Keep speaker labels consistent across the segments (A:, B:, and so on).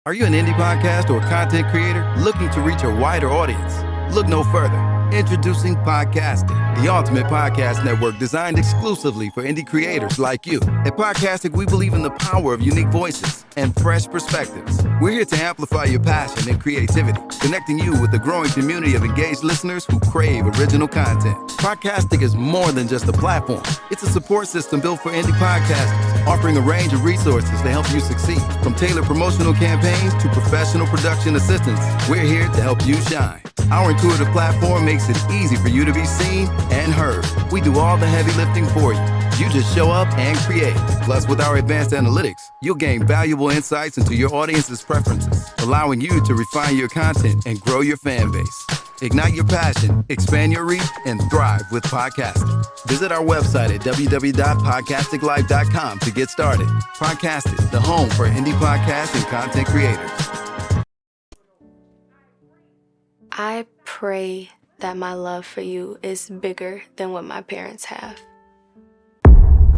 A: Are you an indie podcast or content creator looking to reach a wider audience? Look no further. Introducing Podcastic, the ultimate podcast network designed exclusively for indie creators like you. At Podcastic, we believe in the power of unique voices and fresh perspectives. We're here to amplify your passion and creativity, connecting you with a growing community of engaged listeners who crave original content. Podcastic is more than just a platform. It's a support system built for indie podcasters, offering a range of resources to help you succeed. From tailored promotional campaigns to professional production assistance, we're here to help you shine. Our intuitive platform makes it easy for you to be seen and heard. We do all the heavy lifting for you. You just show up and create. Plus, with our advanced analytics, you'll gain valuable insights into your audience's preferences, allowing you to refine your content and grow your fan base. Ignite your passion, expand your reach, and thrive with podcasting. Visit our website at www.podcasticlife.com to get started. Podcasting, the home for indie podcasts and content creators.
B: I pray that my love for you is bigger than what my parents have.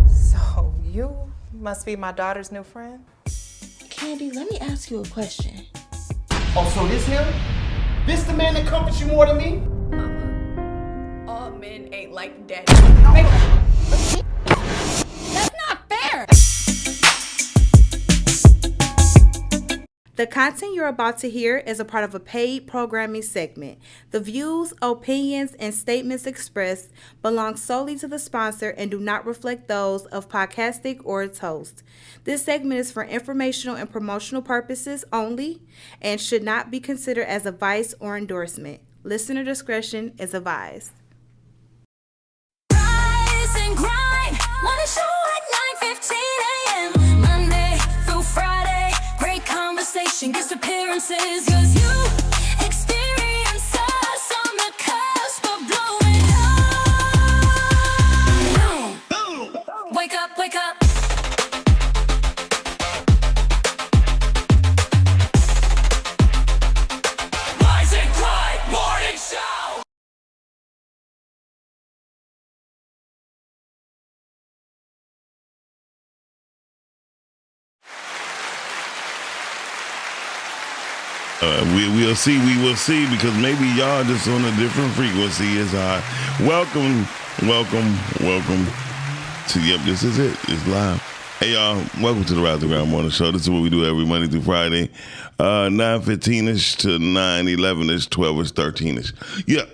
C: So you must be my daughter's new friend?
D: Candy, let me ask you a question.
E: Oh, so this him? This the man that comforts you more than me?
F: Mama, all men ain't like daddy.
D: That's not fair!
G: The content you're about to hear is a part of a paid programming segment. The views, opinions, and statements expressed belong solely to the sponsor and do not reflect those of Podcastic or its host. This segment is for informational and promotional purposes only and should not be considered as advice or endorsement. Listener discretion is advised.
H: Rise and grind, wanna show at 9:15 a.m. Monday through Friday, great conversation, guest appearances, 'cause you experience us on the cusp of blowing up. Boom. Wake up, wake up. Rise and grind, morning show.
I: We will see, because maybe y'all just on a different frequency as I. Welcome to, yep, this is it. It's live. Hey, y'all, welcome to the Rise and Ground Morning Show. This is what we do every Monday through Friday, 9:15-ish to 9:11-ish, 12-ish, 13-ish. Yep,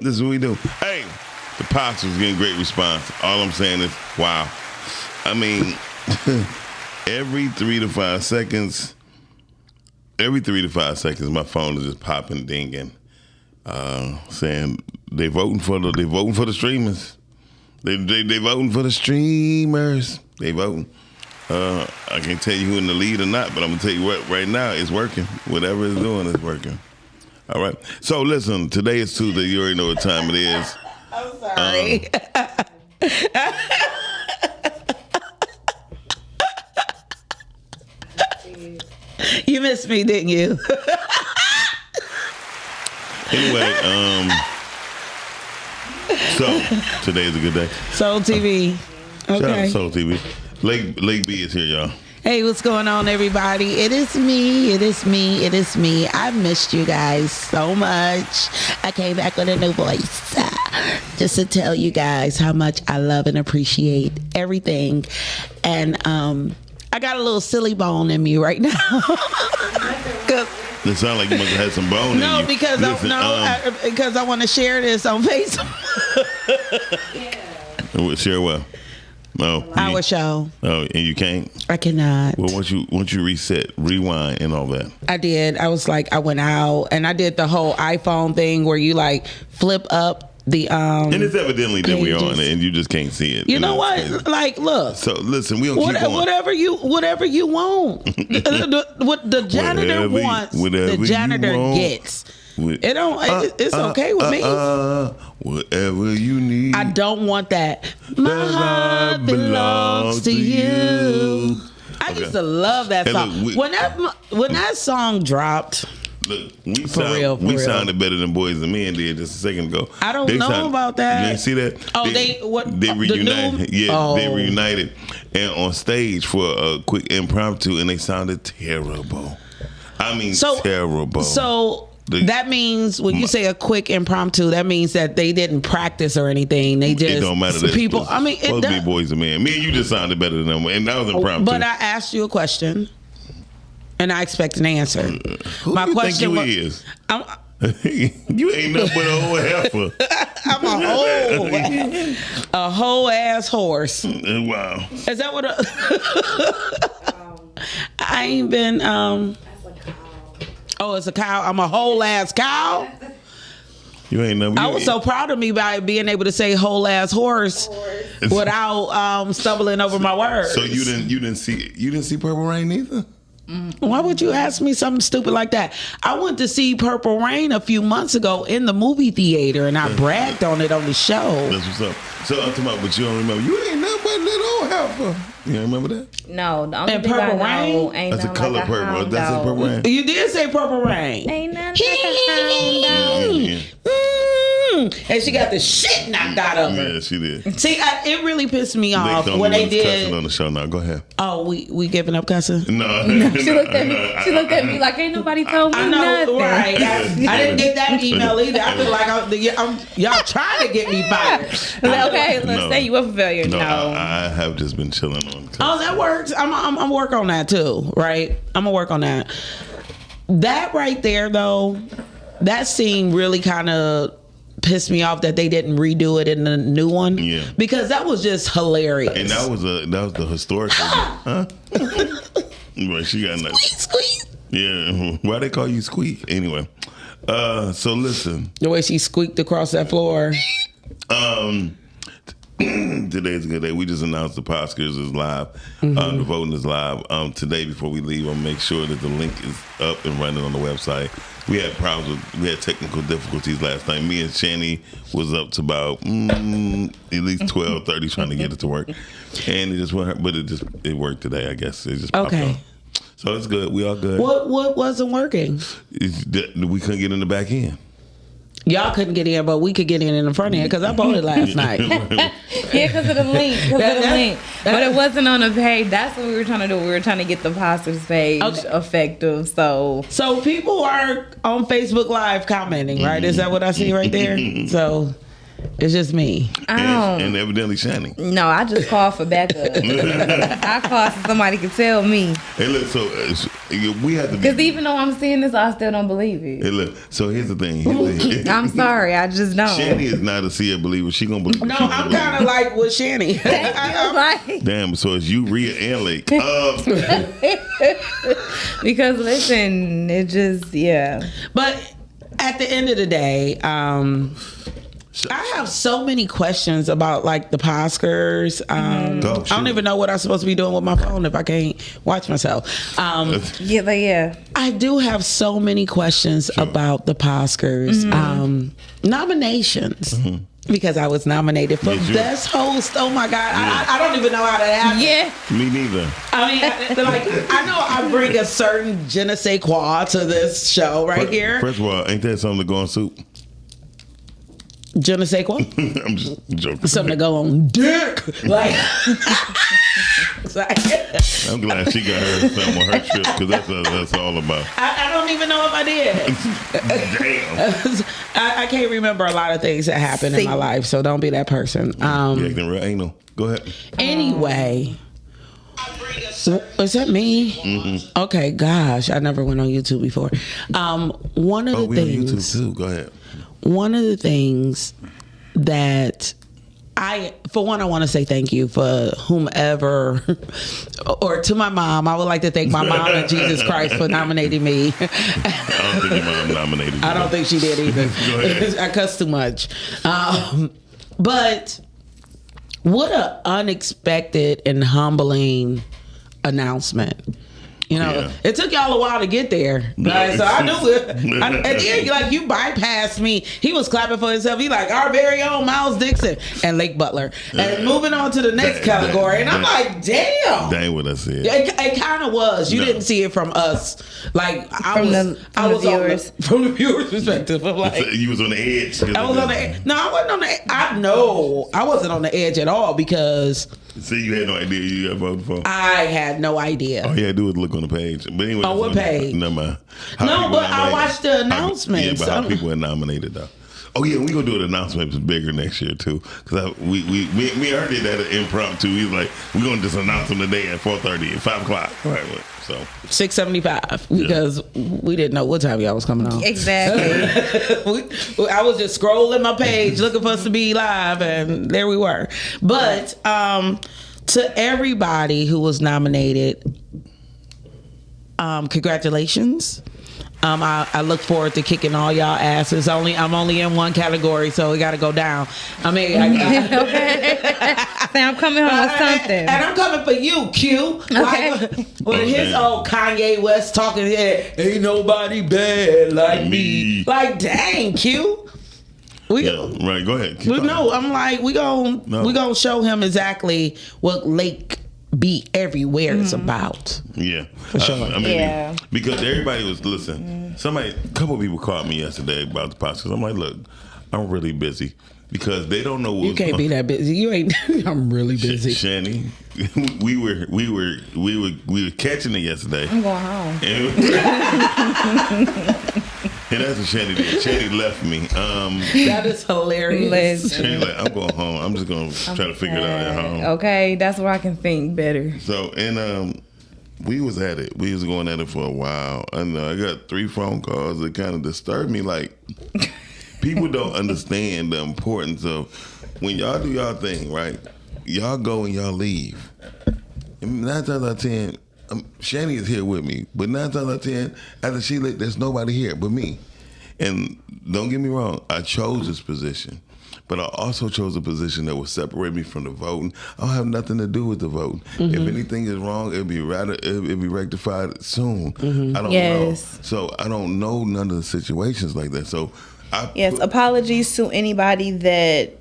I: this is what we do. Hey, the Pops was getting great response. All I'm saying is, wow. I mean, every 3 to 5 seconds, my phone is just popping, dinging, saying they voting for the streamers. They voting for the streamers. They voting. I can't tell you who in the lead or not, but I'm gonna tell you what. Right now, it's working. Whatever it's doing, it's working. All right. So listen, today is Tuesday. You already know what time it is.
D: I'm sorry. You missed me, didn't you?
I: Anyway, so today is a good day.
D: Soul TV.
I: Shout out
D: Okay.
I: to Soul TV. Lake B is here, y'all.
D: Hey, what's going on, everybody? It is me. I missed you guys so much. I came back with a new voice just to tell you guys how much I love and appreciate everything. And I got a little silly bone in me right now.
I: It sounds like you must have had some bone in you.
D: No, because because I want to share this on Facebook.
I: Share what? No.
D: Our show.
I: Oh, and you can't?
D: I cannot.
I: Well, once you reset, rewind, and all that.
D: I did. I went out and I did the whole iPhone thing where you like flip up the
I: and it's evidently that we're on
D: pages.
I: it and you just can't see it.
D: You know what? Like, look.
I: So listen, we don't keep going.
D: Whatever you want. What the janitor wants, the janitor gets. It's okay with me.
I: Whatever you need.
D: I don't want that. My heart belongs to you. I used to love that song. When that song dropped.
I: Look, we sounded better than Boys and Men did just a second ago.
D: I don't know about that.
I: You didn't see that?
D: Oh, they
I: reunited. They
D: Oh.
I: reunited and on stage for a quick impromptu, and they sounded terrible. I mean,
D: So
I: terrible.
D: So that means when you say a quick impromptu, that means that they didn't practice or anything. They just
I: it don't matter. That
D: people. I mean,
I: supposed to be boys and men. Me and you just sounded better than them, and that was impromptu.
D: But I asked you a question, and I expect an answer.
I: Who
D: My
I: do you
D: question
I: think you is? You ain't nothing but a whole heifer.
D: I'm a whole ass horse.
I: Wow.
D: Is that what? I ain't been. Oh, it's a cow. I'm a whole ass cow.
I: You ain't never.
D: I was so proud of me by being able to say whole ass horse without stumbling over my words.
I: So you didn't see Purple Rain either?
D: Why would you ask me something stupid like that? I went to see Purple Rain a few months ago in the movie theater, and I bragged on it on the show.
I: That's what's up. So I'm talking about, but you don't remember. You ain't nothing but little old heifer. You don't remember that?
F: No, the only
D: And
F: thing
D: Purple
F: I know
D: Rain?
F: ain't
I: That's a
F: nothing
I: color
F: like
I: purple.
F: hound
I: That's a
F: dog.
I: Purple Rain.
D: You did say Purple Rain.
F: Ain't nothing like a hound dog.
D: And she got the shit knocked out of her.
I: Yeah, she did.
D: See, it really pissed me off
I: Don't
D: when
I: be
D: they
I: cussing
D: did.
I: on the show now. Go ahead.
D: Oh, we giving up cussing?
I: No.
F: She looked at me. She looked at me like ain't nobody told me
D: I know,
F: nothing.
D: right? I didn't get that email either. I feel like y'all trying to get me fired.
F: Okay, let's say you a failure. No,
I: I have just been chilling on.
D: Oh, that works. I'm work on that too, right? I'm gonna work on that. That right there, though, that scene really kind of pissed me off that they didn't redo it in the new one.
I: Yeah,
D: because that was just hilarious.
I: And that was the historical. Huh? Right, she got nothing.
D: Squeak.
I: Yeah, why they call you Squeak anyway? So listen,
D: the way she squeaked across that floor.
I: Today's a good day. We just announced the Oscars is live. The voting is live. Today, before we leave, I'll make sure that the link is up and running on the website. We had we had technical difficulties last night. Me and Chanie was up to about at least 12:30 trying to get it to work, and it just went. But it worked today. I guess it just popped up. So it's good. We all good.
D: What wasn't working?
I: We couldn't get in the back end.
D: Y'all couldn't get in, but we could get in the front end because I voted last night.
F: Yeah, because of the link. But it wasn't on the page. That's what we were trying to do. We were trying to get the posters page effective. So
D: people are on Facebook Live commenting, right? Is that what I see right there? So it's just me.
I: And evidently Chanie.
F: No, I just called for backup. I called so somebody could tell me.
I: Hey, look, so we have to be.
F: Because even though I'm seeing this, I still don't believe it.
I: Hey, look, so here's the thing.
F: I'm sorry, I just don't.
I: Chanie is not a seer believer. She gonna believe.
D: No, I'm kind of like with Chanie.
I: Damn, so it's you, Rhea, and Lake.
F: Because listen, it just, yeah.
D: But at the end of the day, I have so many questions about like the Oscars. I don't even know what I'm supposed to be doing with my phone if I can't watch myself.
F: Yeah.
D: I do have so many questions about the Oscars nominations. Because I was nominated for Best Host. Oh my God. Yeah. I don't even know how that happened.
F: Yeah.
I: Me neither.
D: I mean, I know I bring a certain je ne sais quoi to this show right here.
I: First of all, ain't that something to go on soup?
D: Je ne sais quoi?
I: I'm just joking.
D: Something to go on dick. Like,
I: I'm glad she got her something on her trip because that's what that's all about.
D: I don't even know if I did.
I: Damn.
D: I can't remember a lot of things that happened in my life, so don't be that person.
I: You acting real anal. Go ahead.
D: Anyway. Is that me? Mm-hmm. Okay, gosh, I never went on YouTube before. One of the
I: we
D: things.
I: on YouTube too. Go ahead.
D: One of the things that I want to say thank you for whomever, or to my mom. I would like to thank my mom and Jesus Christ for nominating me.
I: I don't think your mom nominated you.
D: I don't think she did either.
I: Go ahead.
D: I cussed too much. But what an unexpected and humbling announcement. You know, it took y'all a while to get there. Right? So I knew it. At the end, like, you bypassed me. He was clapping for himself. He like, our very own Miles Dixon and Lake Butler. And moving on to the next category. And I'm like, damn.
I: That ain't what I said.
D: It kind of was. You didn't see it from us. Like,
F: from the
D: viewers' perspective. I'm like,
I: you was on the edge.
D: I was on the edge. No, I wasn't on the edge. I wasn't on the edge at all because
I: See, you had no idea you got voted for.
D: I had no idea.
I: All you had to do was look on the page. But anyway,
D: On what page?
I: Never mind.
D: No, but I watched the announcements.
I: Yeah, but how people are nominated though. Oh yeah, we gonna do an announcement bigger next year too. Cause we already did that impromptu. We was like, we gonna just announce them today at 4:30 at 5 o'clock. Right. So
D: $6.75 because we didn't know what time y'all was coming on.
F: Exactly.
D: I was just scrolling my page looking for us to be live, and there we were. But to everybody who was nominated, congratulations. I look forward to kicking all y'all asses. I'm only in one category, so we got to go down. I mean,
F: Okay. Say I'm coming home with something.
D: And I'm coming for you, Q.
F: Okay.
D: With his old Kanye West talking here, ain't nobody bad like me. Like, dang, Q.
I: right, go ahead.
D: No, I'm like, we gonna show him exactly what Lake Be Everywhere is about.
I: Yeah,
D: for sure.
I: I mean, because everybody was listening. A couple of people called me yesterday about the podcast. I'm like, look, I'm really busy because they don't know what
D: you can't be that busy. You ain't. I'm really busy.
I: Chanie, we were catching it yesterday.
F: I'm going home.
I: And that's what Chanie did. Chanie left me.
D: That is hilarious.
I: Chanie like, I'm going home. I'm just going to try to figure it out at home.
F: Okay, that's where I can think better.
I: So, and we was at it. We was going at it for a while. And I got 3 phone calls that kind of disturbed me. Like, people don't understand the importance of when y'all do y'all thing, right? Y'all go and y'all leave. And 9 times out of 10, Chanie is here with me, but 9 times out of 10, after she left, there's nobody here but me. And don't get me wrong, I chose this position, but I also chose a position that would separate me from the voting. I don't have nothing to do with the voting. If anything is wrong, it'll be rectified soon. I don't know. So I don't know none of the situations like that. So
F: apologies to anybody that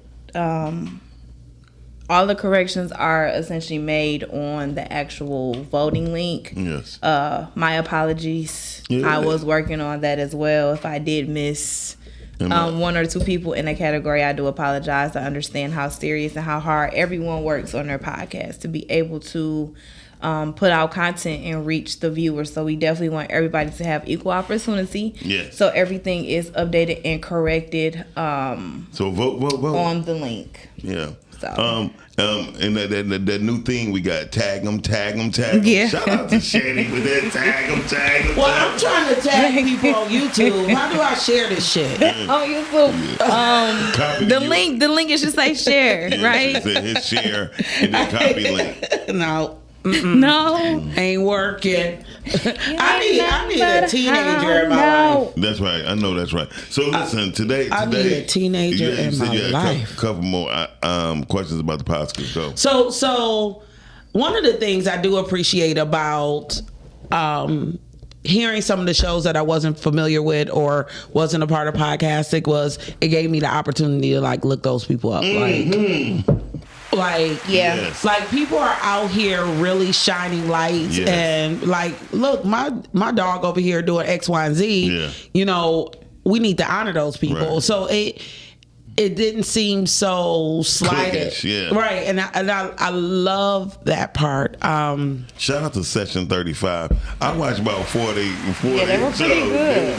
F: all the corrections are essentially made on the actual voting link.
I: Yes.
F: My apologies.
I: Yeah.
F: I was working on that as well. If I did miss 1 or 2 people in a category, I do apologize. I understand how serious and how hard everyone works on their podcast to be able to put out content and reach the viewers. So we definitely want everybody to have equal opportunity.
I: Yes.
F: So everything is updated and corrected
I: so vote
F: on the link.
I: Yeah.
F: So.
I: And that new thing we got, tag them.
F: Yeah.
I: Shout out to Chanie with that tag them.
D: Well, I'm trying to tag people on YouTube. How do I share this shit?
F: On YouTube. The link it should say share, right?
I: It said hit share and then copy link.
D: No.
F: No.
D: Ain't working. I need a teenager in my life.
I: That's right. I know that's right. So listen, today
D: I need a teenager in my life.
I: A couple more questions about the podcast. Go.
D: So one of the things I do appreciate about hearing some of the shows that I wasn't familiar with or wasn't a part of podcasting was it gave me the opportunity to like look those people up. Like
I: Yes.
D: like people are out here really shining lights and like, look, my dog over here doing X, Y, and Z.
I: Yeah.
D: You know, we need to honor those people.
I: Right.
D: So it didn't seem so slighted.
I: Cliquish, yeah.
D: Right. And I love that part.
I: Shout out to Session 35. I watched about 40
F: they were pretty good.
I: They were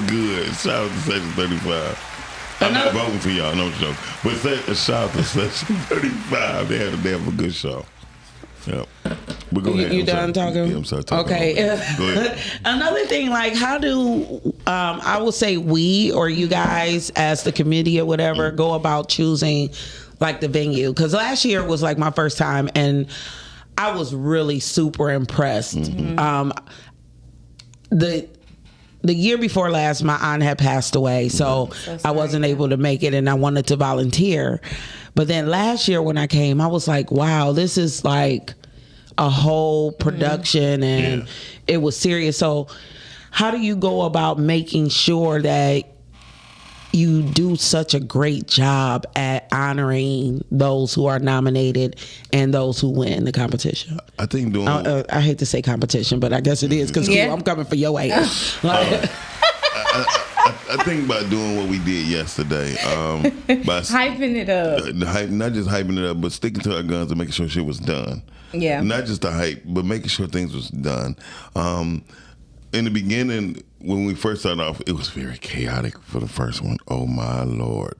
I: good. Shout out to Session 35. I'm not voting for y'all, no joke. But shout out to Session 35. They have a good show. Yep. But go ahead.
D: You done talking?
I: Yeah, I'm sorry.
D: Okay.
I: Go ahead.
D: Another thing, like, how do I will say we or you guys as the committee or whatever go about choosing like the venue? Because last year was like my first time, and I was really super impressed. The year before last, my aunt had passed away, so I wasn't able to make it, and I wanted to volunteer. But then last year when I came, I was like, wow, this is like a whole production, and it was serious. So how do you go about making sure that you do such a great job at honoring those who are nominated and those who win the competition?
I: I think doing...
D: I hate to say competition, but I guess it is because I'm coming for your ass.
I: I think by doing what we did yesterday, by
F: Hyping it up.
I: not just hyping it up, but sticking to our guns and making sure shit was done.
F: Yeah.
I: Not just the hype, but making sure things was done. In the beginning, when we first started off, it was very chaotic for the first one. Oh my Lord.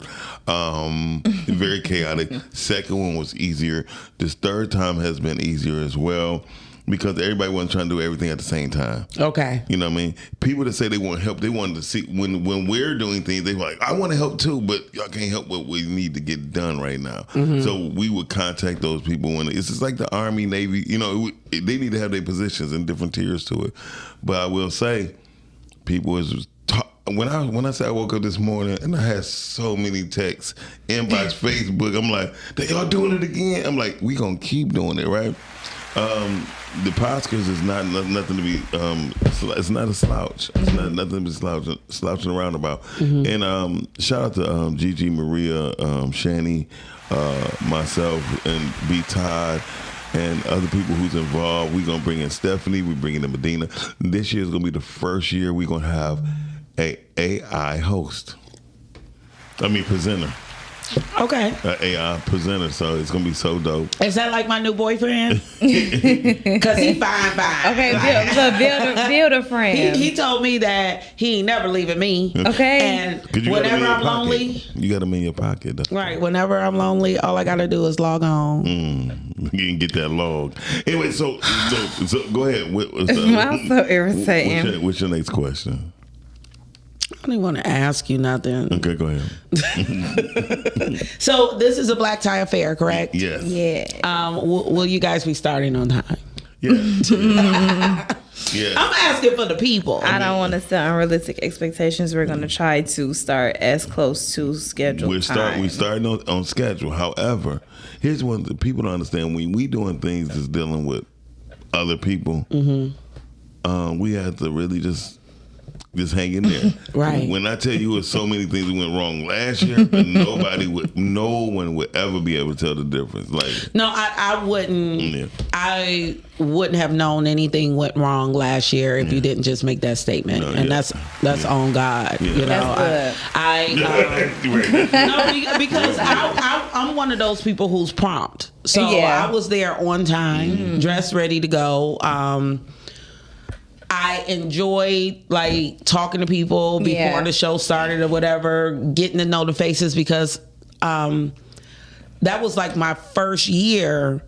I: Very chaotic. Second one was easier. This third time has been easier as well because everybody wasn't trying to do everything at the same time.
D: Okay.
I: You know what I mean? People that say they want help, they wanted to see when we're doing things, they were like, I want to help too, but y'all can't help what we need to get done right now. So we would contact those people when it's just like the Army, Navy, you know, they need to have their positions and different tiers to it. But I will say, people is when I say I woke up this morning and I had so many texts, inbox, Facebook, I'm like, they all doing it again. I'm like, we gonna keep doing it, right? The Oscars is not nothing to be. It's not a slouch. It's not nothing to be slouching around about. And shout out to Gigi, Maria, Chanie, myself, and B. Todd. And other people who's involved. We're going to bring in Stephanie. We're bringing in Medina. This year is going to be the first year we're going to have a AI host. Presenter.
D: Okay.
I: An AI presenter. So it's going to be so dope.
D: Is that like my new boyfriend? Because he fine.
F: Okay, build a friend.
D: He told me that he ain't never leaving me.
F: Okay.
D: And whenever I'm lonely.
I: You got him in your pocket. That's
D: right. Whenever I'm lonely, all I got to do is log on.
I: You can get that log. Anyway, so go ahead.
F: I'm so irritating.
I: What's your next question?
D: I don't even want to ask you nothing.
I: Okay, go ahead.
D: So this is a black tie affair, correct?
I: Yes.
F: Yeah.
D: Will you guys be starting on time?
I: Yeah. Yeah.
D: I'm asking for the people.
F: I don't want to set unrealistic expectations. We're going to try to start as close to schedule.
I: We're starting on schedule. However, here's one that people don't understand. When we doing things that's dealing with other people, we have to really just hang in there.
D: Right.
I: When I tell you it's so many things that went wrong last year, but no one would ever be able to tell the difference. Like,
D: no, I wouldn't. Yeah. I wouldn't have known anything went wrong last year if you didn't just make that statement. That's on God. Yeah. You know, because I'm one of those people who's prompt. So I was there on time, dressed, ready to go. I enjoyed like talking to people before the show started or whatever, getting to know the faces because that was like my first year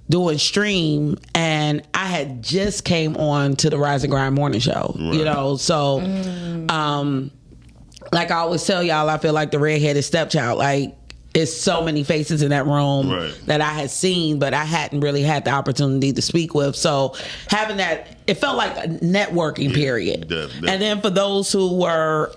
D: doing stream and I had just came on to the Rise and Grind morning show, you know, so like I always tell y'all, I feel like the redheaded stepchild, like it's so many faces in that room that I had seen, but I hadn't really had the opportunity to speak with. So having that, it felt like a networking period. And then for those who were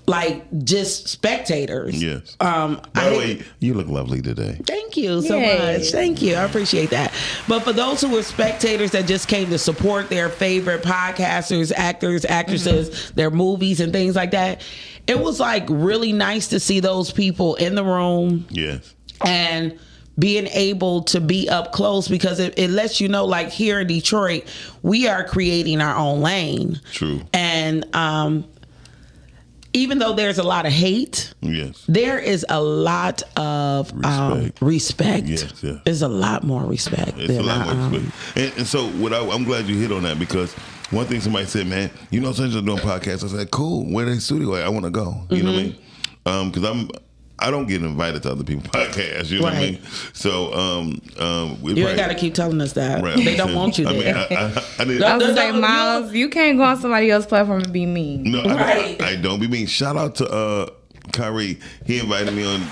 D: like just spectators.
I: Yes. By the way, you look lovely today.
D: Thank you so much. Thank you. I appreciate that. But for those who were spectators that just came to support their favorite podcasters, actors, actresses, their movies and things like that, it was like really nice to see those people in the room.
I: Yes.
D: And being able to be up close because it lets you know, like here in Detroit, we are creating our own lane.
I: True.
D: And even though there's a lot of hate, there is a lot of respect.
I: Yes.
D: There's a lot more respect.
I: It's a lot more respect. And so I'm glad you hit on that because one thing somebody said, man, you know, since you're doing podcasts, I said, cool, where they studio at? I want to go. You know what I mean? Because I don't get invited to other people's podcasts. You know what I mean? So
D: you ain't got to keep telling us that. Right. They don't want you there.
F: I was just like, Miles, you can't go on somebody else's platform and be mean.
I: No, I don't be mean. Shout out to Kyrie. He invited me on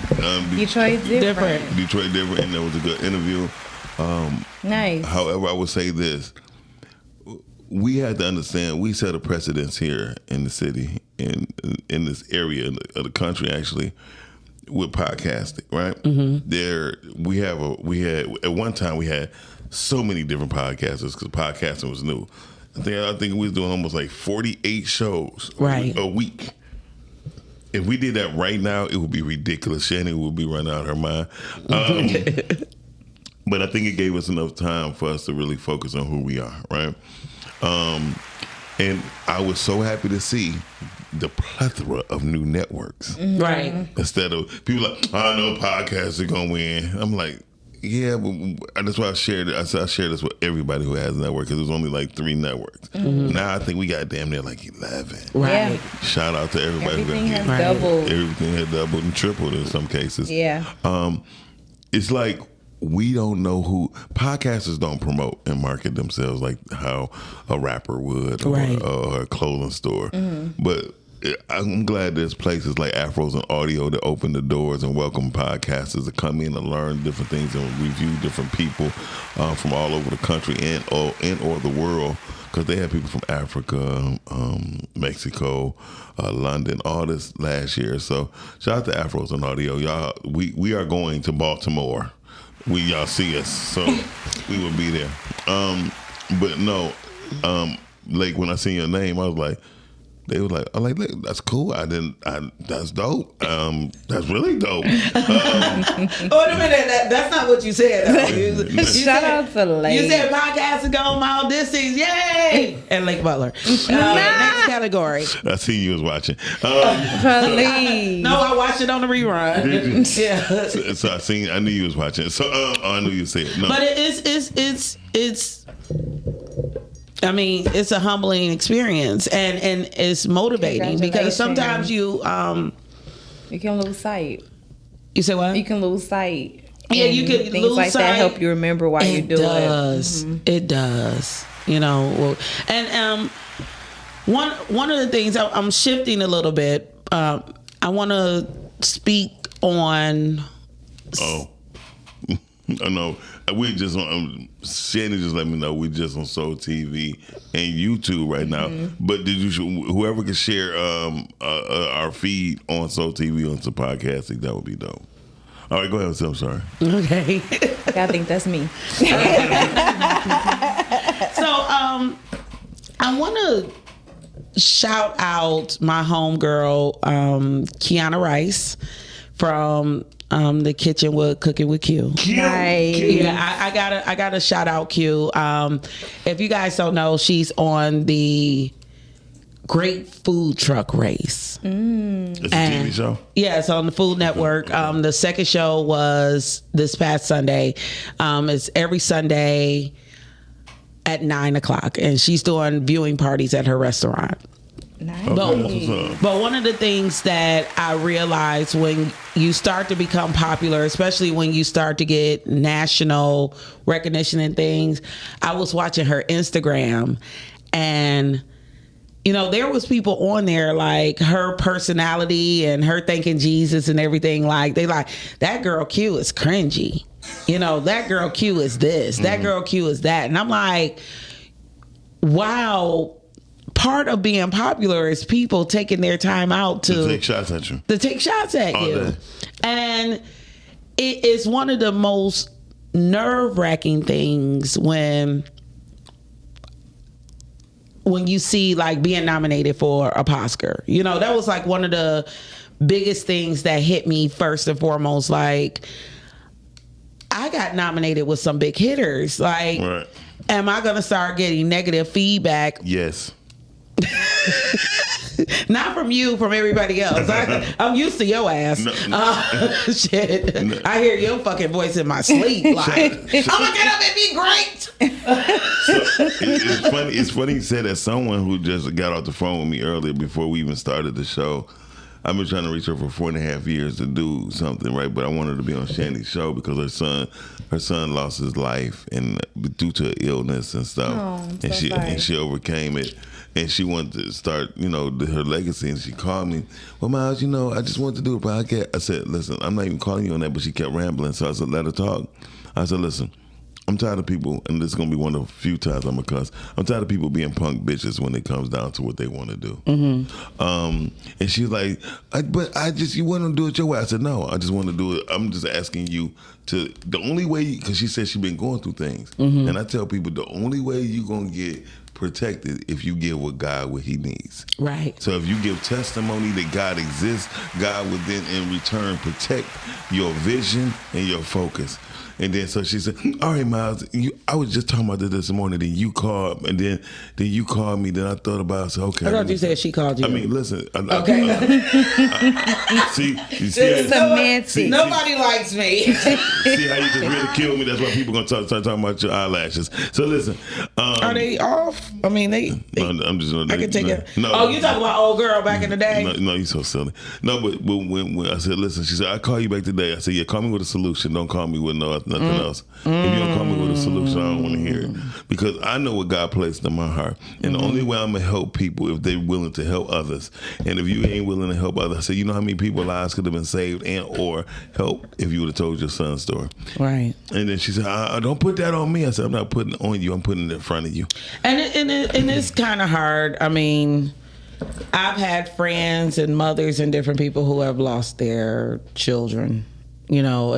F: Detroit Different.
I: And that was a good interview.
F: Nice.
I: However, I would say this. We had to understand, we set a precedence here in the city, in this area of the country, actually, with podcasting, right? At one time we had so many different podcasters because podcasting was new. I think we was doing almost like 48 shows a week. If we did that right now, it would be ridiculous. Chanie would be running out of her mind. But I think it gave us enough time for us to really focus on who we are, right? And I was so happy to see the plethora of new networks.
D: Right.
I: Instead of people like, I know podcasts are going to win. I'm like, yeah, but that's why I shared it. I said I share this with everybody who has a network because there's only like 3 networks. Now I think we got damn near like 11.
D: Right.
F: Yeah.
I: Shout out to everybody
F: Everything
I: who
F: has
I: got
F: doubled.
I: Everything had doubled and tripled in some cases.
F: Yeah.
I: It's like we don't know who podcasters don't promote and market themselves like how a rapper would or a clothing store. But I'm glad there's places like Afros and Audio that open the doors and welcome podcasters to come in and learn different things and review different people from all over the country and or the world, because they had people from Africa, Mexico, London, all this last year. So shout out to Afros and Audio. Y'all, we are going to Baltimore. Y'all see us, so we will be there. But no, like when I seen your name, I was like, they were like, that's cool. That's dope. That's really dope.
D: Wait a minute, that's not what you said. You
F: Shout out to Lake.
D: You said podcasts are going mile distance, yay! And Lake Butler. Next category.
I: I seen you was watching.
F: Please.
D: No, I watched it on the rerun.
I: Did you?
D: Yeah.
I: So I knew you was watching. So I knew you said no.
D: But it's I mean, it's a humbling experience and it's motivating because sometimes you
F: can lose sight.
D: You say what?
F: You can lose sight.
D: Yeah, you can
F: things
D: lose
F: like
D: sight.
F: that help you remember why you do
D: it. It does. You know, well, and one of the things I'm shifting a little bit. I want to speak on.
I: Oh, I know. We just on Chanie just let me know we just on Soul TV and YouTube right now. But did you whoever can share our feed on Soul TV on some podcasting, that would be dope. All right, go ahead. I'm sorry.
D: Okay.
F: I think that's me.
D: So I want to shout out my homegirl Kiana Rice from the Kitchen with Cooking with Q.
F: Nice.
D: Yeah, I gotta shout out Q. If you guys don't know, she's on the Great Food Truck Race.
I: It's a TV show?
D: Yeah, it's on the Food Network. The second show was this past Sunday. It's every Sunday at 9:00, and she's doing viewing parties at her restaurant.
F: Nice.
D: But one of the things that I realized when you start to become popular, especially when you start to get national recognition and things, I was watching her Instagram, and you know, there was people on there like her personality and her thanking Jesus and everything. Like they like, that girl Q is cringy. You know, that girl Q is this. That girl Q is that. And I'm like, wow. Part of being popular is people taking their time out to
I: take shots at you.
D: To take shots at
I: all
D: you.
I: Day.
D: And it is one of the most nerve-wracking things when you see like being nominated for a Oscar. You know, that was like one of the biggest things that hit me first and foremost. Like, I got nominated with some big hitters. Like,
I: right.
D: Am I going to start getting negative feedback?
I: Yes.
D: Not from you, from everybody else. I'm used to your ass. Shit. No. I hear your fucking voice in my sleep. Like, I'm gonna get up and be great.
I: So, it's funny. It's funny you said that. Someone who just got off the phone with me earlier before we even started the show. I've been trying to reach her for 4.5 years to do something, right? But I wanted her to be on Chanie's show because her son lost his life and due to illness and stuff, and she overcame it. And she wanted to start, you know, her legacy. And she called me, well, Miles, you know, I just wanted to do a podcast. I said, listen, I'm not even calling you on that, but she kept rambling. So I said, let her talk. I said, listen, I'm tired of people, and this is going to be one of the few times I'm going to cuss. I'm tired of people being punk bitches when it comes down to what they want to do. And she was like, you want to do it your way. I said, no, I just want to do it. I'm just asking you to, the only way, because she said she's been going through things. And I tell people the only way you're going to get protected if you give what God what he needs.
D: Right.
I: So if you give testimony that God exists, God will then in return protect your vision and your focus. And then so she said, all right, Miles, I was just talking about this morning, then you called, and then you called me, then I thought about it, I said, okay.
D: I thought you said she called you.
I: I mean, listen.
D: Okay.
I: You see
F: semantics.
D: Nobody likes me.
I: See how you just ridicule me? That's why people going to start talking about your eyelashes. So listen.
D: Are they off? I mean,
I: no, I'm just
D: I can take it.
I: No,
D: oh, you talking about old girl back in the day?
I: No, you're so silly. No, but when I said, listen, she said, I'll call you back today. I said, yeah, call me with a solution. Don't call me with nothing else. If you don't call me with a solution, I don't want to hear it. Because I know what God placed in my heart. And the only way I'm going to help people if they're willing to help others. And if you ain't willing to help others, I said, you know how many people's lives could have been saved and or helped if you would have told your son's story.
D: Right.
I: And then she said, don't put that on me. I said, I'm not putting it on you. I'm putting it in front of you. And
D: it's kind of hard. I mean, I've had friends and mothers and different people who have lost their children. You know,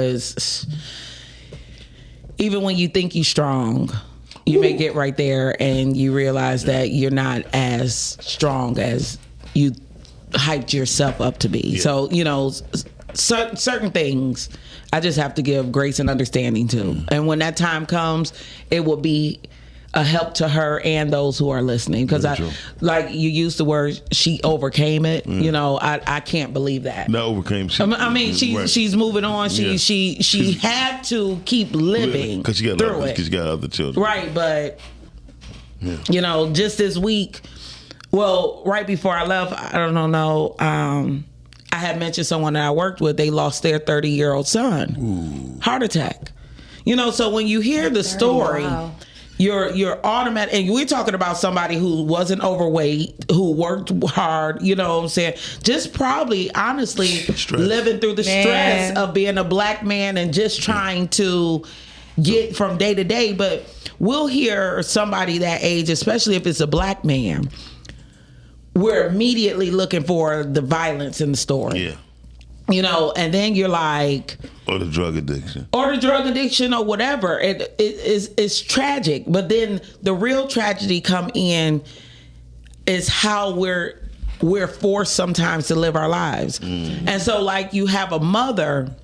D: even when you think you're strong, you may get right there and you realize that you're not as strong as you hyped yourself up to be. Yeah. So, you know, certain things I just have to give grace and understanding to. And when that time comes, it will be a help to her and those who are listening. Because like you used the word, she overcame it. You know, I can't believe that.
I: Not overcame.
D: I mean, she's moving on. She had to keep living
I: because she got other children.
D: Right, but you know, just this week. Well, right before I left, I don't know. I had mentioned someone that I worked with. They lost their 30-year-old son, heart attack. You know, so when you hear the story. Wow. You're automatic, and we're talking about somebody who wasn't overweight, who worked hard, you know what I'm saying? Just probably, honestly, living through the stress of being a black man and just trying to get from day to day. But we'll hear somebody that age, especially if it's a black man, we're immediately looking for the violence in the story.
I: Yeah.
D: You know, and then you're like...
I: Or the drug addiction.
D: Or whatever. It's tragic. But then the real tragedy come in is how we're forced sometimes to live our lives. And so, like, you have a mother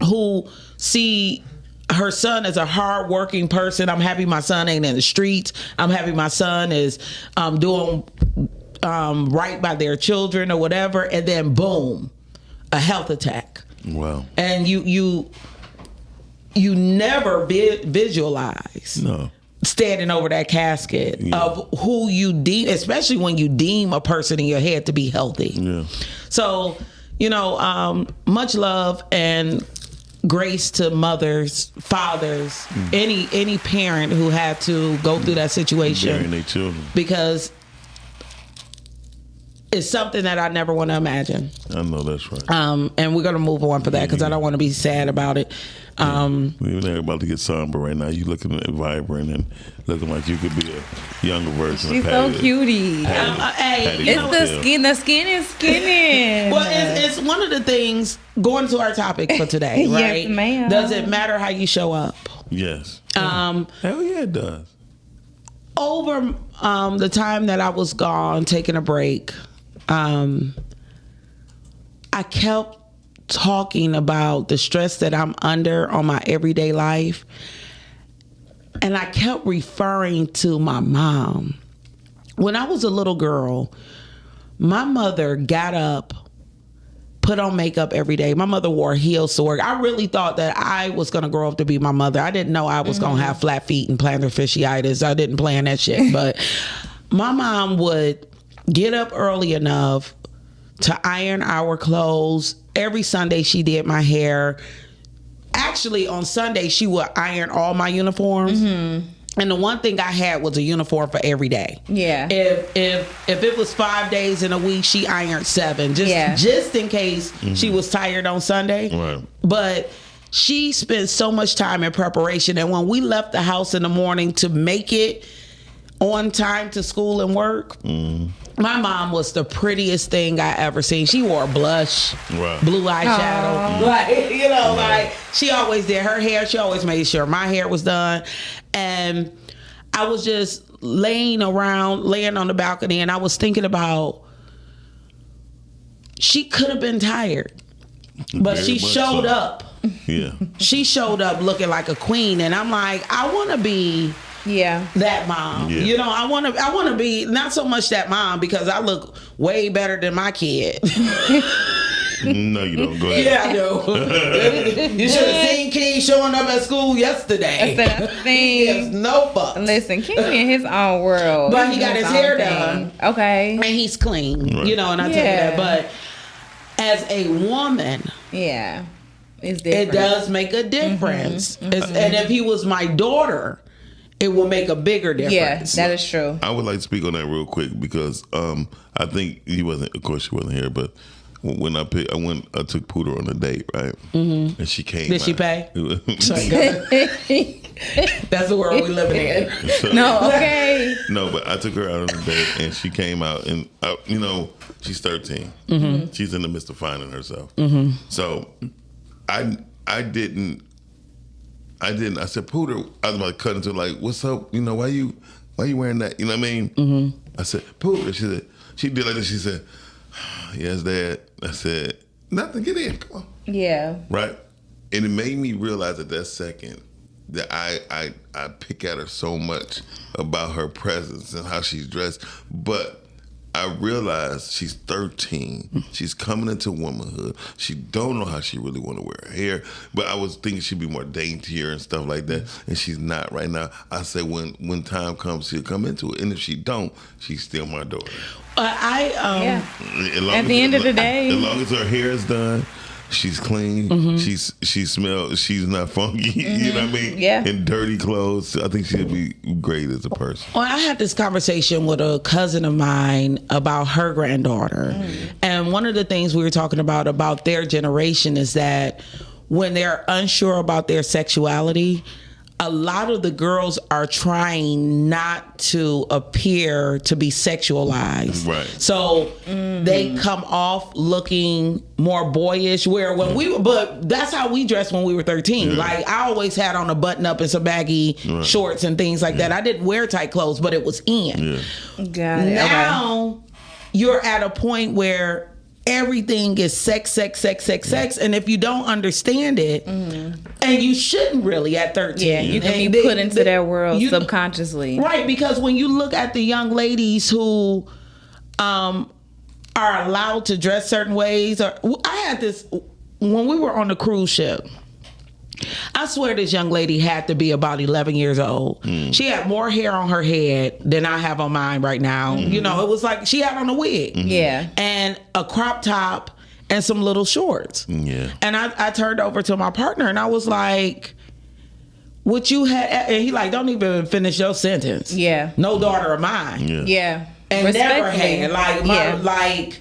D: who see her son as a hardworking person. I'm happy my son ain't in the streets. I'm happy my son is doing right by their children or whatever. And then, boom. A health attack.
I: Wow.
D: And you never visualize standing over that casket of who you deem, especially when you deem a person in your head to be healthy. Yeah. So, you know, much love and grace to mothers, fathers, any parent who had to go through that situation.
I: Burying their children.
D: Because it's something that I never want to imagine.
I: I know that's right.
D: And we're gonna move on for that because I don't want to be sad about it.
I: We're about to get somber right now. You looking vibrant and looking like you could be a younger version.
F: She's so cutie. It's the skin. The skin is skinning.
D: Well, it's one of the things. Going to our topic for today, right?
F: Yes, ma'am.
D: Does it matter how you show up?
I: Yes. Hell yeah, it does.
D: Over the time that I was gone, taking a break. I kept talking about the stress that I'm under on my everyday life. And I kept referring to my mom. When I was a little girl, my mother got up, put on makeup every day. My mother wore heels to work. I really thought that I was going to grow up to be my mother. I didn't know I was going to have flat feet and plantar fasciitis. I didn't plan that shit. But my mom would get up early enough to iron our clothes. Every Sunday she did my hair. Actually, on Sunday she would iron all my uniforms. And the one thing I had was a uniform for every day. Yeah. If it was 5 days in a week, she ironed 7, just in case she was tired on Sunday. Right. But she spent so much time in preparation, and when we left the house in the morning to make it on time to school and work, my mom was the prettiest thing I ever seen. She wore blush, blue eyeshadow. Like, you know, like she always did her hair. She always made sure my hair was done. And I was just laying on the balcony, and I was thinking about she could have been tired, but
I: Very
D: she
I: much
D: showed
I: so.
D: up.
I: Yeah.
D: She showed up looking like a queen, and I'm like, I want to be that mom.
I: Yeah.
D: You know, I want to be not so much that mom because I look way better than my kid.
I: No, you don't. Go ahead.
D: Yeah, I do. You should have seen King showing up at school yesterday.
F: That's the thing.
D: He has no fucks.
F: Listen, King in his own world.
D: But he got his hair
F: thing.
D: done.
F: Okay.
D: And he's clean.
I: Right.
D: You know, and I tell you that. But as a woman,
F: Yeah. It's
D: it
F: different.
D: does make a difference. And if he was my daughter, it will make a bigger difference.
F: Yeah, that is true.
I: I would like to speak on that real quick because I think he wasn't. Of course, she wasn't here, but when I took Pooter on a date, right? Mm-hmm. And she came.
D: Did she pay? That's the world we living in.
I: So, No, but I took her out on a date, and she came out, and you know, she's 13. Mm-hmm. She's in the midst of finding herself. Mm-hmm. So, I didn't. I said, Pooter. I was about to cut into like, what's up? You know, why you wearing that? You know what I mean? Mm-hmm. I said, Pooter. She did like this. She said, yes, Dad. I said, nothing. Get in. Come on.
F: Yeah.
I: Right. And it made me realize at that second that I pick at her so much about her presence and how she's dressed, but I realized she's 13. She's coming into womanhood. She don't know how she really want to wear her hair, but I was thinking she'd be more daintier and stuff like that, and she's not right now. I said when time comes, she'll come into it, and if she don't, she's still my daughter.
F: At the end of the day,
I: as long as her hair is done, she's clean. Mm-hmm. She smells. She's not funky. Mm-hmm. You know what I mean?
F: Yeah.
I: In dirty clothes, I think she'd be great as a person.
D: Well, I had this conversation with a cousin of mine about her granddaughter, and one of the things we were talking about their generation is that when they're unsure about their sexuality, a lot of the girls are trying not to appear to be sexualized.
I: Right.
D: So they come off looking more boyish, where but that's how we dressed when we were 13.
I: Yeah.
D: Like, I always had on a button up and some baggy shorts and things like that. I didn't wear tight clothes, but it was in.
I: Yeah.
F: got it.
D: Now you're at a point where everything is sex, and if you don't understand it, and you shouldn't really at 13.
F: You can be put into that world subconsciously.
D: Right, because when you look at the young ladies who are allowed to dress certain ways, I had this, when we were on the cruise ship, I swear this young lady had to be about 11 years old. She had more hair on her head than I have on mine right now. You know, it was like she had on a wig.
F: Yeah.
D: And a crop top and some little shorts.
I: Yeah.
D: And I turned over to my partner and I was like, what you had, and he like, don't even finish your sentence.
F: Yeah.
D: No daughter of mine.
F: Yeah.
D: And never had. Like,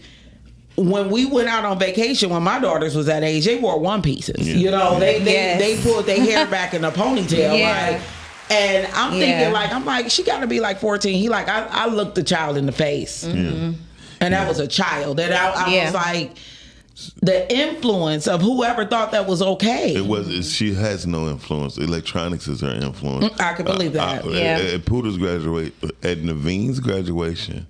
D: when we went out on vacation, when my daughters was that age, they wore one pieces. You know, they pulled their hair back in a ponytail. Like, and I'm thinking, like, I'm like, she got to be like 14. He like, I looked the child in the face, and that was a child. That I was like, the influence of whoever thought that was okay.
I: She has no influence. Electronics is her influence.
D: I can believe that.
I: At Pooter's at Naveen's graduation,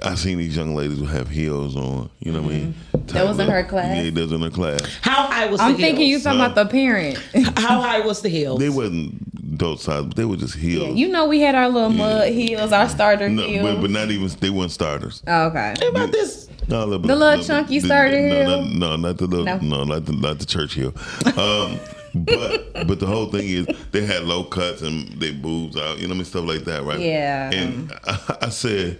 I: I seen these young ladies who have heels on. You know what I mean?
F: That was in her class?
I: Yeah, that was in her class.
D: How high was the
F: I'm
D: heels?
F: thinking you talking about the parent.
D: How high was the heels?
I: They wasn't those size, but they were just heels.
F: Yeah, you know we had our little mud heels, our starter heels.
I: But not even, they weren't starters.
F: Oh, okay.
D: What about this?
I: No,
F: the little chunky starter heel?
I: No, not the little, not the church heel. But the whole thing is they had low cuts and they boobs out, you know what I mean, stuff like that, right?
F: Yeah.
I: And I said,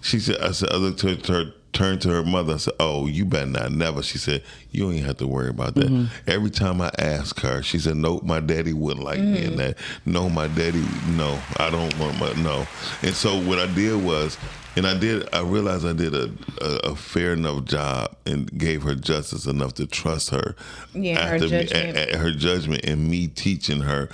I: I looked to her, turned to her mother. I said, "Oh, you better not never." She said, "You ain't have to worry about that." Every time I asked her, she said, "No, my daddy wouldn't like me in that. No, my daddy, no, I don't want no." And so what I did was, I realized I did a fair enough job and gave her justice enough to trust her.
F: Yeah, her judgment.
I: Her judgment and me teaching her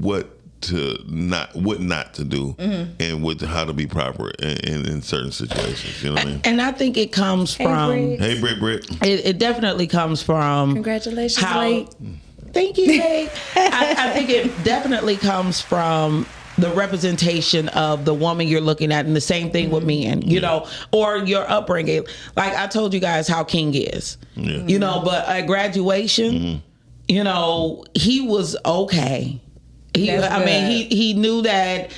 I: what not to do and how to be proper in certain situations. You know what I mean?
D: And I think it comes from.
I: Hey, Britt.
D: It definitely comes from.
F: Congratulations, late.
D: Thank you, Late. I think it definitely comes from the representation of the woman you're looking at, and the same thing with men, you know, or your upbringing. Like I told you guys how King is, you know, but at graduation, you know, he was okay. He knew that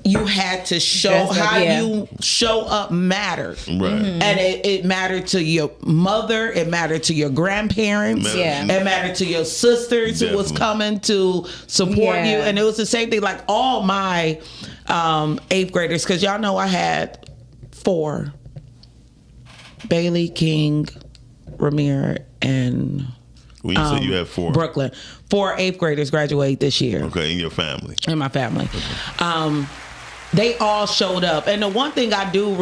D: you had to show how you show up mattered. Right. And it mattered to your mother, it mattered to your grandparents, it mattered to your sisters who was coming to support you. And it was the same thing, like all my 8th graders, because y'all know I had 4. Bailey, King, Ramir, and
I: when you said you had 4.
D: Brooklyn. 4 8th graders graduate this year.
I: Okay, in your family.
D: In my family. They all showed up. And the one thing I do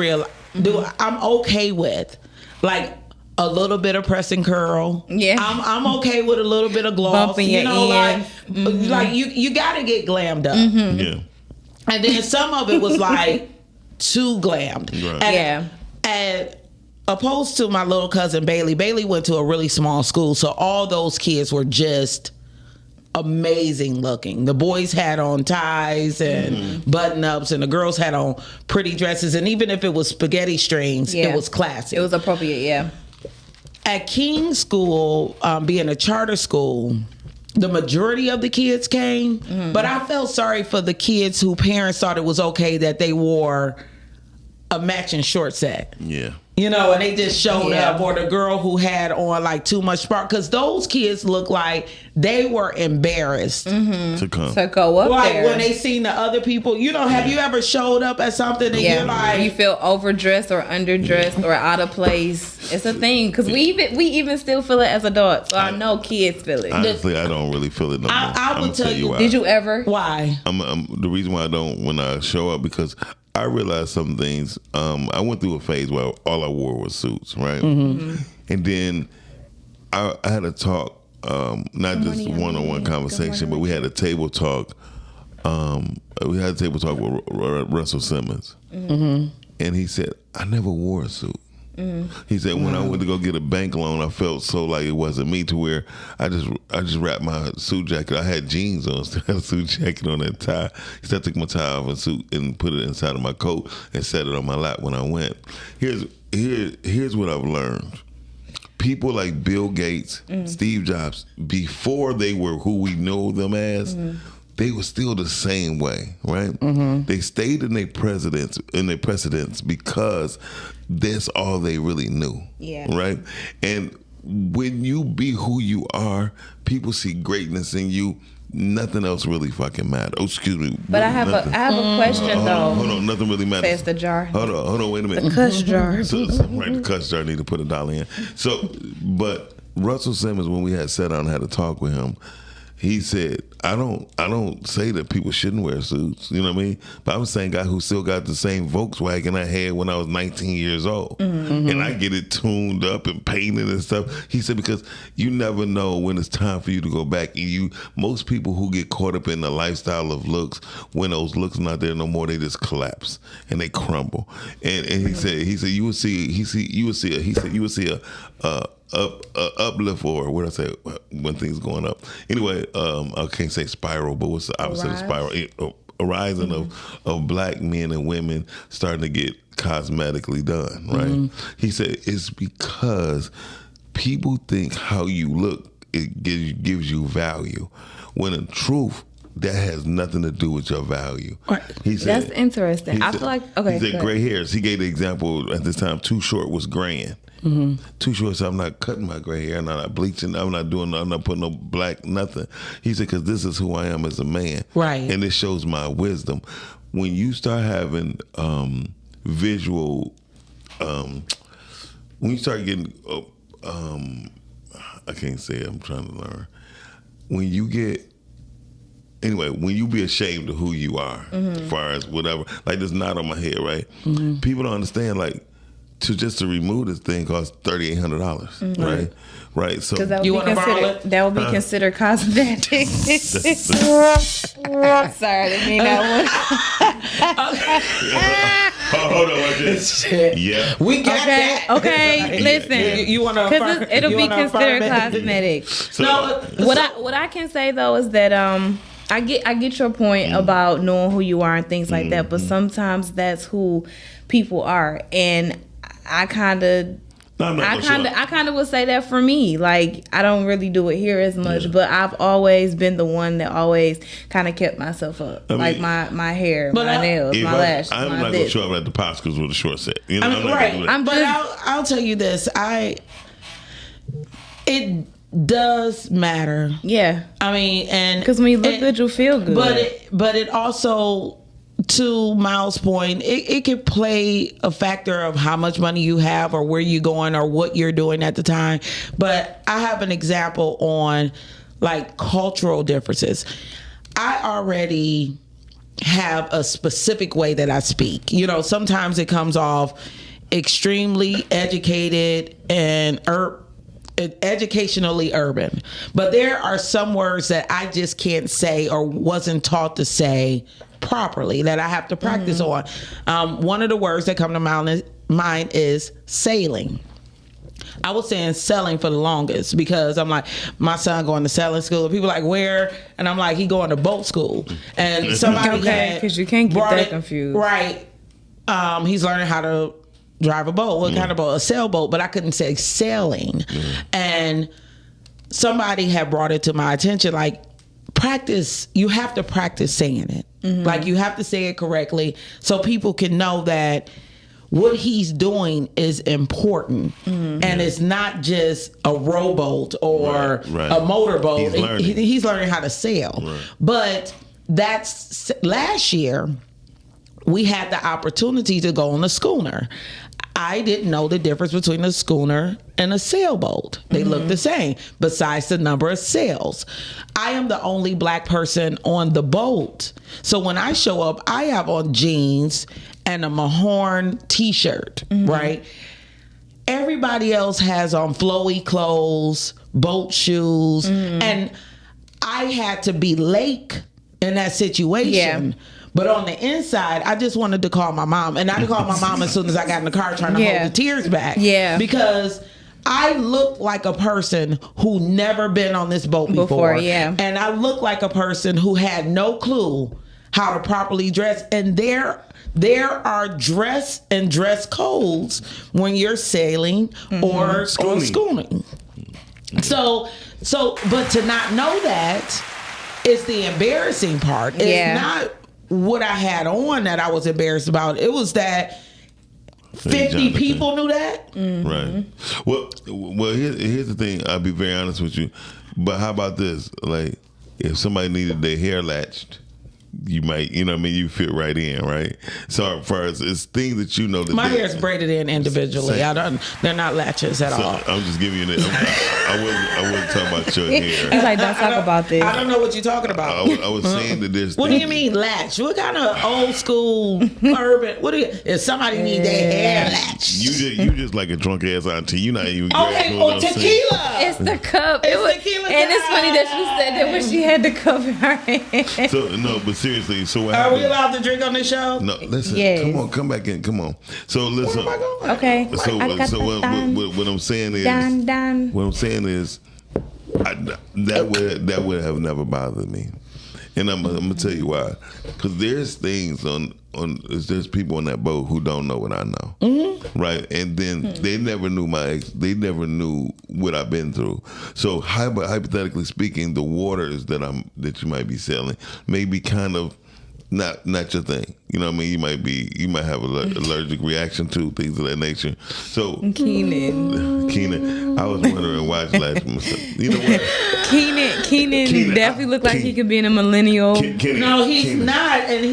D: I'm okay with, like, a little bit of press and curl. Yeah. I'm okay with a little bit of gloss.
F: Bumping your ears.
D: Like you gotta get glammed up. Yeah. And then some of it was like too glammed. Right. And opposed to my little cousin Bailey went to a really small school, so all those kids were just amazing looking. The boys had on ties and button-ups, and the girls had on pretty dresses, and even if it was spaghetti strings, it was classy.
F: It was appropriate,
D: At King's school, being a charter school, the majority of the kids came, but I felt sorry for the kids whose parents thought it was okay that they wore a matching short set. Yeah. You know, and they just showed up, or the girl who had on like too much spark, because those kids looked like they were embarrassed
I: to come.
F: To go up
D: like
F: there.
D: When they seen the other people, you know, have you ever showed up at something and you're like,
F: you feel overdressed or underdressed or out of place? It's a thing, because we even still feel it as adults. So I know kids feel it.
I: Honestly, I don't really feel it no more.
D: I would tell you
I: why.
F: Did you ever?
D: Why?
I: The reason why I don't when I show up, because I realized some things. I went through a phase where all I wore was suits, right? And then I had a talk, not just one-on-one conversation, but we had a table talk. We had a table talk with Russell Simmons, and he said, "I never wore a suit." He said, when I went to go get a bank loan, I felt so like it wasn't me, to where I just wrapped my suit jacket. I had jeans on, still had a suit jacket on and tie. He said I took my tie off and suit and put it inside of my coat and set it on my lap when I went. Here's what I've learned. People like Bill Gates, Steve Jobs, before they were who we know them as, they were still the same way, right? They stayed in their precedence because that's all they really knew, right? And when you be who you are, people see greatness in you. Nothing else really fucking matters. Oh, excuse me.
F: But I have a question though.
I: Hold on, nothing really matters.
F: Says the jar.
I: Hold on, wait a minute.
F: The cuss jar.
I: The cuss jar. Need to put $1 in. So, but Russell Simmons, when we had sat down and had a talk with him, he said, I don't say that people shouldn't wear suits, you know what I mean? But I'm saying guy who still got the same Volkswagen I had when I was 19 years old. And I get it tuned up and painted and stuff. He said, because you never know when it's time for you to go back. And most people who get caught up in the lifestyle of looks, when those looks are not there no more, they just collapse and they crumble. And he said you would see a uplift, or what I say when things going up. Anyway, I can't say spiral, but what's the opposite of spiral? A rising of black men and women starting to get cosmetically done, right? He said it's because people think how you look, it gives you value, when in truth that has nothing to do with your value. He said,
F: that's interesting. I feel like, okay.
I: He said gray hairs. He gave the example at this time, Too Short was graying. Too Short said, I'm not cutting my gray hair, I'm not bleaching, I'm not putting no black, nothing. He said, because this is who I am as a man. Right. And it shows my wisdom. When you start having visual, when you start getting, I can't say it, I'm trying to learn. When you be ashamed of who you are, as far as whatever, like this knot on my head, right? People don't understand, like, to remove this thing costs $3,800, right? Right. So
F: that would be considered cosmetic. Sorry, I mean that
I: one. Hold on, watch this. Yeah,
D: we got that.
F: Okay, listen.
D: You want to?
F: Because it'll be considered cosmetic.
I: So,
F: what I can say though is that I get your point about knowing who you are and things like that, but sometimes that's who people are, and I kind of would say that for me. Like, I don't really do it here as much, but I've always been the one that always kind of kept myself up, like my hair, my nails, my lashes.
I: I'm
F: my
I: not gonna show up at the Poscas with a short set. You know,
D: I'll tell you this. It does matter.
F: Yeah.
D: I mean, and
F: because when you look good, you feel good.
D: But it also, to Miles' point, it could play a factor of how much money you have or where you're going or what you're doing at the time. But I have an example on like cultural differences. I already have a specific way that I speak. You know, sometimes it comes off extremely educated and educationally urban, but there are some words that I just can't say or wasn't taught to say properly that I have to practice on. One of the words that come to mind is sailing. I was saying selling for the longest because I'm like, my son going to sailing school. People are like, where? And I'm like, he going to boat school. And somebody
F: because you can't get that confused.
D: Right. He's learning how to drive a boat. What kind of boat? A sailboat. But I couldn't say sailing. And somebody had brought it to my attention, like, practice, you have to practice saying it. Like, you have to say it correctly so people can know that what he's doing is important, and it's not just a rowboat or a motorboat. He's learning how to sail. But that's last year we had the opportunity to go on a schooner. I didn't know the difference between a schooner and a sailboat. They look the same, besides the number of sails. I am the only black person on the boat. So when I show up, I have on jeans and a Mahorn t-shirt, right? Everybody else has on flowy clothes, boat shoes, and I had to be late in that situation. Yeah. But on the inside, I just wanted to call my mom. And I called my mom as soon as I got in the car trying to hold the tears back. Yeah. Because I look like a person who never been on this boat before. And I look like a person who had no clue how to properly dress. And there are dress and dress codes when you're sailing or schooling. So, but to not know that is the embarrassing part. It's not what I had on that I was embarrassed about. It was that 50 people knew that.
I: Right. Well, here's the thing. I'll be very honest with you. But how about this? Like, if somebody needed their hair latched, you might, you know what I mean, you fit right in, right? So as far as it's things that you know that
D: my hair is braided in individually. They're not latches at all.
I: I'm just giving you that. I wasn't talking about your hair.
F: He's like, don't talk about this.
D: I don't know what you're talking about.
I: I was saying that there's
D: what do you mean latch? What kind of old school urban? What do you? If somebody need their hair latched,
I: you just like a drunk ass auntie. You not even
D: okay. Tequila.
F: It's the cup. Tequila. And it's funny that you said that when she had the cup in her hand.
I: So no, but seriously, so what
D: are we allowed to drink on this show?
I: No, listen. Yes. Come on, come back in. Come on. So listen.
D: Where am I going?
F: Okay.
I: So what I'm saying is, what I'm saying is, that would have never bothered me, and I'm gonna tell you why. Because there's things there's people on that boat who don't know what I know, right? And then they never knew they never knew what I've been through. So hypothetically speaking, the waters that you might be sailing may be kind of not your thing. You know what I mean? You might have an allergic reaction to things of that nature. So Keenan, I was wondering why you know what?
F: Keenan definitely looked like he could be in a millennial.
D: No, he's not, and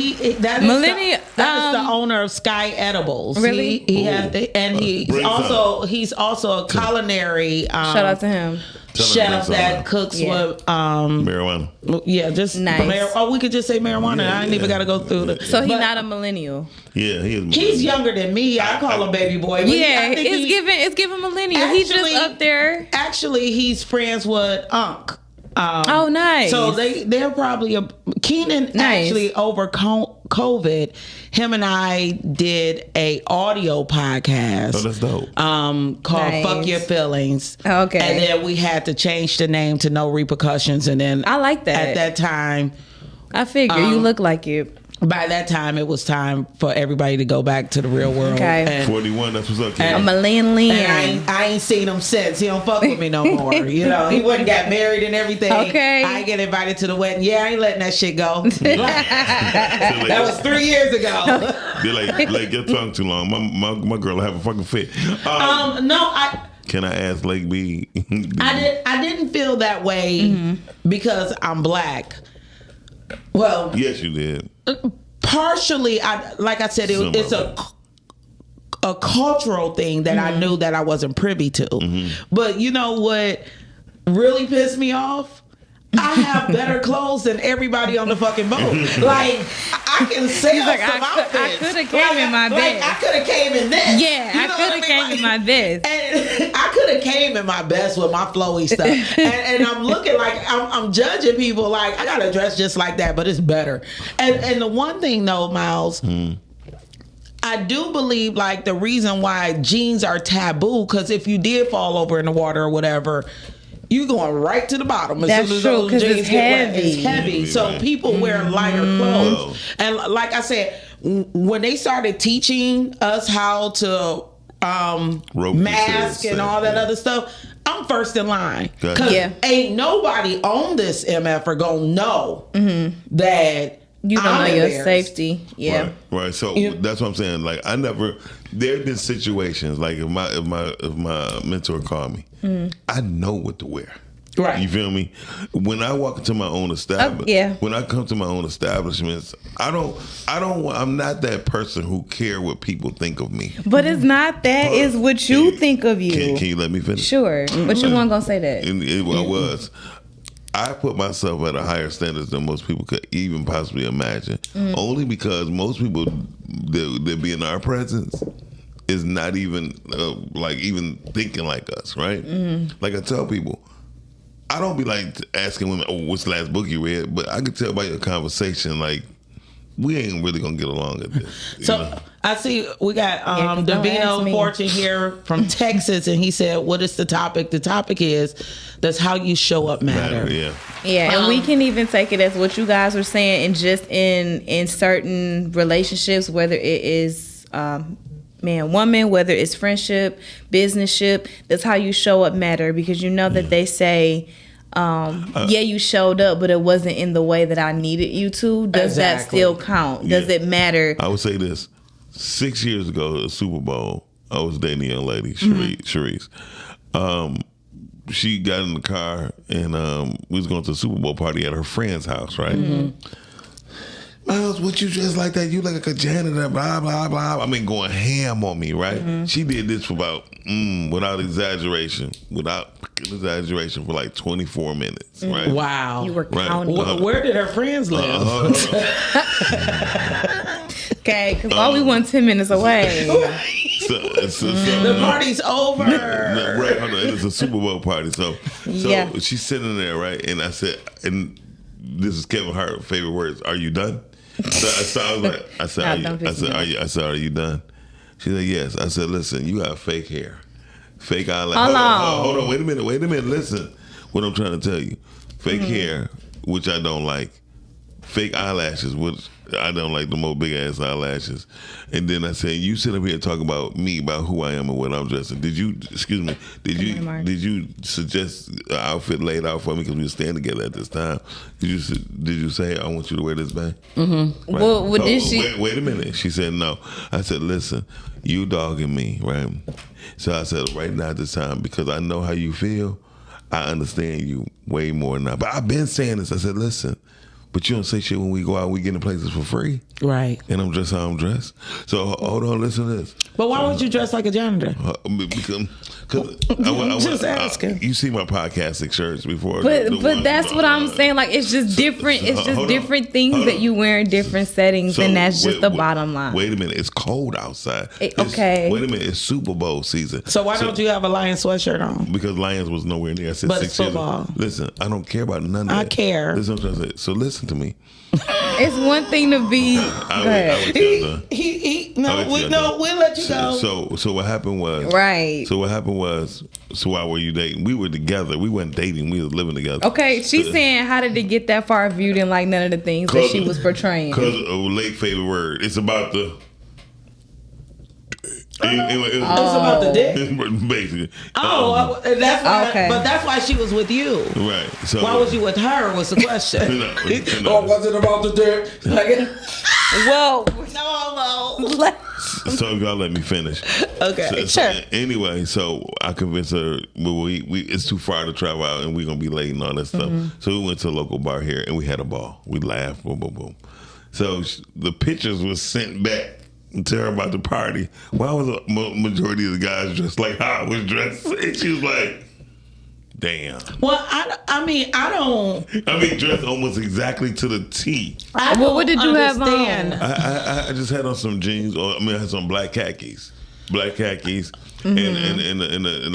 D: that is the owner of Sky Edibles.
F: Really?
D: He has, and he's also a culinary.
F: Shout out to him.
D: Chef that cooks with
I: marijuana.
D: Yeah, just
F: nice.
D: We could just say marijuana. I ain't even got to go through the.
F: So he's not a millennial.
I: Yeah,
D: he's younger than me. I call him baby boy.
F: Yeah, it's giving millennial. He's just up there.
D: Actually, he's friends with Unc.
F: Oh, nice.
D: So they're probably Keenan. Nice. Actually, over COVID, him and I did a audio podcast.
I: Oh, that's dope.
D: Called "Fuck Your Feelings."
F: Okay.
D: And then we had to change the name to No Repercussions. And then
F: I like that.
D: At that time,
F: I figure you look like it.
D: By that time, it was time for everybody to go back to the real world.
F: Okay.
D: And
I: 41, that's what's up, kid.
F: I'm a lean.
D: And I ain't seen him since. He don't fuck with me no more. You know, he wouldn't got married and everything.
F: Okay.
D: I ain't get invited to the wedding. Yeah, I ain't letting that shit go. That was 3 years ago.
I: They're like your tongue too long. My girl will have a fucking fit. Can I ask Lake B?
D: I didn't feel that way because I'm black. Well,
I: Yes, you did.
D: partially, like I said, it's a cultural thing that I knew that I wasn't privy to. But you know what really pissed me off? I have better clothes than everybody on the fucking boat. Like, I can sell some outfits.
F: I could have came in my best.
D: I could have came in this.
F: Yeah, I could have came in my best.
D: And I could have came in my best with my flowy stuff. And I'm looking like I'm judging people like I gotta dress just like that, but it's better. And the one thing though, Miles, I do believe like the reason why jeans are taboo, because if you did fall over in the water or whatever, you going right to the bottom.
F: That's true, because it's heavy.
D: It's heavy. So people wear lighter clothes. And like I said, when they started teaching us how to mask and all that other stuff, I'm first in line. Because ain't nobody on this MF are gonna know that
F: you don't know your safety. Yeah.
I: Right. So that's what I'm saying. Like there have been situations like if my mentor called me, I know what to wear.
D: Right.
I: You feel me? When I walk into my own establishment, when I come to my own establishments, I'm not that person who care what people think of me.
F: But it's not that. It's what you think of you.
I: Can you let me finish?
F: Sure. But you weren't going to say that.
I: I was. I put myself at a higher standard than most people could even possibly imagine. Only because most people that be in our presence is not even even thinking like us, right? Like I tell people, I don't be like asking women, "Oh, what's the last book you read?" But I can tell by your conversation, like we ain't really gonna get along at this.
D: So I see we got Davino Fortune here from Texas, and he said, "What is the topic?" The topic is, "Does how you show up matter?"
F: Yeah, and we can even take it as what you guys were saying, and just in certain relationships, whether it is man, woman, whether it's friendship, businessship, that's how you show up matter, because you know that they say, you showed up, but it wasn't in the way that I needed you to. Does that still count? Does it matter?
I: I would say this. 6 years ago at the Super Bowl, I was dating a young lady, Sharice. She got in the car and we was going to the Super Bowl party at her friend's house, right? Miles, what you dress like that? You look like a janitor, blah, blah, blah. I mean, going ham on me, right? She did this for about, without exaggeration, for like 24 minutes, right?
D: Wow.
F: You were counting.
D: Where did her friends live?
F: Okay, because all we want 10 minutes away.
D: The party's over.
I: Right, hold on. It's a Super Bowl party. So she's sitting there, right? And I said, and this is Kevin Hart's favorite words, "Are you done?" So I was like, are you done? She said, yes. I said, listen, you got fake hair, fake eyelashes. Hold on, wait a minute. Listen, what I'm trying to tell you. Fake hair, which I don't like. Fake eyelashes, which I don't like, the more big ass eyelashes. And then I said, you sit up here and talk about me, about who I am and what I'm dressing. Did you suggest an outfit laid out for me because we were staying together at this time? Did you say, I want you to wear this bag? Right?
F: Well, did she?
I: Wait a minute. She said no. I said, listen, you dogging me, right? So I said, right now at this time, because I know how you feel, I understand you way more now. But I've been saying this. I said, listen, but you don't say shit when we go out and we get in places for free. Right. And I'm dressed how I'm dressed. So hold on, listen to this.
D: But why would you dress like a janitor?
I: Because
D: just asking.
I: You see my podcasting shirts before.
F: But that's what I'm saying. Like, it's just different. It's just different things that you wear in different settings, and that's just the bottom line.
I: Wait a minute. It's cold outside.
F: Okay.
I: Wait a minute. It's Super Bowl season.
D: So why don't you have a Lions sweatshirt on?
I: Because Lions was nowhere near. I said
D: but
I: 6
D: it's
I: years
D: football.
I: ago. Listen, I don't care about none of that.
D: I care.
I: Listen what I'm trying to say. So listen to me.
F: It's one thing to be. Go ahead.
D: We'll let you go.
I: So what happened was
F: Right.
I: So what happened was, so why were you dating? We were together. We weren't dating. We was living together.
F: Okay, she's saying, how did it get that far if you didn't like none of the things that she was portraying?
I: Because of a late favorite word. It's about the.
D: It's about the dick.
I: Basically.
D: That's why.
F: Okay.
D: But that's why she was with you.
I: Right. So
D: Why was you with her? Was the question.
I: No.
E: Or was it about the dick?
F: Well,
D: no.
I: So y'all let me finish.
D: Okay,
I: So anyway, so I convinced her. We it's too far to travel out, and we're gonna be late and all that stuff. So we went to a local bar here, and we had a ball. We laughed, boom, boom, boom. So the pictures was sent back to her about the party. Why was the majority of the guys dressed like how I was dressed? And she was like, damn.
D: Well, I mean,
I: dressed almost exactly to the T.
F: Well, what did you have on?
I: I just had on some jeans, I had some black khakis. And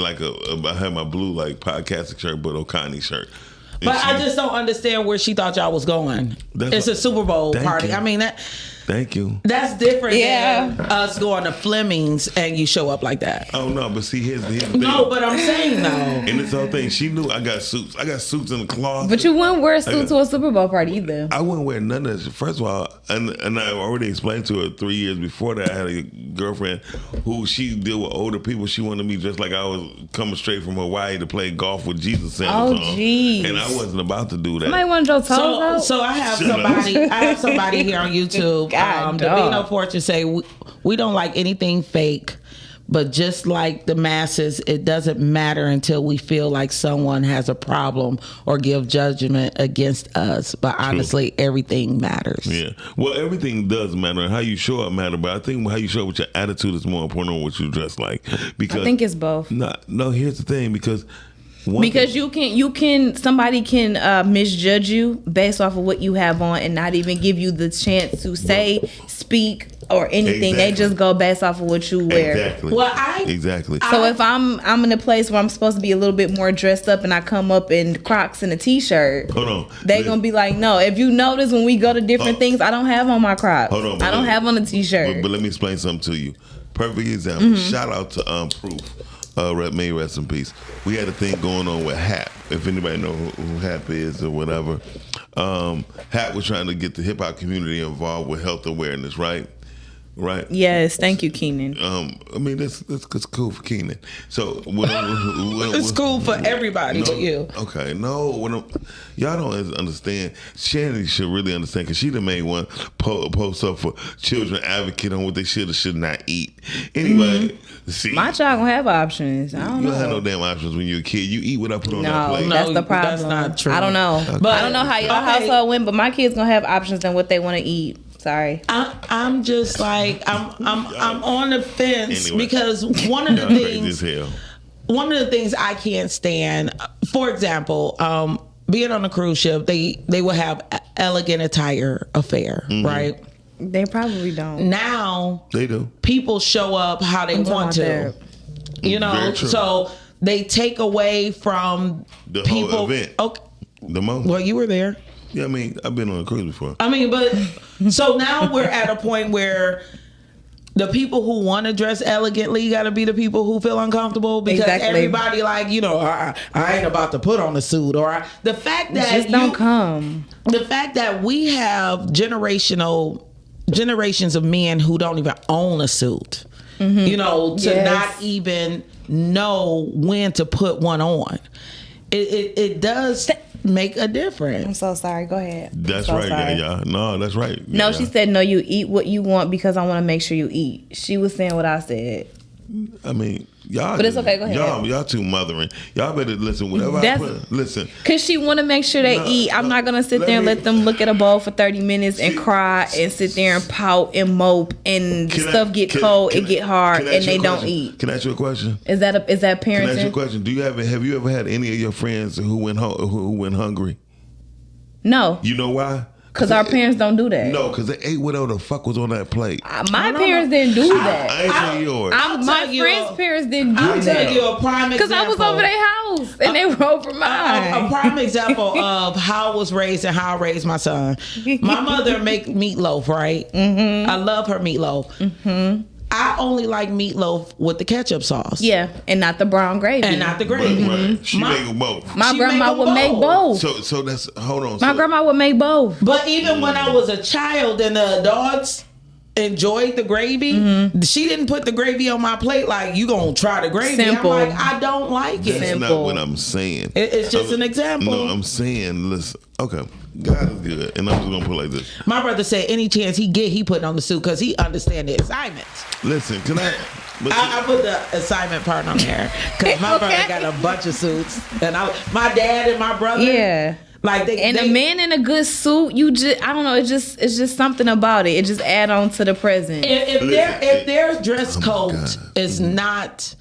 I: like I had my blue like podcasting shirt, but Chanie shirt.
D: But I just don't understand where she thought y'all was going. It's a Super Bowl party.
I: You.
D: I mean that.
I: Thank you.
D: That's different than us going to Fleming's and you show up like that.
I: Oh no, but see here's the thing.
D: No, but I'm saying though.
I: And this whole thing, she knew I got suits. I got suits in the closet.
F: But you wouldn't wear a suit to a Super Bowl party either.
I: I wouldn't wear none of this. First of all, and I already explained to her 3 years before that I had a girlfriend who she deal with older people. She wanted me just like I was coming straight from Hawaii to play golf with Jesus sandals on.
F: Jeez.
I: And I wasn't about to do that.
F: Somebody want your toes out?
D: So I have somebody here on YouTube. Davino Fortune say we don't like anything fake, but just like the masses, it doesn't matter until we feel like someone has a problem or give judgment against us. But honestly, everything matters.
I: Yeah. Well, everything does matter, and how you show up matter. But I think how you show up with your attitude is more important than what you dress like. Because
F: I think it's both.
I: No. Here's the thing, because
F: somebody can misjudge you based off of what you have on and not even give you the chance to say, speak, or anything. They just go based off of what you wear.
I: Exactly. Exactly.
F: So if I'm in a place where I'm supposed to be a little bit more dressed up and I come up in Crocs and a t-shirt,
I: hold on,
F: they gonna be like, no. If you notice when we go to different things, I don't have on my Crocs.
I: Hold on,
F: I don't have on a t-shirt.
I: But let me explain something to you. Perfect example. Shout out to Proof. May rest in peace. We had a thing going on with Hap. If anybody know who Hap is or whatever, Hap was trying to get the hip hop community involved with health awareness, right?
F: Yes, thank you, Keenan.
I: I mean, that's cool for Keenan. So
D: it's cool for everybody but you.
I: Okay, no, y'all don't understand. Chanie should really understand because she the main one post up for children advocate on what they should or should not eat. Anyway, see,
F: my child gonna have options. I don't know.
I: You don't have no damn options when you're a kid. You eat what I put on that plate.
F: No, that's the problem.
D: That's not true.
F: I don't know, but I don't know how your household went. But my kids gonna have options on what they want to eat. Sorry.
D: I'm just like I'm on the fence
I: anyway.
D: Because one of the things I can't stand, for example, being on a cruise ship, they will have elegant attire affair, right?
F: They probably don't.
I: Now they do.
D: People show up how they want to. You know, so they take away from
I: the
D: people.
I: Whole event.
D: Okay.
I: The moment.
D: Well, you were there.
I: Yeah, I mean, I've been on a cruise before.
D: I mean, but so now we're at a point where the people who want to dress elegantly got to be the people who feel uncomfortable because everybody like, you know, I ain't about to put on a suit or the fact that
F: just don't come.
D: The fact that we have generations of men who don't even own a suit, you know, to not even know when to put one on. It does make a difference.
F: I'm so sorry. Go ahead.
I: That's right, y'all. No, that's right.
F: No, she said, no, you eat what you want because I want to make sure you eat. She was saying what I said.
I: I mean, y'all.
F: But it's okay. Go ahead.
I: Y'all too mothering. Y'all better listen. Whatever I put, listen.
F: Cause she want to make sure they eat. I'm not gonna sit there and let them look at a bowl for 30 minutes and cry and sit there and pout and mope and stuff get cold and get hard and they don't eat.
I: Can I ask you a question?
F: Is that parenting?
I: Can I ask you a question? Have you ever had any of your friends who went hungry?
F: No.
I: You know why?
F: Because our parents don't do that.
I: No, because they ate whatever the fuck was on that plate.
F: My parents didn't do that.
I: I ain't saying yours.
F: My friends' parents didn't do that.
D: I'll tell you a prime example.
F: Because I was over their house. house, and they wrote for mine.
D: A prime example of how I was raised and how I raised my son. My mother make meatloaf, right? I love her meatloaf. I only like meatloaf with the ketchup sauce.
F: Yeah, and not the brown gravy.
D: And not the gravy.
I: Right. She make both.
F: My
D: She
F: grandma
D: make
F: would
D: them
F: make
D: both.
F: both.
I: So that's hold on.
F: My grandma would make both.
D: But even when I was a child and the adults enjoyed the gravy, she didn't put the gravy on my plate like, you gonna try the gravy.
F: Simple.
D: I'm like, I don't like it.
I: That's not what I'm saying.
D: It's just an example.
I: No, I'm saying, listen, okay, God is good, and I'm just gonna put it like this.
D: My brother said any chance he get, he put on the suit because he understand the assignments.
I: Listen, can I?
D: I put the assignment part on there because my brother got a bunch of suits, and my dad and my brother, like
F: a man in a good suit, I don't know, it's just something about it. It just add on to the present.
D: If their dress code is not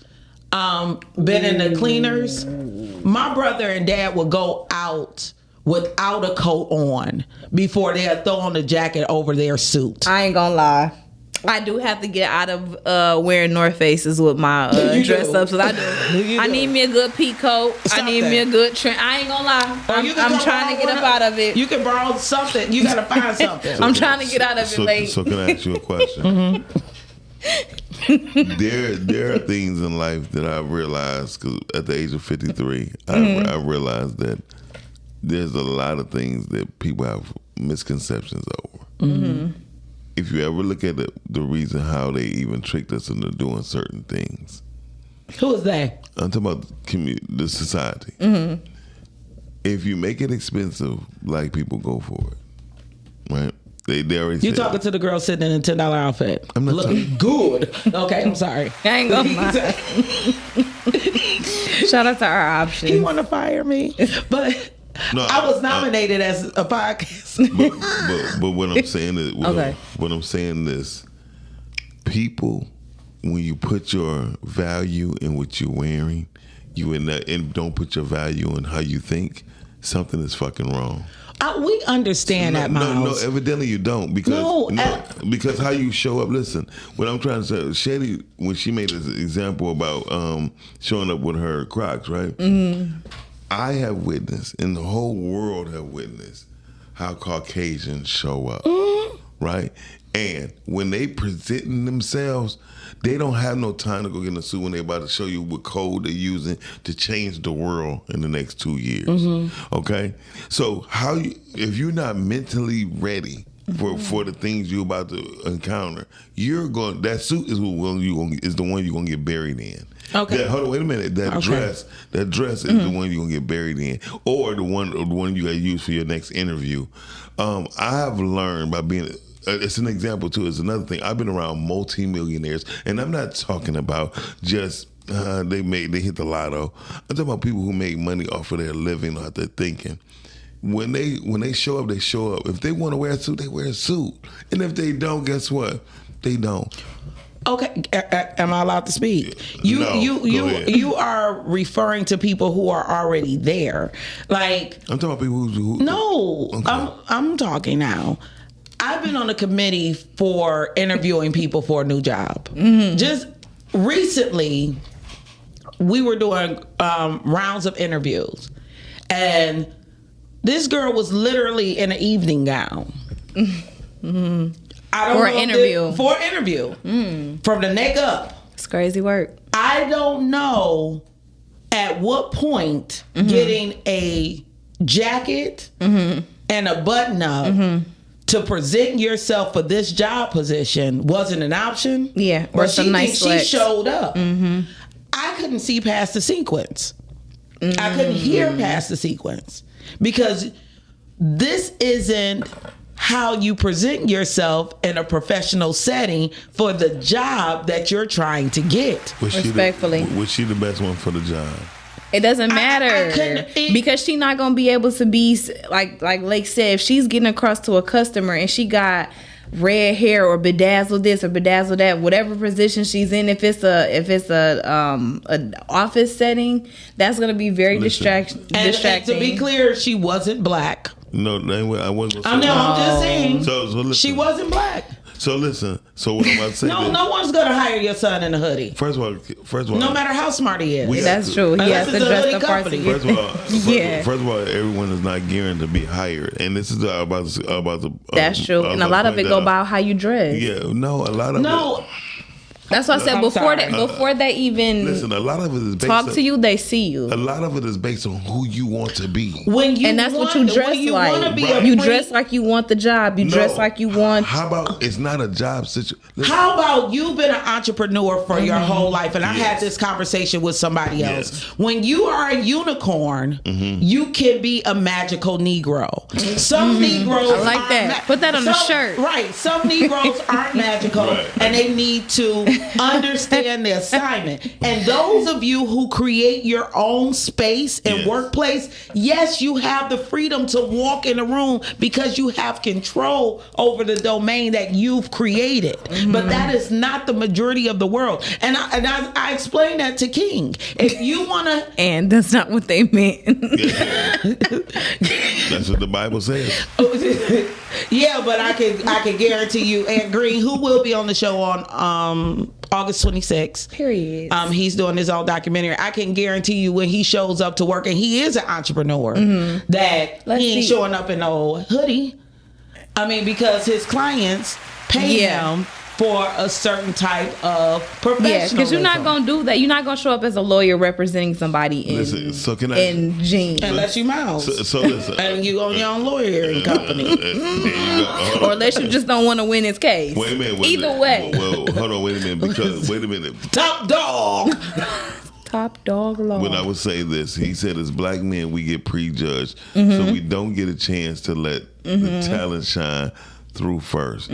D: been in the cleaners, my brother and dad would go out without a coat on before they'll throw on the jacket over their suit.
F: I ain't gonna lie. I do have to get out of wearing North Faces with my dress ups. I do. I need me a good peacoat. I need me a good trend. I ain't gonna lie. I'm trying to get up out of it.
D: You can borrow something. You gotta find something.
F: I'm trying to get out of it late.
I: So can I ask you a question? There are things in life that I realized, because at the age of 53, I realized that there's a lot of things that people have misconceptions over. If you ever look at the reason how they even tricked us into doing certain things.
D: Who is that?
I: I'm talking about the society. If you make it expensive, black people go for it, right? They already.
D: You talking to the girl sitting in a $10 outfit?
I: I'm not
D: looking good. Okay, I'm sorry.
F: I ain't gonna lie. Shout out to our options.
D: You want to fire me? But no, I was nominated as a podcast.
I: but what I'm saying is, what I'm saying is, people, when you put your value in what you're wearing, and don't put your value in how you think, something is fucking wrong.
D: We understand that, Miles.
I: No, evidently you don't, because because how you show up. Listen, what I'm trying to say, Chanie, when she made this example about showing up with her Crocs, right? I have witnessed, and the whole world have witnessed, how Caucasians show up, right? And when they presenting themselves, they don't have no time to go get in a suit when they're about to show you what code they're using to change the world in the next 2 years. Okay? So if you're not mentally ready for the things you're about to encounter, that suit is the one you're gonna get buried in. Okay. Hold on, wait a minute. That dress is the one you're gonna get buried in, or the one you gotta use for your next interview. I have learned by being. It's an example too. It's another thing. I've been around multimillionaires, and I'm not talking about just they hit the lotto. I'm talking about people who make money off of their living, off their thinking. When they show up, they show up. If they want to wear a suit, they wear a suit, and if they don't, guess what? They don't.
D: Okay, am I allowed to speak? You are referring to people who are already there. Like
I: I'm talking about people who
D: no, okay. I'm talking now. I've been on a committee for interviewing people for a new job. Just recently, we were doing rounds of interviews, and this girl was literally in an evening gown. For an interview. From the neck up.
F: It's crazy work.
D: I don't know at what point getting a jacket and a button up to present yourself for this job position wasn't an option.
F: Yeah, or some nice
D: she showed up. I couldn't see past the sequence. I couldn't hear past the sequence because this isn't how you present yourself in a professional setting for the job that you're trying to get.
F: Respectfully.
I: Was she the best one for the job?
F: It doesn't matter because she's not gonna be able to be like Lake said. If she's getting across to a customer and she got red hair or bedazzled this or bedazzled that, whatever position she's in, if it's an office setting, that's gonna be very distracting.
D: And to be clear, she wasn't black.
I: No, I wasn't.
D: I'm just saying. So listen. She wasn't black.
I: So listen. So what I'm about to say?
D: No one's gonna hire your son in a hoodie.
I: First of all,
D: No matter how smart he is.
F: That's true. He has to
D: it's a
F: dress
D: hoodie
F: the part to
D: company.
F: get
I: First of all, everyone is not guaranteed to be hired, and this is about the.
F: That's true, and a lot of it go by how you dress.
I: Yeah, a lot of
D: No.
I: it.
F: That's what I said
D: I'm
F: before
D: sorry.
F: before they even
I: Listen, a lot of it is based
F: talk
I: on,
F: to you, they see you.
I: A lot of it is based on who you want to be.
F: And that's what you dress like. You dress like you want the job. You dress like you want.
I: How about it's not a job situation?
D: How about you've been an entrepreneur for your whole life? And I had this conversation with somebody else.
I: Yes.
D: When you are a unicorn, you can be a magical Negro. Some Negroes
F: I like
D: aren't
F: that. Put that on the shirt.
D: Right. Some Negroes aren't magical, and they need to understand the assignment. And those of you who create your own space and workplace, yes, you have the freedom to walk in a room because you have control over the domain that you've created. But that is not the majority of the world. And I explained that to King. If you want to...
F: And that's not what they meant.
I: That's what the Bible says.
D: Yeah, but I can guarantee you, Ed Green, who will be on the show on August 26th.
F: Period.
D: He's doing his own documentary. I can guarantee you when he shows up to work, and he is an entrepreneur, that he ain't showing up in no hoodie. I mean, because his clients pay him for a certain type of professionalism.
F: Yeah, because you're not going to do that. You're not going to show up as a lawyer representing somebody in jeans.
D: Unless you mouse.
I: So listen.
D: And you own your own lawyering company.
F: Or unless you just don't want to win his case.
I: Wait a minute.
F: Either way.
I: Well, hold on. Wait a minute.
D: Top dog.
F: Top dog law.
I: When I would say this, he said, as black men, we get prejudged. So we don't get a chance to let the talent shine through first.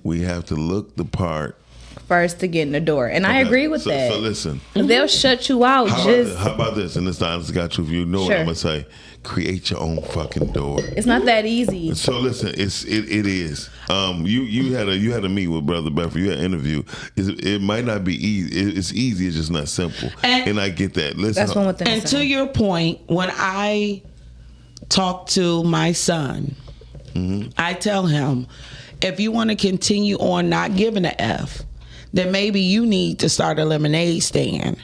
I: We have to look the part
F: first to get in the door. And I agree with that.
I: So listen.
F: They'll shut you out.
I: How about this? And this the honest God truth. You know what I'm going to say. Create your own fucking door.
F: It's not that easy.
I: So listen, it is. You had a meet with Brother Bedford. You had an interview. It might not be easy. It's easy. It's just not simple. And I get that. Listen.
F: That's one with them.
D: And to your point, when I talk to my son, I tell him, if you want to continue on not giving an F, then maybe you need to start a lemonade stand.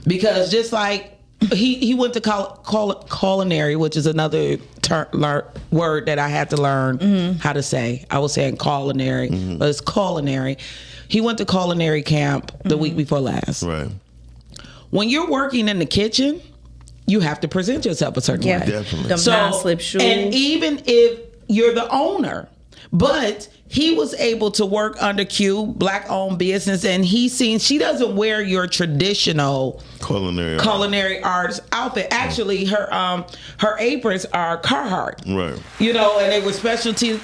D: Because just like he went to culinary, which is another word that I had to learn how to say. I was saying culinary, but it's culinary. He went to culinary camp the week before last.
I: Right.
D: When you're working in the kitchen, you have to present yourself a certain way.
I: Definitely.
F: Them non-slip shoes.
D: And even if you're the owner, but he was able to work under Q, black-owned business, and he's seen she doesn't wear your traditional culinary arts outfit. Actually, her aprons are Carhartt.
I: Right.
D: You know, and they were specialty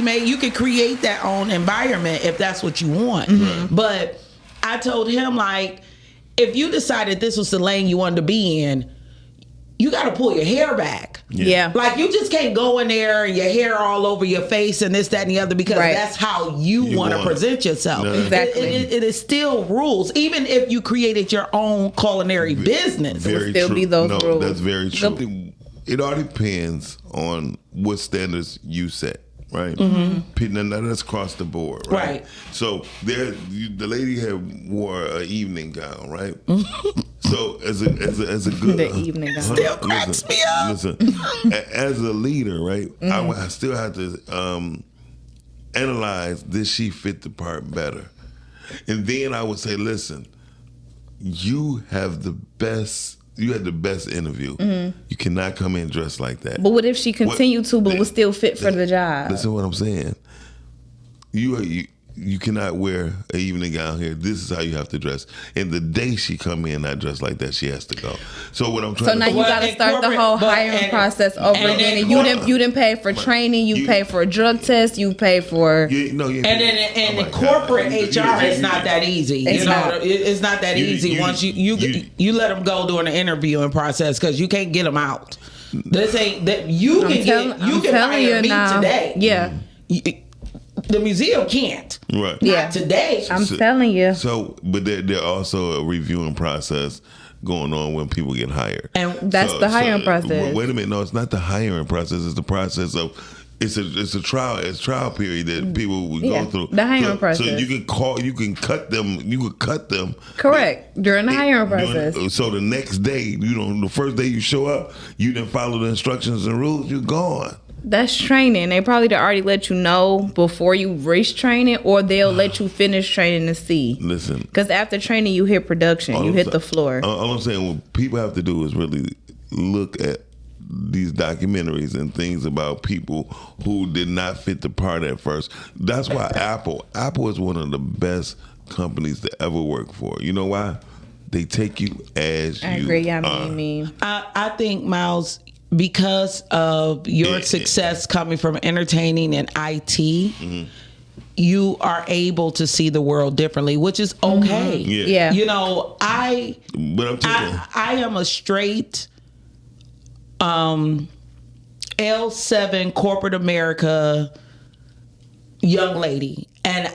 D: made. You could create that own environment if that's what you want. But I told him, like, if you decided this was the lane you wanted to be in, you got to pull your hair back.
F: Yeah.
D: Like, you just can't go in there and your hair all over your face and this, that, and the other, because that's how you want to present yourself.
I: No.
F: Exactly.
D: It is still rules. Even if you created your own culinary business,
I: Very
F: it would still
I: true.
F: be those rules.
I: That's very true. It all depends on what standards you set. Right, now that's across the board, right? So the lady wore an evening gown, right? So as a good
F: the evening gown
D: still cracks me up.
I: Listen, as a leader, right? I still have to analyze, did she fit the part better? And then I would say, listen, you have the best. You had the best interview. You cannot come in dressed like that.
F: But what if she continued to, but was still fit for the job?
I: Listen to what I'm saying. You cannot wear an evening gown here. This is how you have to dress. And the day she come in not dressed like that, she has to go. So what I'm trying
F: So now you got to start the whole hiring process over again. And you didn't pay for training. You pay for a drug test. You pay for.
D: And then in corporate HR, it's not that easy. It's not that easy. Once you let them go during the interviewing process, because you can't get them out. This ain't that you can hire me today.
F: Yeah.
D: The museum can't.
I: Right.
D: Not today.
F: I'm telling you.
I: So, but there also a reviewing process going on when people get hired.
F: And that's the hiring process.
I: Wait a minute. No, it's not the hiring process. It's the process of it's a trial period that people would go through.
F: The hiring process.
I: So you can cut them.
F: Correct. During the hiring process.
I: So the next day, the first day you show up, you didn't follow the instructions and rules, you're gone.
F: That's training. They probably already let you know before you reach training, or they'll let you finish training to see.
I: Listen.
F: Because after training, you hit production. You hit the floor.
I: All I'm saying, what people have to do is really look at these documentaries and things about people who did not fit the part at first. That's why Apple is one of the best companies to ever work for. You know why? They take you as you are. I agree.
D: I think, Miles, because of your success coming from entertaining and IT, you are able to see the world differently, which is okay.
F: Yeah.
D: You know, I am a straight L7 corporate America young lady, and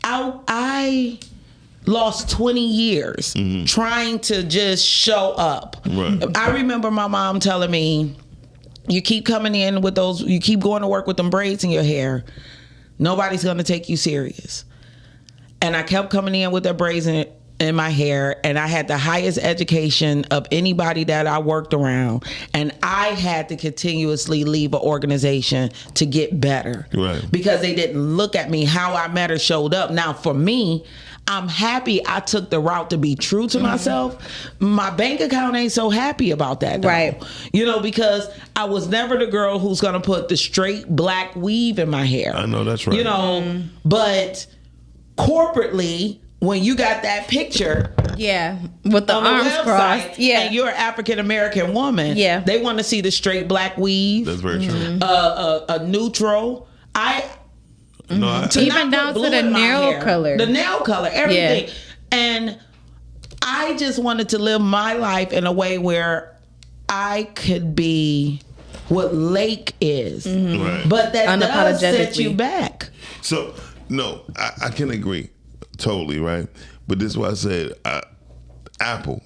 D: I lost 20 years trying to just show up. Right. I remember my mom telling me, you keep coming in with those, you keep going to work with them braids in your hair, nobody's going to take you serious. And I kept coming in with their braids in my hair, and I had the highest education of anybody that I worked around, and I had to continuously leave an organization to get better. Right. Because they didn't look at me how I met or showed up. Now for me, I'm happy I took the route to be true to myself. My bank account ain't so happy about that, though. Right. You know, because I was never the girl who's gonna put the straight black weave in my hair.
I: I know, that's right.
D: You know, but corporately, when you got that picture,
F: with the arms crossed,
D: and you're an African American woman, they want to see the straight black weave.
I: That's very true.
D: A neutral.
F: Even down to the nail color.
D: The nail color, everything. Yeah. And I just wanted to live my life in a way where I could be what Lake is. Right. But that does set you back.
I: So, no, I can agree. Totally, right? But this is why I said Apple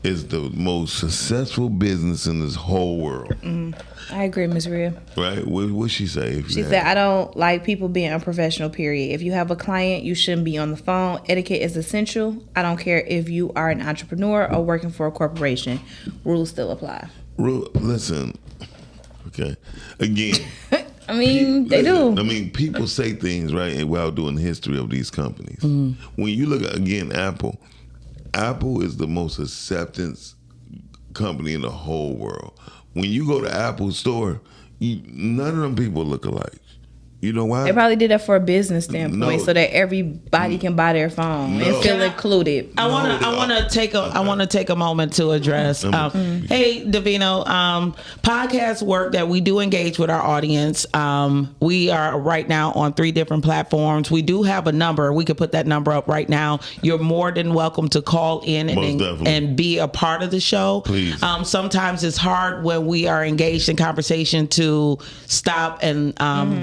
I: is the most successful business in this whole world.
F: I agree, Ms. Rhea.
I: Right? What'd she say?
F: She said, I don't like people being unprofessional, period. If you have a client, you shouldn't be on the phone. Etiquette is essential. I don't care if you are an entrepreneur or working for a corporation. Rules still apply.
I: Listen, okay. Again.
F: I mean, they do.
I: I mean, people say things, right, and without doing the history of these companies. When you look at, again, Apple is the most acceptance company in the whole world. When you go to Apple store, none of them people look alike. You know why?
F: They probably did that for a business standpoint, so that everybody can buy their phone and feel included.
D: I want to take a moment to address. Hey, Davino, podcast work that we do engage with our audience. We are right now on 3 different platforms. We do have a number. We could put that number up right now. You're more than welcome to call in and be a part of the show.
I: Please.
D: Sometimes it's hard when we are engaged in conversation to stop and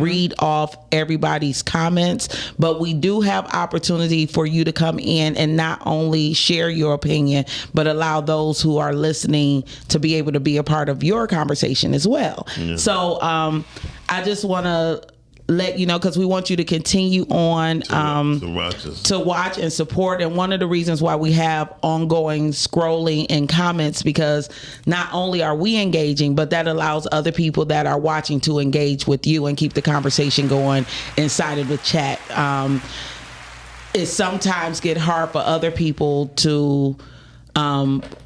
D: read off everybody's comments, but we do have opportunity for you to come in and not only share your opinion, but allow those who are listening to be able to be a part of your conversation as well. So I just want to let you know, because we want you to continue on to watch and support. And one of the reasons why we have ongoing scrolling and comments, because not only are we engaging, but that allows other people that are watching to engage with you and keep the conversation going inside of the chat. It sometimes get hard for other people to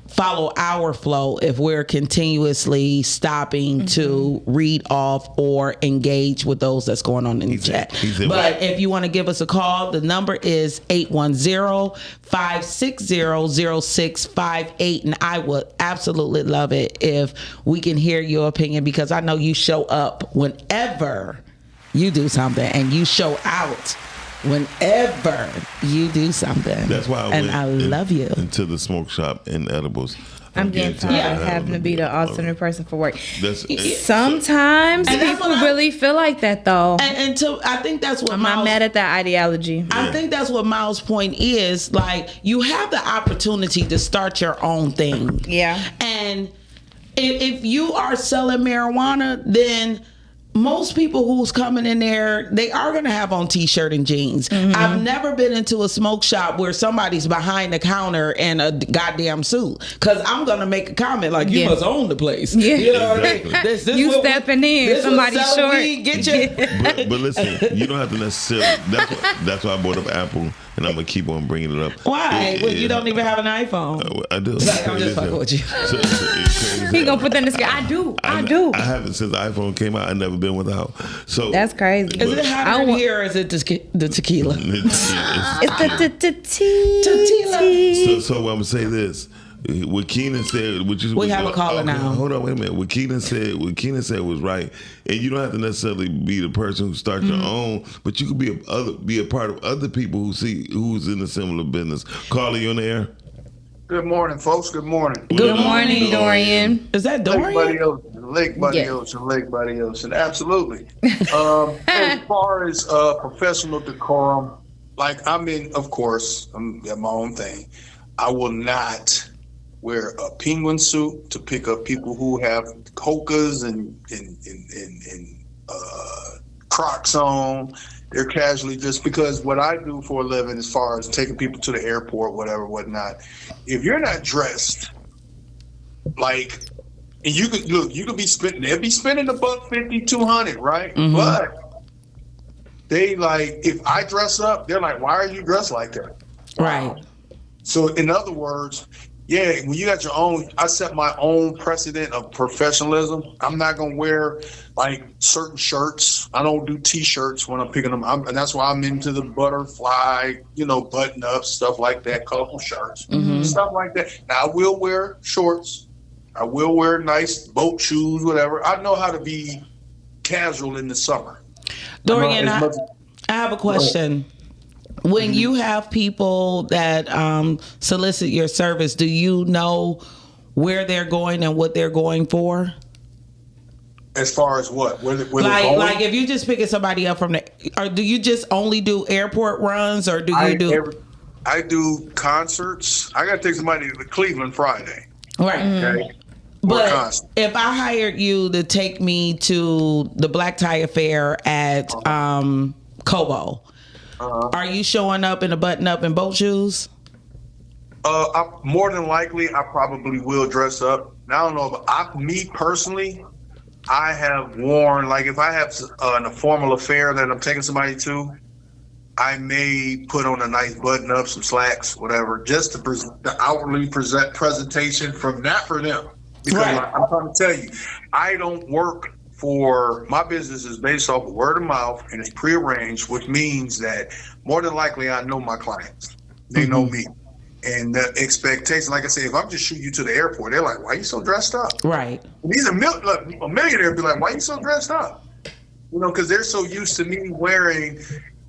D: follow our flow if we're continuously stopping to read off or engage with those that's going on in the chat. But if you want to give us a call, the number is 810-560-0658, and I would absolutely love it if we can hear your opinion, because I know you show up whenever you do something, and you show out whenever you do something.
I: That's why
D: I love you.
I: Into the smoke shop and edibles.
F: I'm getting tired of having to be the alternate person for work. Sometimes people really feel like that, though.
D: And I think that's what
F: I'm not mad at that ideology.
D: I think that's what Miles' point is. Like, you have the opportunity to start your own thing.
F: Yeah.
D: And if you are selling marijuana, then most people who's coming in there, they are going to have on t-shirt and jeans. I've never been into a smoke shop where somebody's behind the counter in a goddamn suit, because I'm going to make a comment like, you must own the place.
F: Yeah.
D: You know what I mean? This
F: You stepping in, somebody's short.
D: Get your
I: But listen, you don't have to necessarily. That's why I brought up Apple, and I'm gonna keep on bringing it up.
D: Why? Well, you don't even have an iPhone.
I: I do.
D: Like, I'm just fucking with you.
F: He gonna put that in the scale. I do.
I: I haven't since the iPhone came out. I've never been without. So
F: That's crazy.
D: Is it hotter in here, or is it the tequila?
F: It's the tequila.
I: So I'm gonna say this. What Keenan said, which is
D: We have a caller now.
I: Hold on, wait a minute. What Keenan said was right, and you don't have to necessarily be the person who starts your own, but you could be a part of other people who's in a similar business. Carla, you on the air?
J: Good morning, folks. Good morning.
F: Good morning, Dorian.
D: Is that Dorian?
J: Lake Buddy Ocean. Absolutely. As far as professional decorum, like of course, I'm got my own thing. I will not wear a penguin suit to pick up people who have hokas and Crocs on. They're casually, just because what I do for a living, as far as taking people to the airport, whatnot. If you're not dressed like, and you could be spending, they'll be spending $150, $200, right? But they like, if I dress up, they're like, why are you dressed like that?
D: Right.
J: So in other words, yeah, when you got your own, I set my own precedent of professionalism. I'm not going to wear like certain shirts. I don't do t-shirts when I'm picking them. And that's why I'm into the butterfly, button up, stuff like that, colorful shirts, stuff like that. Now I will wear shorts. I will wear nice boat shoes, whatever. I know how to be casual in the summer.
D: Dorian, I have a question. When you have people that solicit your service, do you know where they're going and what they're going for?
J: As far as what? Where
D: like if you just picking somebody up from or do you just only do airport runs, or do you do?
J: I do concerts. I got to take somebody to Cleveland Friday.
D: Right.
J: Okay.
D: But if I hired you to take me to the Black Tie Affair at Cobo, are you showing up in a button-up and boat shoes?
J: More than likely, I probably will dress up. Now, I don't know, but me personally, I have worn, like if I have a formal affair that I'm taking somebody to, I may put on a nice button-up, some slacks, whatever, just to outwardly present presentation from that for them. Because I'm trying to tell you, I don't work for, my business is based off of word of mouth, and it's prearranged, which means that more than likely I know my clients. They know me. And the expectation, like I say, if I'm just shooting you to the airport, they're like, why are you so dressed up?
D: Right.
J: And these are a millionaire be like, why are you so dressed up? Because they're so used to me wearing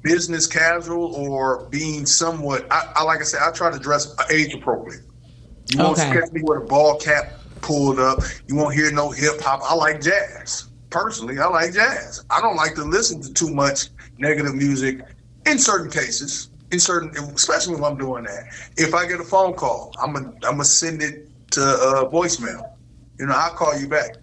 J: business casual or being somewhat, I like I said, I try to dress age appropriate. You won't catch me with a ball cap pulled up. You won't hear no hip hop. I like jazz. Personally, I like jazz. I don't like to listen to too much negative music in certain cases, especially when I'm doing that. If I get a phone call, I'm gonna send it to voicemail. I'll call you back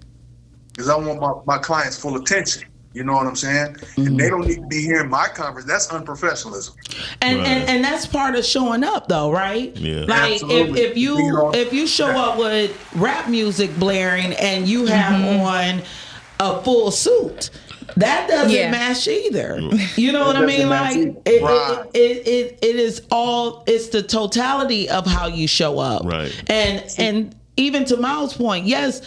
J: because I want my clients full attention. You know what I'm saying? And they don't need to be hearing my conversation. That's unprofessionalism.
D: And that's part of showing up, though, right?
I: Yeah.
D: Like
J: Absolutely.
D: if you show up with rap music blaring and you have on a full suit, that doesn't match either. You know what I mean? Like it is all, it's the totality of how you show up.
I: Right.
D: And even to Miles' point, yes,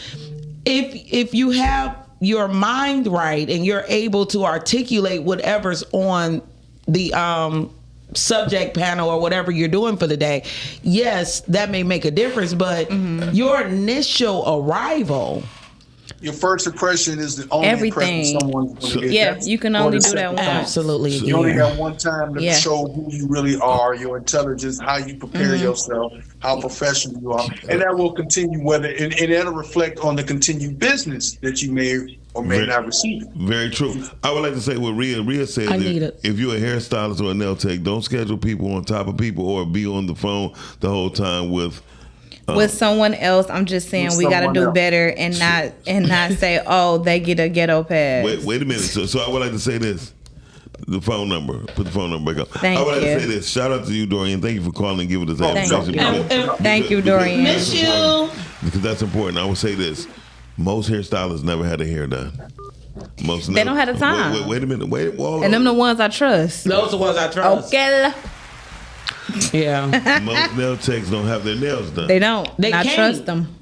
D: if you have your mind right and you're able to articulate whatever's on the subject panel or whatever you're doing for the day, yes, that may make a difference, but your initial arrival,
J: your first impression is the only impression someone's going to get.
F: Yeah, you can only do that once.
D: Absolutely.
J: You only got one time to show who you really are, your intelligence, how you prepare yourself, how professional you are. And that will continue and that'll reflect on the continued business that you may or may not receive.
I: Very true. I would like to say what Rhea said. If you're a hairstylist or a nail tech, don't schedule people on top of people or be on the phone the whole time with
F: With someone else, I'm just saying we got to do better and not say, oh, they get a ghetto pass.
I: Wait a minute. So I would like to say this. The phone number. Put the phone number back up.
F: Thank
I: I would like
F: you.
I: to say this. Shout out to you, Dorian. Thank you for calling and giving us that information.
F: Thank you, Dorian.
D: Miss you.
I: Because that's important. I would say this. Most hairstylists never had their hair done.
F: They don't have the time.
I: Wait a minute.
F: And them the ones I trust.
D: Those are the ones I trust.
F: Okay.
D: Yeah.
I: Most nail techs don't have their nails done.
F: They don't.
D: They
F: I
D: can't.
F: trust them.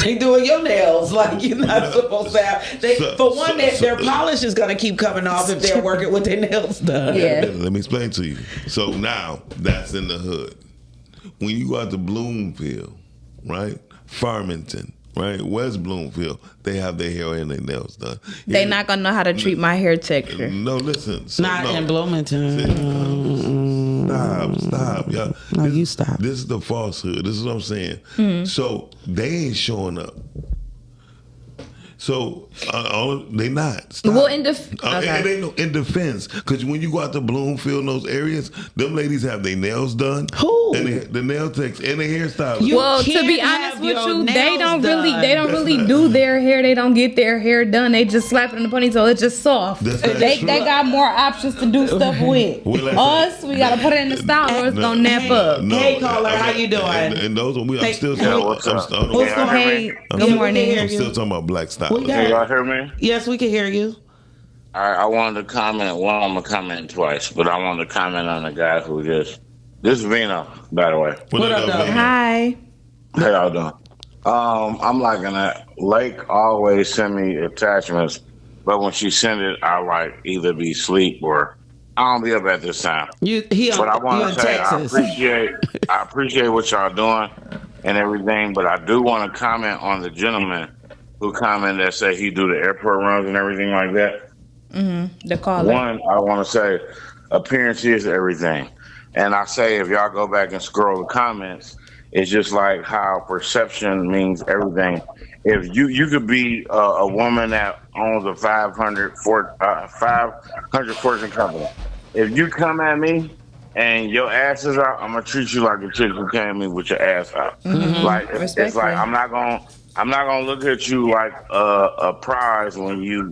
D: They doing your nails like you're not supposed to have. Their polish is gonna keep coming off if they're working with their nails done.
F: Yeah.
I: Let me explain to you. So now that's in the hood. When you go out to Bloomfield, right, Farmington, right, West Bloomfield, they have their hair and their nails done.
F: They not gonna know how to treat my hair texture.
I: No, listen.
D: Not in Bloomington.
I: Stop, y'all.
D: No, you stop.
I: This is the falsehood. This is what I'm saying. So they ain't showing up. So they not. Stop.
F: Well,
I: It ain't no in defense, because when you go out to Bloomfield and those areas, them ladies have their nails done.
D: Who?
I: And the nail techs and the hairstylist.
F: Well, to be honest with you, they don't really do their hair. They don't get their hair done. They just slap it in the ponytail. It's just soft. They got more options to do stuff with. Us, we gotta put it in the style or it's gonna nap up.
D: Hey, caller, how you doing?
I: And those I'm still
F: Hey, good morning.
I: I'm still talking about black style.
K: Can y'all hear me?
D: Yes, we can hear you.
K: All right, I wanted to comment. Well, I'm gonna comment twice, but I wanted to comment on the guy who just. This is Vino, by the way.
I: What up, Vino?
F: Hi.
K: How y'all doing? I'm liking that. Lake always send me attachments, but when she send it, I like either be asleep or I don't be up at this time. But I want to say I appreciate what y'all doing and everything, but I do want to comment on the gentleman who commented that said he do the airport runs and everything like that.
F: The caller.
K: One, I want to say appearance is everything. And I say if y'all go back and scroll the comments, it's just like how perception means everything. If you could be a woman that owns a 500 Fortune company. If you come at me and your ass is out, I'm gonna treat you like a chick who came at me with your ass out. Like it's like I'm not gonna look at you like a prize when you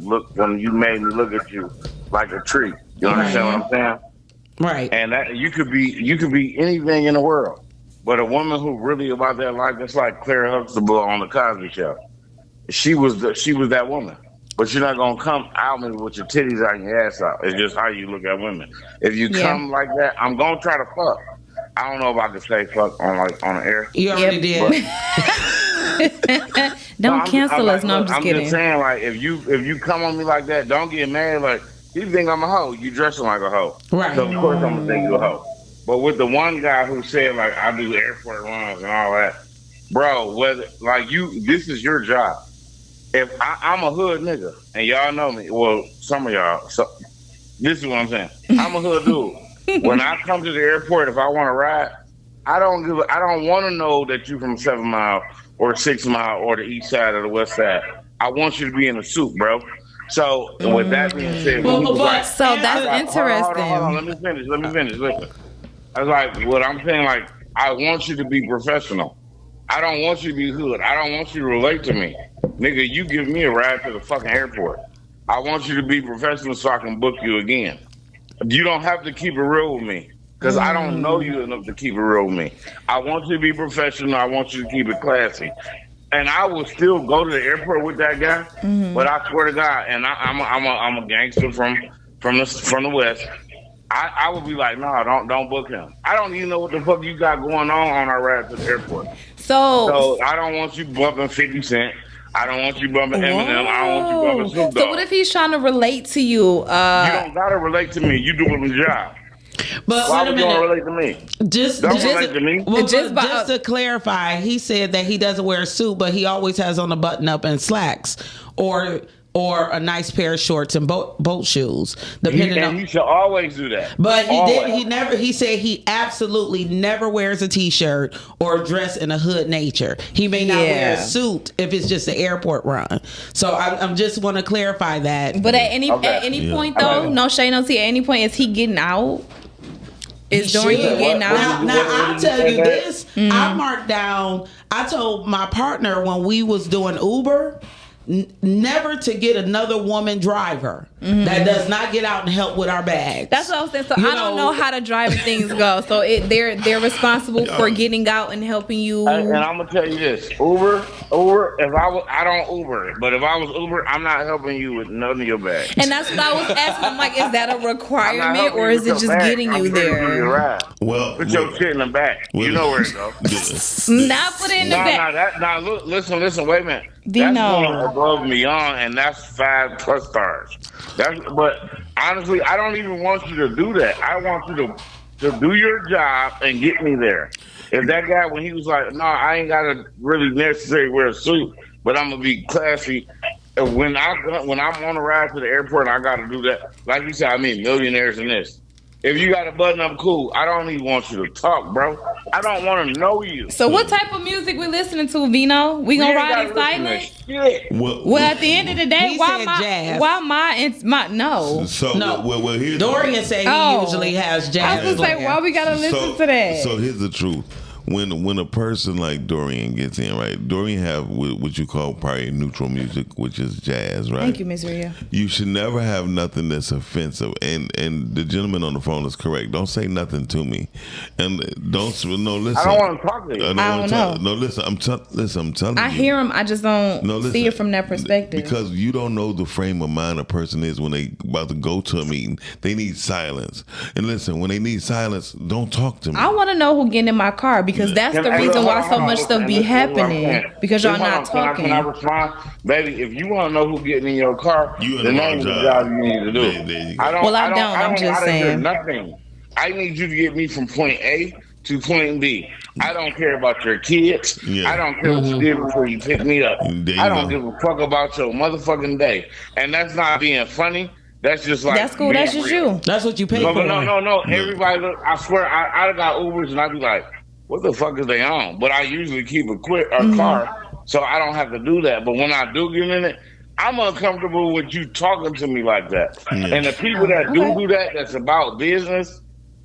K: made me look at you like a treat. You understand what I'm saying?
D: Right.
K: And that you could be anything in the world, but a woman who really about that life, that's like Claire Huxtable on the Cosby Show. She was that woman. But you're not gonna come out me with your titties out and your ass out. It's just how you look at women. If you come like that, I'm gonna try to fuck. I don't know if I can say fuck on the air.
D: You already did.
F: Don't cancel us. No, I'm just kidding.
K: I'm just saying, like, if you come on me like that, don't get mad. Like, you think I'm a hoe. You dressing like a hoe.
D: Right.
K: So, of course, I'm going to think you a hoe. But with the one guy who said, like, I do airport runs and all that, bro, this is your job. If I'm a hood nigga, and y'all know me, well, some of y'all, so this is what I'm saying. I'm a hood dude. When I come to the airport, if I want to ride, I don't want to know that you from 7 Mile or 6 Mile or the east side or the west side. I want you to be in a suit, bro. So with that being said,
F: that's interesting.
K: Hold on, let me finish. Listen, I was like, what I'm saying, like, I want you to be professional. I don't want you to be hood. I don't want you to relate to me. Nigga, you give me a ride to the fucking airport. I want you to be professional so I can book you again. You don't have to keep it real with me because I don't know you enough to keep it real with me. I want you to be professional. I want you to keep it classy. And I will still go to the airport with that guy, but I swear to God, and I'm a gangster from the West. I would be like, no, don't book him. I don't even know what the fuck you got going on our ride to the airport.
F: So
K: I don't want you bumping 50 Cent. I don't want you bumping Eminem. I don't want you bumping Snoop Dogg.
F: So what if he's trying to relate to you?
K: You don't gotta relate to me. You doing the job.
D: But
K: why
D: wait a
K: would you
D: minute.
K: relate to me?
D: Don't
K: relate to me.
D: Well, just to clarify, he said that he doesn't wear a suit, but he always has on a button up and slacks, or a nice pair of shorts and boat shoes.
K: He should always do that.
D: But he said he absolutely never wears a t-shirt or dress in a hood nature. He may not wear a suit if it's just an airport run. So I just want to clarify that.
F: But at any point though, no shade, no tea. At any point, is he getting out? Is Dorian getting out?
D: Now I'll tell you this. I marked down. I told my partner when we was doing Uber, never to get another woman driver that does not get out and help with our bags.
F: That's what I was saying. So I don't know how to drive things go. So they're responsible for getting out and helping you.
K: And I'm gonna tell you this: Uber. If I don't Uber, but if I was Uber, I'm not helping you with none of your bags.
F: And that's what I was asking. I'm like, is that a requirement or is it just getting you there?
I: Well,
K: put your shit in the back. You know where it goes.
F: Not put it in the back.
K: Look, listen. Wait a minute.
F: Dino.
K: That's going above and beyond, and that's 5+ stars. But honestly, I don't even want you to do that. I want you to do your job and get me there. If that guy, when he was like, no, I ain't got to really necessarily wear a suit, but I'm going to be classy. When I'm on a ride to the airport and I got to do that, like you said, I mean millionaires in this. If you got a button up, cool. I don't even want you to talk, bro. I don't want to know you.
F: So what type of music we listening to, Vino? We gonna ride in silence? Well, at the end of the day, why my no?
I: So well, here's
D: Dorian say he usually has jazz.
F: I was gonna say, why we gotta listen to that?
I: So here's the truth. When a person like Dorian gets in, right? Dorian have what you call probably neutral music, which is jazz, right?
F: Thank you, Miss Ria.
I: You should never have nothing that's offensive. And the gentleman on the phone is correct. Don't say nothing to me, and listen.
K: I don't want to talk to you.
F: I don't know.
I: No, listen. I'm telling you.
F: I hear him. I just don't see it from that perspective.
I: Because you don't know the frame of mind a person is when they about to go to a meeting. They need silence. And listen, when they need silence, don't talk to me.
F: I want to know who getting in my car because that's the reason why so much stuff be happening. Because y'all not talking.
K: Can I respond? Baby, if you want to know who getting in your car, then that's the job you need to do.
F: I'm just saying.
K: Nothing. I need you to get me from point A to point B. I don't care about your kids. Yeah. I don't care what you did before you picked me up. I don't give a fuck about your motherfucking day. And that's not being funny. That's just like
F: that's cool. That's just you.
D: That's what you pay for.
K: No. Everybody, I swear, I got Ubers and I be like, what the fuck is they on? But I usually keep a car, so I don't have to do that. But when I do get in it, I'm uncomfortable with you talking to me like that. Yeah. And the people that do that, that's about business,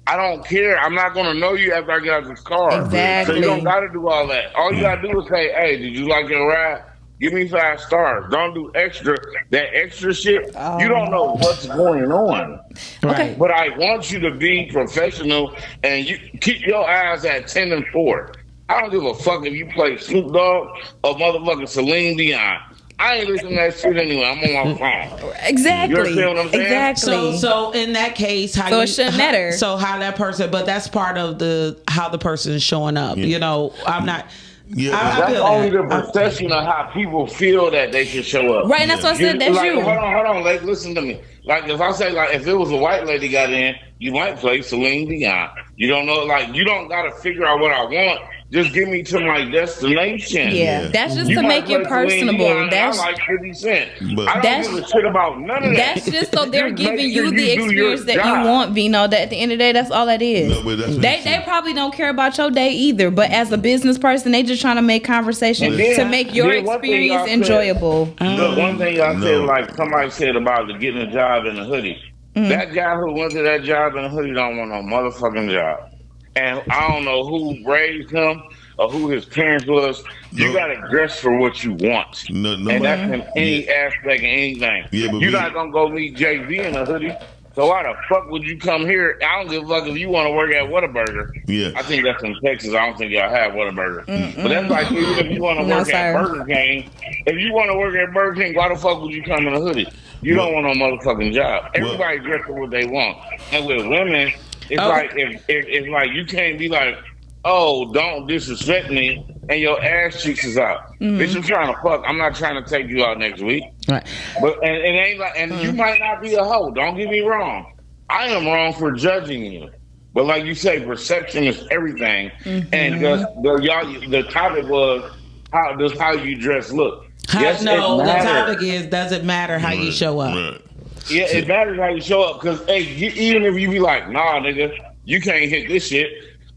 K: I don't care. I'm not going to know you after I get out of this car.
F: Exactly.
K: So you don't got to do all that. All you got to do is say, hey, did you like your ride? Give me 5 stars. Don't do that extra shit. You don't know what's going on.
F: Okay.
K: But I want you to be professional and you keep your eyes at 10 and 4. I don't give a fuck if you play Snoop Dogg or motherfucking Celine Dion. I ain't listening to that shit anyway. I'm on my phone.
F: Exactly.
K: You understand what I'm saying?
F: Exactly.
D: So in that case,
F: it shouldn't matter.
D: So how that person, but that's part of how the person is showing up. Yeah. You know, I'm not.
I: Yeah,
K: that's only the perception of how people feel that they should show up.
F: Right, and that's what I said. That's
K: like,
F: you.
K: Hold on. Like, listen to me. Like, if I say, like, if it was a white lady got in, you might play Celine Dion. You don't know, like, you don't got to figure out what I want. Just get me to my destination.
F: Yeah, that's just to make it personable. That's
K: I like 50 Cent. I don't give a shit about none of that.
F: That's just so they're giving you the experience that you want, Vino. That at the end of the day, that's all that is.
I: No, but
F: they probably don't care about your day either. But as a business person, they just trying to make conversation to make your experience enjoyable.
K: Look, one thing y'all said, like somebody said about getting a job in a hoodie. That guy who went to that job in a hoodie don't want no motherfucking job. And I don't know who raised him or who his parents was. You got to dress for what you want.
I: No,
K: and that's in any aspect of anything. Yeah, you're not going to go meet Jay-Z in a hoodie. So why the fuck would you come here? I don't give a fuck if you want to work at Whataburger.
I: Yeah.
K: I think that's in Texas. I don't think y'all have Whataburger. But that's like even if you want to work at Burger King. If you want to work at Burger King, why the fuck would you come in a hoodie? You don't want no motherfucking job. Everybody dress for what they want. And with women, it's like it's like you can't be like, oh, don't disrespect me, and your ass cheeks is out. Bitch, I'm trying to fuck. I'm not trying to take you out next week.
D: Right.
K: But and it ain't like, and you might not be a hoe. Don't get me wrong. I am wrong for judging you. But like you say, perception is everything. And the topic was how you dress look.
D: The topic is, does it matter how you show up?
I: Right.
K: Yeah, it matters how you show up. Because even if you be like, nah, nigga, you can't hit this shit.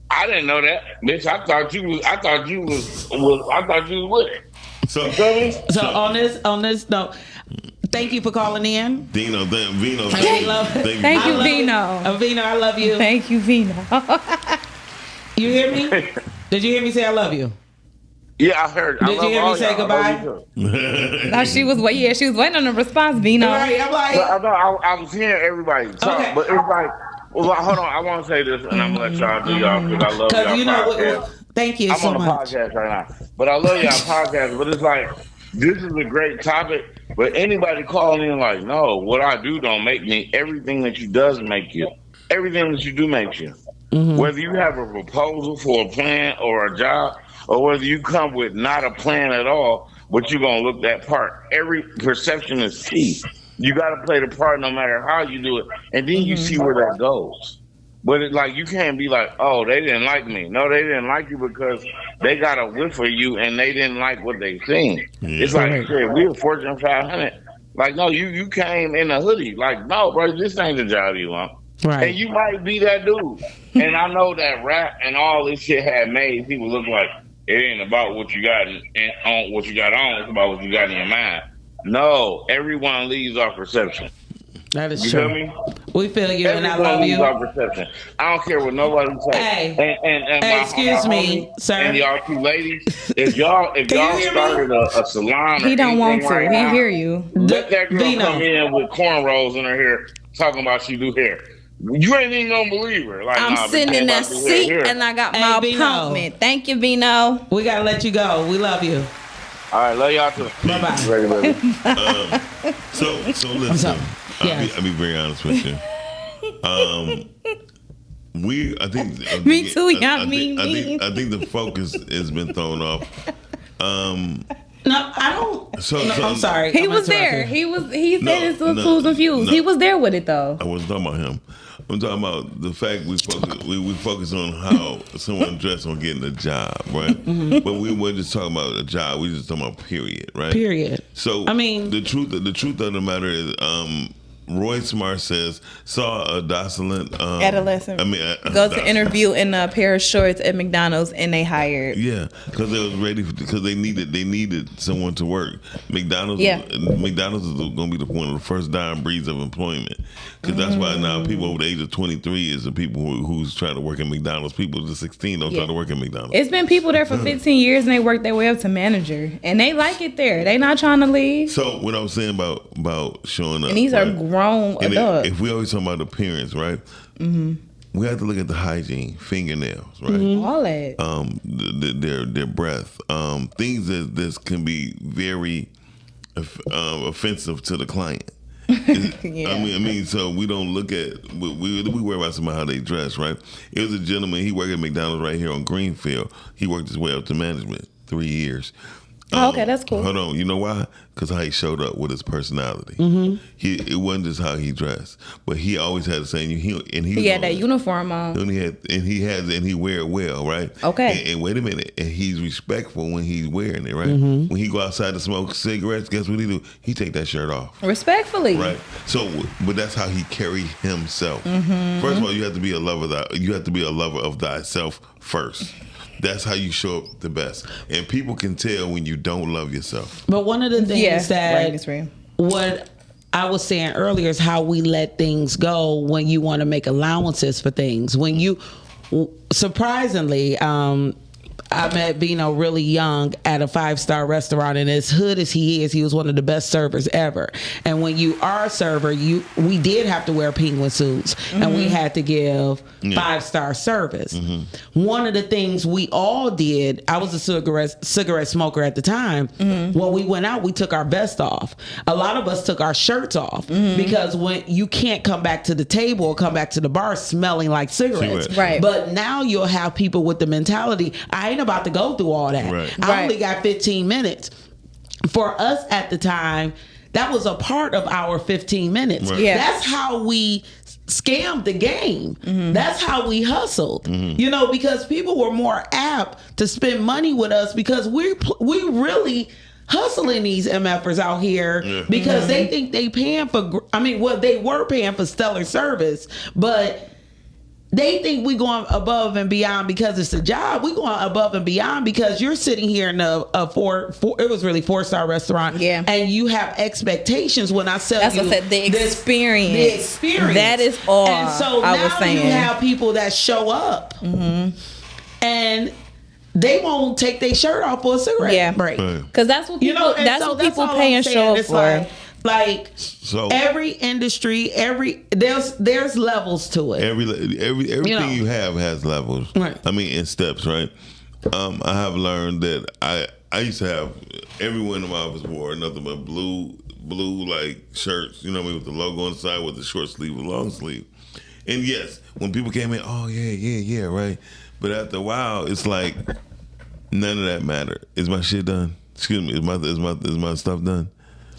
K: I didn't know that, bitch. I thought you was with it.
D: So on this note, Thank you for calling in.
I: Vino, Vino.
G: Thank you, Vino.
D: Vino, I love you.
G: Thank you, Vino.
D: You hear me? Did you hear me say I love you?
K: Yeah, I heard.
D: Did you hear me say goodbye?
G: No, she was waiting on a response, Vino.
D: Right, I'm like,
K: I was hearing everybody talk,
D: Okay.
K: but it's like, well, hold on. I want to say this, and I'm gonna let y'all do y'all because I love y'all.
D: you know
K: podcast.
D: what? Thank you
K: I'm
D: so
K: on the
D: much.
K: podcast right now, but I love y'all podcast. But it's like, this is a great topic. But anybody calling in like, no, what I do don't make me. Everything that you does make you. Everything that you do makes you.
D: Mm-hmm.
K: Whether you have a proposal for a plan or a job, or whether you come with not a plan at all, but you're gonna look that part. Every perception is key. You got to play the part no matter how you do it, and then you see where that goes. But it's like, you can't be like, oh, they didn't like me. No, they didn't like you because they got a whiff of you and they didn't like what they seen. It's like, shit, we were Fortune 500. Like, no, you came in a hoodie. Like, no, bro, this ain't the job you want.
D: Right.
K: And you might be that dude. And I know that rap and all this shit had made people look like it ain't about what you got on what you got on. It's about what you got in your mind. No, everyone leaves off perception.
D: That is
K: You
D: true.
K: feel me?
D: We feel you, and I
K: Everyone
D: love
K: leaves
D: you.
K: off perception. I don't care what nobody say.
D: Hey,
K: and
D: hey,
K: my
D: excuse me,
K: homie
D: sir.
K: And y'all two ladies, if y'all started a salon,
G: He
K: or
G: don't want
K: anything
G: to.
K: right
G: He
K: now,
G: hear you.
K: let that girl
D: Vino.
K: come in with cornrows in her hair, talking about she do hair. You ain't even gonna believe her. Like,
G: I'm
K: nah,
G: sitting in that seat and I got my
D: Vino.
G: appointment. Thank you, Vino.
D: We gotta let you go. We love you.
K: All right, love y'all too.
D: Bye-bye.
K: Ready, baby.
I: So listen.
D: Yes.
I: I'll be very honest with you. I think.
G: Me too, y'all.
I: I
G: Me.
I: think the focus has been thrown off.
D: No, I don't.
I: So
D: I'm sorry.
G: He
D: I'm
G: was there.
D: interrupting.
G: He said it's the tools and fuse.
I: no.
G: He was there with it though.
I: I wasn't talking about him. I'm talking about the fact we focus on how someone dressed on getting a job, right?
D: Mm-hmm.
I: But we weren't just talking about a job. We just talking about period, right?
D: Period.
I: So
D: I mean,
I: the truth of the matter is, Roy Smart saw a docilent
G: Adolescent.
I: Go
G: to interview in a pair of shorts at McDonald's and they hired.
I: Yeah, because they was ready because they needed someone to work. McDonald's is going to be one of the first dying breeds of employment. Because that's why now people over the age of 23 is the people who's trying to work at McDonald's. People to 16 don't try to work at McDonald's.
G: It's been people there for 15 years and they worked their way up to manager and they like it there. They not trying to leave.
I: So what I was saying about showing up,
G: And these are grown
I: and
G: adults.
I: if we always talk about appearance, right? Mm-hmm. We have to look at the hygiene, fingernails, right?
G: Mm-hmm. All that.
I: Their breath, things that this can be very offensive to the client.
G: Yeah.
I: I mean, so we don't look at we worry about somehow how they dress, right? It was a gentleman. He worked at McDonald's right here on Greenfield. He worked his way up to management, 3 years.
G: Oh, okay, that's cool.
I: Hold on, you know why? Because how he showed up with his personality.
G: Mm-hmm.
I: It wasn't just how he dressed, but he always had the same. He
G: had that uniform on.
I: And he wear it well, right?
G: Okay.
I: And wait a minute, and he's respectful when he's wearing it, right?
G: Mm-hmm.
I: When he go outside to smoke cigarettes, guess what he do? He take that shirt off.
G: Respectfully.
I: Right. So, but that's how he carry himself.
G: Mm-hmm.
I: First of all, you have to be a lover of thyself first. That's how you show up the best. And people can tell when you don't love yourself.
D: But one of the things
G: right.
D: what I was saying earlier is how we let things go when you want to make allowances for things. When you, surprisingly, I met Vino really young at a 5-star restaurant, and as hood as he is, he was one of the best servers ever. And when you are a server, we did have to wear penguin suits, and we had to give 5-star service. Mm-hmm. One of the things we all did, I was a cigarette smoker at the time. Mm-hmm. When we went out, we took our vest off. A lot of us took our shirts off because when you can't come back to the table or come back to the bar smelling like cigarettes.
G: Right.
D: But now you'll have people with the mentality, I ain't about to go through all that.
I: Right.
D: I only got 15 minutes. For us at the time, that was a part of our 15 minutes.
I: Right.
G: Yeah.
D: That's how we scammed the game. Mm-hmm. That's how we hustled. Mm-hmm. Because people were more apt to spend money with us because we really hustling these MFers out here because they think they paying for, they were paying for stellar service, but they think we going above and beyond because it's a job. We going above and beyond because you're sitting here in a four it was really 4-star restaurant.
F: Yeah.
D: And you have expectations when I sell
F: That's
D: you.
F: what I said. The experience.
D: The experience.
F: That is all
D: And so
F: I
D: now
F: was saying.
D: you have people that show up and they won't take their shirt off for a cigarette break.
F: Because that's what people, that's what people
D: all
F: pay
D: I'm
F: and
D: saying.
F: show up
D: It's
F: for.
D: Like
I: So
D: every industry, there's levels to it.
I: Everything you have has levels.
D: Right.
I: I mean, in steps, right? I have learned that I used to have everyone in my office wore nothing but blue like shirts, you know what I mean, with the logo on the side with the short sleeve and long sleeve. And yes, when people came in, oh yeah, right. But after a while, it's like none of that mattered. Is my shit done? Excuse me, is my stuff done?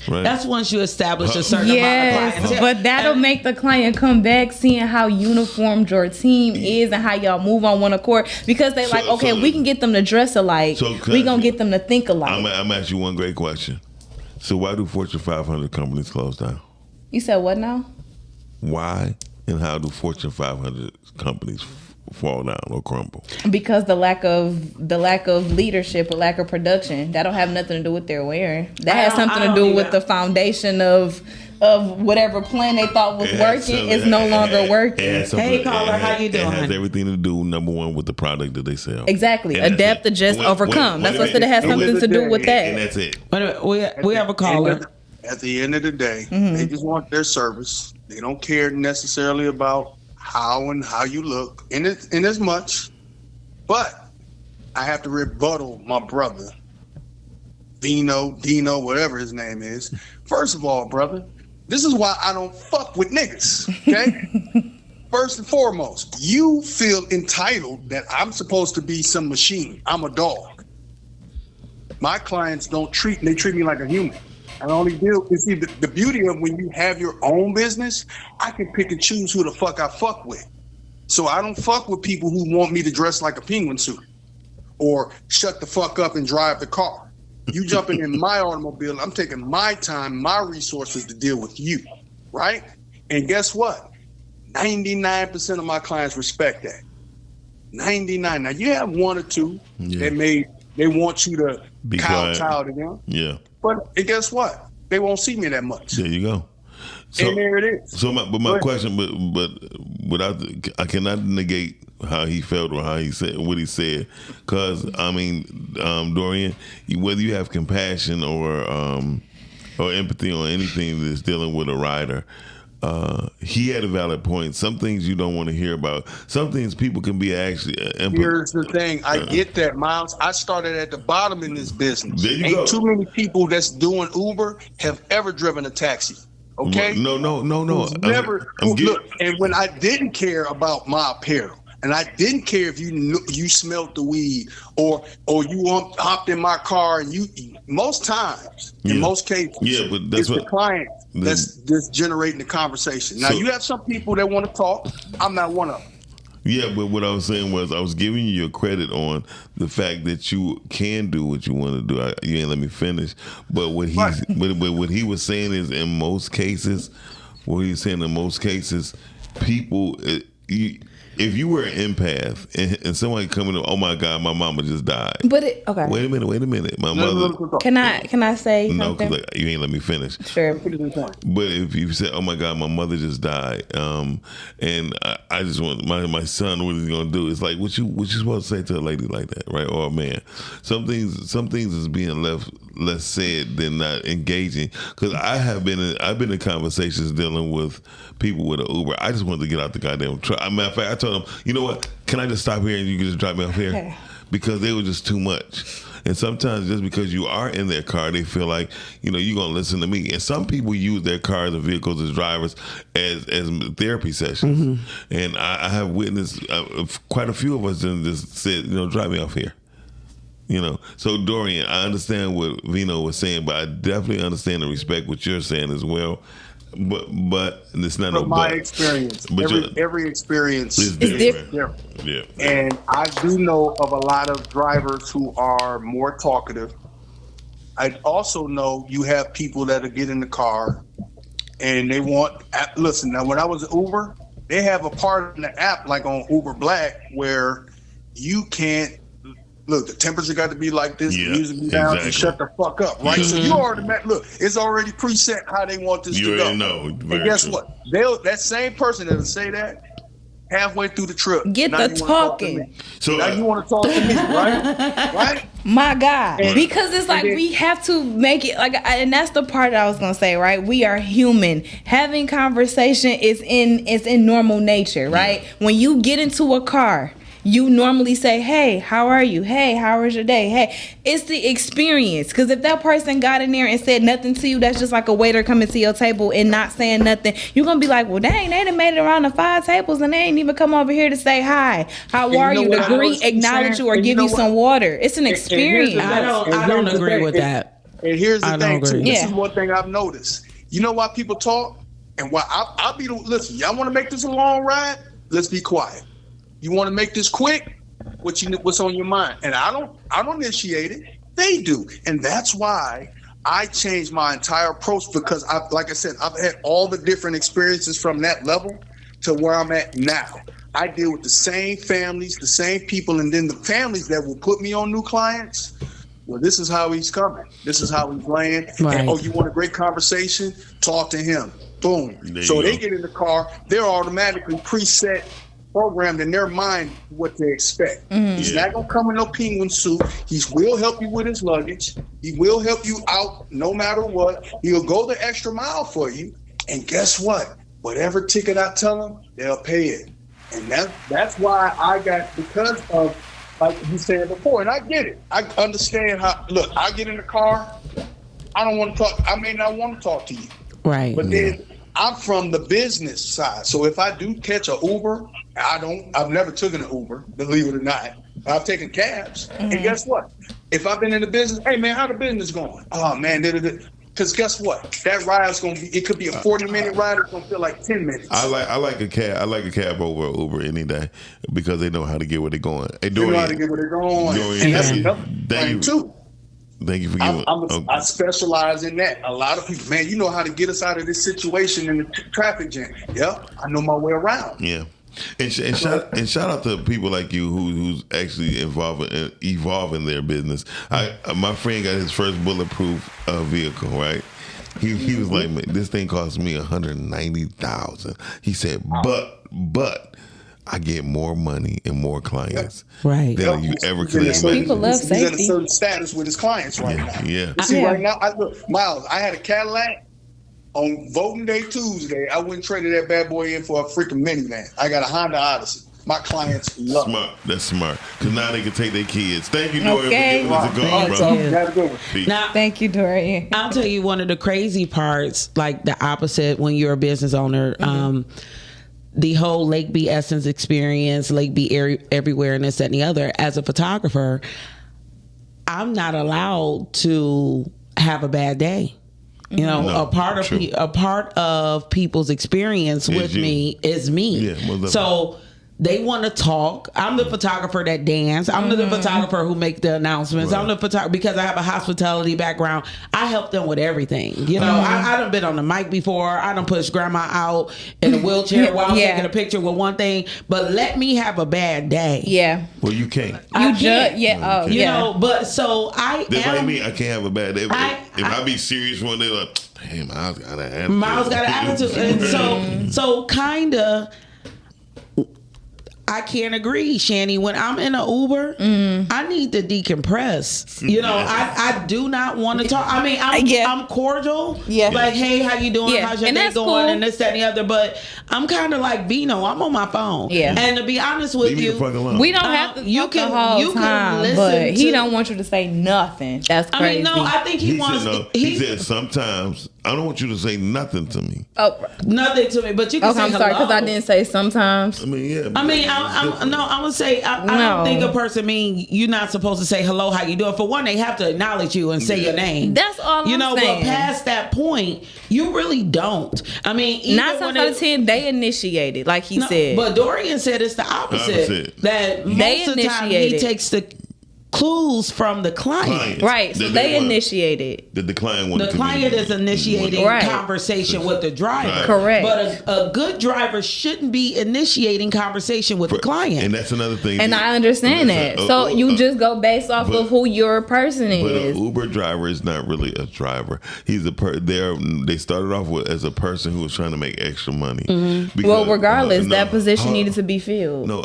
I: Right.
D: That's once you establish a certain amount of clientele.
F: But that'll make the client come back seeing how uniformed your team is and how y'all move on one accord, because they like, okay, we can get them to dress alike. We gonna get them to think alike.
I: I'm asking you one great question. So why do Fortune 500 companies close down?
F: You said what now?
I: Why and how do Fortune 500 companies fall down or crumble?
F: Because the lack of leadership or lack of production. That don't have nothing to do with their wearing. That has something to do with the foundation of whatever plan they thought was working is no longer working.
D: Hey caller, how you doing?
I: It has everything to do, number one, with the product that they sell.
F: Exactly. Adapt, adjust, overcome. That's what I said. It has something to do with that.
I: And that's it.
D: Wait a minute, we have a caller.
J: At the end of the day, they just want their service. They don't care necessarily about how you look in as much. But I have to rebuttal my brother, Dino, whatever his name is. First of all, brother, this is why I don't fuck with niggas, okay? First and foremost, you feel entitled that I'm supposed to be some machine. I'm a dog. My clients treat me like a human. I only deal. You see, the beauty of when you have your own business, I can pick and choose who the fuck I fuck with. So I don't fuck with people who want me to dress like a penguin suit or shut the fuck up and drive the car. You jumping in my automobile, I'm taking my time, my resources to deal with you, right? And guess what? 99% of my clients respect that. 99. Now you have one or two that they want you to kowtow to them.
I: Yeah.
J: But guess what? They won't see me that much.
I: There you go. So,
J: and there it is.
I: So, my question, but without, I cannot negate how he felt or how he said what he said, because I mean, Dorian, whether you have compassion or empathy or anything that's dealing with a rider, he had a valid point. Some things you don't want to hear about. Some things people can be actually.
J: Here's the thing. I get that, Miles. I started at the bottom in this business.
I: There you
J: Ain't
I: go.
J: too many people that's doing Uber have ever driven a taxi. Okay?
I: No.
J: Never. Look, and when I didn't care about my apparel, and I didn't care if you smelled the weed or you hopped in my car and most times, in most cases,
I: but that's
J: it's the client that's generating the conversation. Now, you have some people that want to talk. I'm not one of them.
I: Yeah, but what I was saying was I was giving you your credit on the fact that you can do what you want to do. You ain't let me finish. But what he was saying is in most cases, people, if you were an empath and somebody coming to, oh my God, my mama just died.
F: But okay.
I: Wait a minute. My mother.
F: Can I say something?
I: No, because you ain't let me finish.
F: Sure.
I: But if you say, oh my God, my mother just died, and I just want my son, what is he gonna do? It's like what you supposed to say to a lady like that, right? Or a man. Some things is being less said than not engaging. Because I've been in conversations dealing with people with an Uber. I just wanted to get out the goddamn truck. Matter of fact, I told them, you know what? Can I just stop here and you can just drop me off here?
F: Okay.
I: Because they were just too much. And sometimes just because you are in their car, they feel like, you're going to listen to me. And some people use their cars and vehicles as drivers as therapy sessions. Mm-hmm. And I have witnessed quite a few of us just said, drive me off here. So Dorian, I understand what Vino was saying, but I definitely understand and respect what you're saying as well. But it's not
J: From my experience. Every experience is different.
I: Yeah.
J: And I do know of a lot of drivers who are more talkative. I also know you have people that get in the car and they want. Listen, now when I was at Uber, they have a part in the app like on Uber Black where you can't look. The temperature got to be like this. The music be down.
I: Exactly.
J: Shut the fuck up, right? So you already look. It's already preset how they want this
I: You
J: to go.
I: already know.
J: And guess what? That same person that'll say that halfway through the trip.
F: Get
J: now
F: the
J: you wanna talk to
F: talking.
J: me.
I: So
J: Now you want to talk to me, right? Right?
F: My God,
J: And-
F: because it's like
J: and then-
F: we have to make it like, and that's the part that I was gonna say. Right, we are human. Having conversation is in normal nature. Right, when you get into a car, you normally say, "Hey, how are you? Hey, how was your day? Hey." It's the experience. Because if that person got in there and said nothing to you, that's just like a waiter coming to your table and not saying nothing. You're gonna be like, "Well, dang, they done made it around the 5 tables and they ain't even come over here to say hi. How
J: And
F: are
J: you
F: you?
J: know
F: To
J: what I
F: greet,
J: was
F: acknowledge you, or
J: saying?
F: give
J: And you
F: you
J: know
F: some water. It's an
J: And here's the
F: experience."
J: thing.
D: I don't
J: And here's the
D: agree
J: thing.
D: with that.
J: And here's the
D: I don't
J: thing, too.
D: agree.
J: This
F: Yeah.
J: is one thing I've noticed. You know why people talk? And why I'll be the listen, y'all want to make this a long ride? Let's be quiet. You want to make this quick? What's on your mind? And I don't initiate it. They do. And that's why I changed my entire approach, because like I said, I've had all the different experiences from that level to where I'm at now. I deal with the same families, the same people, and then the families that will put me on new clients. Well, this is how he's coming. This is how he's laying.
D: Right.
J: And, oh, you want a great conversation? Talk to him. Boom.
I: There
J: So
I: you
J: they
I: go.
J: get in the car, they're automatically preset, programmed in their mind what they expect. He's not gonna come in no penguin suit. He will help you with his luggage. He will help you out no matter what. He'll go the extra mile for you. And guess what? Whatever ticket I tell them, they'll pay it. And that's why I got, because of, like you said before, and I get it. I understand how, look, I get in the car, I don't want to talk, I may not want to talk to you.
D: Right.
J: But then I'm from the business side. So if I do catch an Uber, I've never taken an Uber, believe it or not. I've taken cabs. And guess what? If I've been in the business, hey man, how the business going? Oh man, because guess what? That ride's gonna be, it could be a 40-minute ride, it's gonna feel like 10 minutes.
I: I like a cab. I like a cab over Uber any day because they know how to get where they're going. Hey,
J: They know how to get where they're going. And that's another thing too.
I: Thank you for giving.
J: I specialize in that. A lot of people, man, you know how to get us out of this situation in the traffic jam. Yep, I know my way around.
I: Yeah. And shout out to people like you who's actually evolving their business. My friend got his first bulletproof vehicle, right? He was like, man, this thing cost me $190,000. He said, but I get more money and more clients
D: Right.
I: than you ever could have imagined.
F: People love
J: He's in a
F: safety.
J: certain status with his clients right now.
I: Yeah.
J: You see,
F: Yeah.
J: right now, look, Miles, I had a Cadillac. On voting day Tuesday, I went and traded that bad boy in for a freaking minivan. I got a Honda Odyssey. My clients love it.
I: Smart. That's smart. Because now they can take their kids. Thank you, Dorian,
F: Okay.
I: for giving us a
D: Thank
I: call, bro.
D: you.
J: Have a good one.
I: Peace.
D: Now,
F: Thank you, Dorian.
D: I'll tell you one of the crazy parts, like the opposite when you're a business owner. The whole Lake B Essence experience, Lake B everywhere, and this, that, and the other. As a photographer, I'm not allowed to have a bad day. You know,
I: No,
D: a part of people's experience with
I: you.
D: me is me.
I: Yeah, well, that's-
D: so they want to talk. I'm the photographer that dance. I'm the photographer who make the announcements.
I: Right.
D: I'm the photographer because I have a hospitality background. I help them with everything. You know, I done been on the mic before. I done pushed grandma out in a wheelchair while I'm
F: Yeah.
D: taking a picture with one thing. But let me have a bad day.
F: Yeah.
I: Well, you can't.
D: I
F: You
D: can't.
F: yeah. Oh,
D: You
F: yeah.
D: know, but so I
I: That's
D: am.
I: like me. I can't have a bad day. If I be serious one day, like, damn, Miles got an attitude.
D: Miles got an attitude. And so kind of, I can't agree, Chanie. When I'm in an Uber, I need to decompress. You know, I do not want to talk. I mean, I'm cordial.
F: Yeah.
D: Like, hey, how you doing?
F: Yeah.
D: How's your
F: And
D: day
F: that's
D: going?
F: cool.
D: And this, that, and the other. But I'm kind of like Vino. I'm on my phone.
F: Yeah.
D: And to be honest with
I: Leave me
D: you,
I: the fuck alone.
F: We don't have to
D: you
F: talk
D: can-
F: the whole
D: you can
F: time,
D: listen
F: but he
D: to-
F: don't want you to say nothing. That's
D: I
F: crazy.
D: mean, no, I think he wants.
I: said no. He said sometimes I don't want you to say nothing to me.
F: oh,
D: nothing to me, but you can
F: okay.
D: say
F: I'm sorry because I
D: hello.
F: didn't say sometimes.
I: I mean, yeah.
D: I mean,
I: it's
D: I'm
I: different.
D: gonna say I
F: No.
D: don't think a person mean you're not supposed to say hello, how you doing. For one, they have to acknowledge you and say your name.
F: That's all
D: you
F: I'm
D: know.
F: saying.
D: But past that point, you really don't. I mean, even
F: 9
D: when
F: times out of 10, they initiated, like he said.
D: But Dorian said it's the opposite.
I: Opposite.
D: That most of the time he
F: initiated.
D: takes the. clues from the client.
F: Right. So they initiated.
I: That the client wanted
D: The client is initiating
F: Right.
D: conversation with the driver.
I: Right.
F: Correct.
D: But a good driver shouldn't be initiating conversation with the client.
I: And that's another thing.
F: And I understand that. So you just go based off of who your person
I: But
F: is.
I: an Uber driver is not really a driver. He's they started off with as a person who was trying to make extra money.
F: Mm-hmm. Well, regardless, that position needed to be filled.
I: No,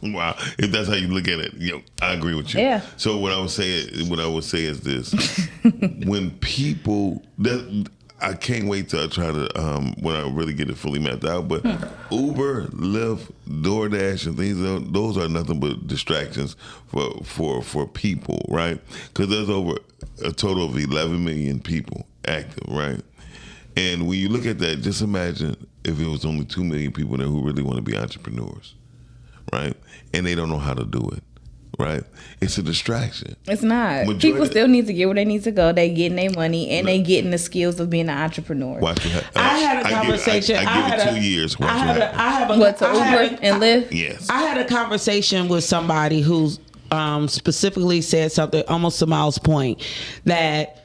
I: wow. If that's how you look at it, I agree with you.
F: Yeah.
I: So what I would say is this: when people I can't wait till I try to when I really get it fully mapped out. But Uber, Lyft, DoorDash, and things those are nothing but distractions for people, right? Because there's over a total of 11 million people active, right? And when you look at that, just imagine if it was only 2 million people there who really want to be entrepreneurs, right? And they don't know how to do it. Right, it's a distraction.
F: It's not. People still need to get where they need to go. They getting their money and they getting the skills of being an entrepreneur.
D: I had a conversation.
I: I give it 2 years.
D: I have a
F: Uber and Lyft?
I: Yes.
D: I had a conversation with somebody who's specifically said something almost to Miles' point, that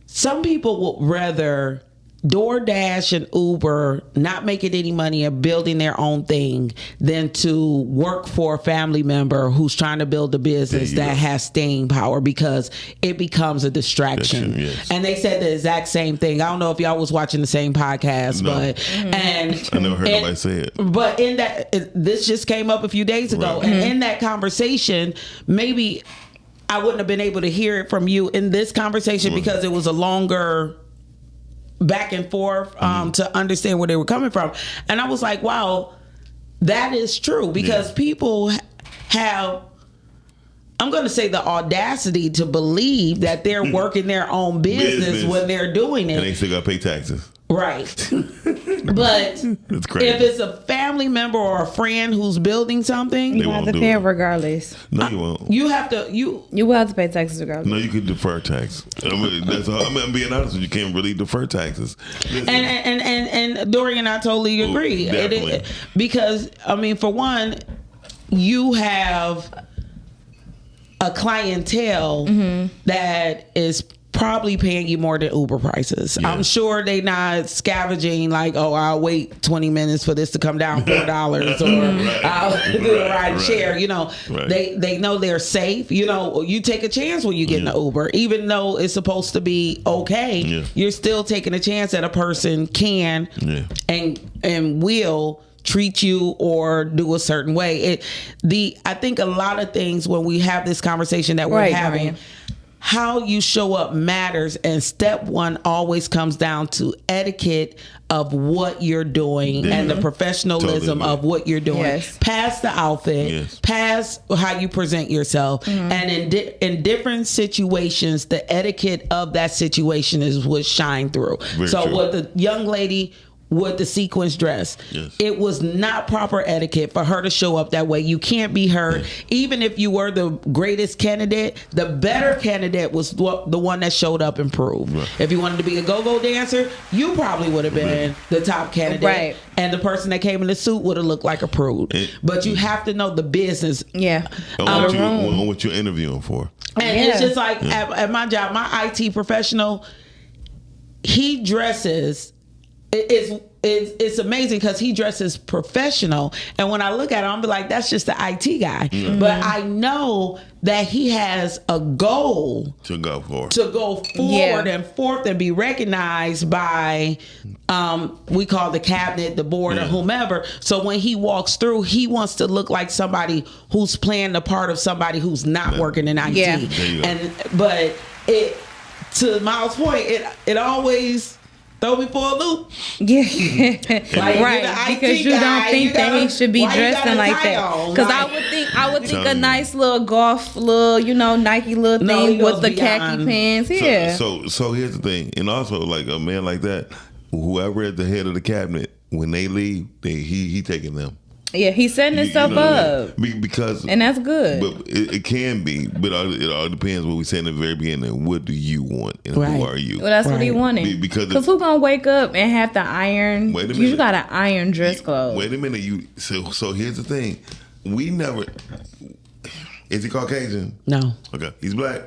D: some people would rather DoorDash and Uber not making any money and building their own thing than to work for a family member who's trying to build a business that has staying power, because it becomes a distraction.
I: Yes.
D: And they said the exact same thing. I don't know if y'all was watching the same podcast, but
I: I never heard nobody say it.
D: But in that, this just came up a few days ago, and in that conversation, maybe I wouldn't have been able to hear it from you in this conversation because it was a longer back and forth to understand where they were coming from. And I was like, wow, that is true, because people have, I'm going to say, the audacity to believe that they're working their own business when they're doing it.
I: And they still got to pay taxes.
D: Right. But
I: That's crazy.
D: if it's a family member or a friend who's building something,
F: you have to pay it regardless.
I: No, you won't.
D: You have to. You
F: will have to pay taxes regardless.
I: No, you could defer tax. I'm being honest with you. You can't really defer taxes. Listen.
D: And Dorian, I totally agree.
I: Definitely.
D: Because I mean, for one, you have a clientele that is probably paying you more than Uber prices. Yeah. I'm sure they not scavenging like, oh, I'll wait 20 minutes for this to come down $4 or I'll do a ride share. You know, they know they're safe. You know, you take a chance when you get in the Uber, even though it's supposed to be okay. Yeah. You're still taking a chance that a person can and will treat you or do a certain way. I think a lot of things when we have this conversation that we're having, how you show up matters, and step one always comes down to etiquette of what you're doing and the professionalism of what you're doing. Yes. Past the outfit, past how you present yourself, and in different situations, the etiquette of that situation is what shine through. So what the young lady with the sequence dress, it was not proper etiquette for her to show up that way. You can't be her. Even if you were the greatest candidate, the better candidate was the one that showed up and proved. If you wanted to be a go-go dancer, you probably would have been the top candidate, and the person that came in the suit would have looked like a prude. But you have to know the business
I: on what you're interviewing for.
D: And it's just like at my job, my IT professional, he dresses. It's amazing because he dresses professional, and when I look at him, I'm like, that's just the IT guy. But I know that he has a goal
I: to go forward
D: and forth and be recognized by we call the cabinet, the board, or whomever. So when he walks through, he wants to look like somebody who's playing the part of somebody who's not working in IT. But to Miles' point, it always throw me for a loop.
F: Yeah. Because you don't think that he should be dressing like that. Because I would think a nice little golf Nike little thing with the khaki pants. Yeah.
I: So here's the thing. And also, like, a man like that, whoever at the head of the cabinet, when they leave, he taking them.
F: Yeah, he's setting himself up.
I: Because,
F: and that's good.
I: But it can be, but it all depends what we said in the very beginning. What do you want, and who are you?
F: Well, that's what he wanted. Because who gonna wake up and have to iron?
I: Wait a minute.
F: You gotta iron dress clothes.
I: Wait a minute. So here's the thing. We never. Is he Caucasian?
D: No.
I: Okay. He's black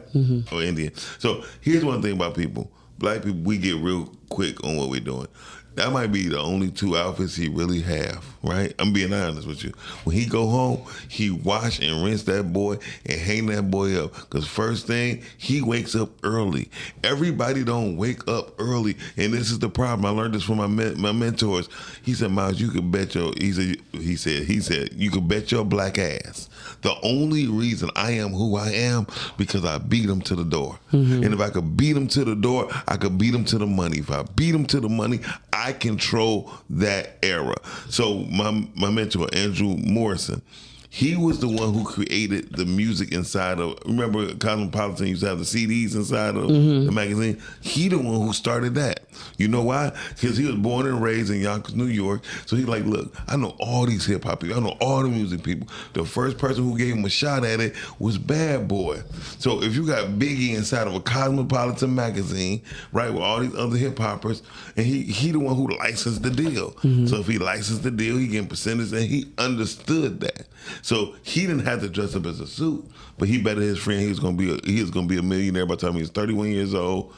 I: or Indian. So here's one thing about people. Black people, we get real quick on what we're doing. That might be the only 2 outfits he really have, right? I'm being honest with you. When he go home, he wash and rinse that boy and hang that boy up. Because first thing, he wakes up early. Everybody don't wake up early. And this is the problem. I learned this from my mentors. He said, Miles, you could bet he said, you could bet your black ass. The only reason I am who I am because I beat him to the door. And if I could beat him to the door, I could beat him to the money. If I beat him to the money, I control that era. So my mentor, Andrew Morrison, he was the one who created the music inside of, remember Cosmopolitan used to have the CDs inside of the magazine? He the one who started that. You know why? Because he was born and raised in Yonkers, New York. So he's like, look, I know all these hip hop people. I know all the music people. The first person who gave him a shot at it was Bad Boy. So if you got Biggie inside of a Cosmopolitan magazine, right, with all these other hip hoppers, and he the one who licensed the deal. So if he licensed the deal, he getting percentage, and he understood that. So he didn't have to dress up as a suit, but he betted his friend he was gonna be a millionaire by the time he was 31 years old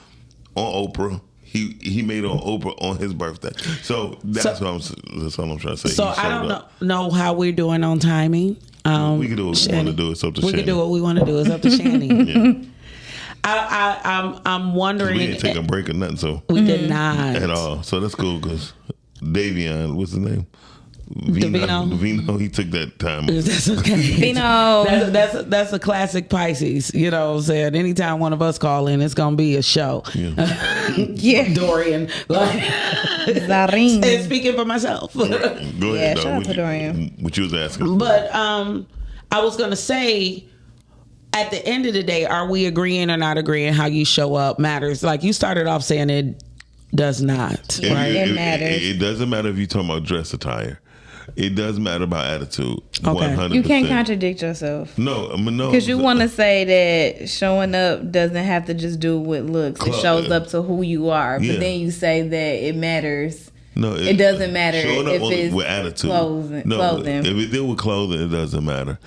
I: on Oprah. He made on Oprah on his birthday. So that's all I'm trying to say.
D: So I don't know how we're doing on timing.
I: We can do what we want to do. It's up to Chanie.
D: We can do what we want to do. It's up to Chanie.
I: Yeah.
D: I'm wondering.
I: We didn't take a break or nothing, so
D: we did not
I: at all. So that's cool because Davion, what's his name?
D: Vino,
I: he took that time.
D: That's okay.
F: Vino.
D: That's a classic Pisces. You know what I'm saying? Anytime one of us call in, it's going to be a show.
I: Yeah.
D: Dorian.
F: Zareen.
D: And speaking for myself.
I: Go ahead,
F: yeah, shout out to Dorian.
I: What you was asking.
D: But I was going to say, at the end of the day, are we agreeing or not agreeing how you show up matters? Like you started off saying it does not. Right?
F: It matters.
I: It doesn't matter if you're talking about dress attire. It does matter about attitude.
D: Okay.
I: 100%.
F: You can't contradict yourself.
I: No.
F: Because you want to say that showing up doesn't have to just do with looks. It shows up to who you are. But then you say that it matters.
I: No,
F: it doesn't matter if it's
I: with attitude.
F: Clothing.
I: If it deal with clothing, it doesn't matter.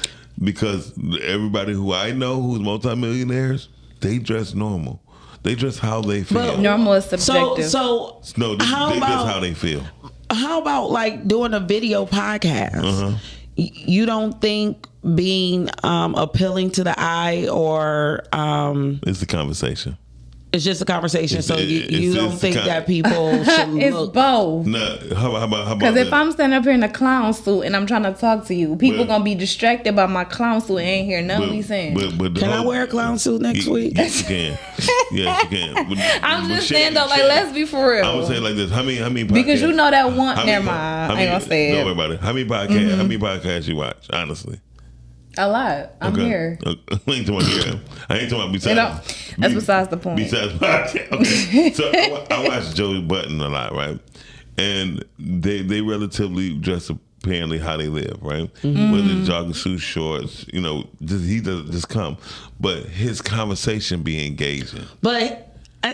I: Because everybody who I know who's multimillionaires, they dress normal. They dress how they feel.
F: But normal is subjective.
I: No, they dress how they feel.
D: How about like doing a video podcast? You don't think being appealing to the eye or
I: it's a conversation.
D: It's just a conversation. So you don't think that people should
F: it's
D: look
F: both.
I: No, how about
F: because if I'm standing up here in a clown suit and I'm trying to talk to you, people gonna be distracted by my clown suit and ain't hear nothing we saying.
D: Can I wear a clown suit next week?
I: Yes, you can. Yes, you can.
F: I'm just saying though, like let's be for real.
I: I would say like this: How many podcasts?
F: Because you know that one. Never mind. I ain't gonna say it.
I: Don't worry about it. How many podcasts? How many podcasts you watch? Honestly.
F: A lot. I'm here.
I: I ain't talking about here. I ain't talking about besides.
F: That's besides the point.
I: Besides podcast. Okay. So I watch Joey Button a lot, right? And they relatively dress apparently how they live, right? Whether it's jogging suits, shorts, he doesn't just come. But his conversation be engaging.
D: But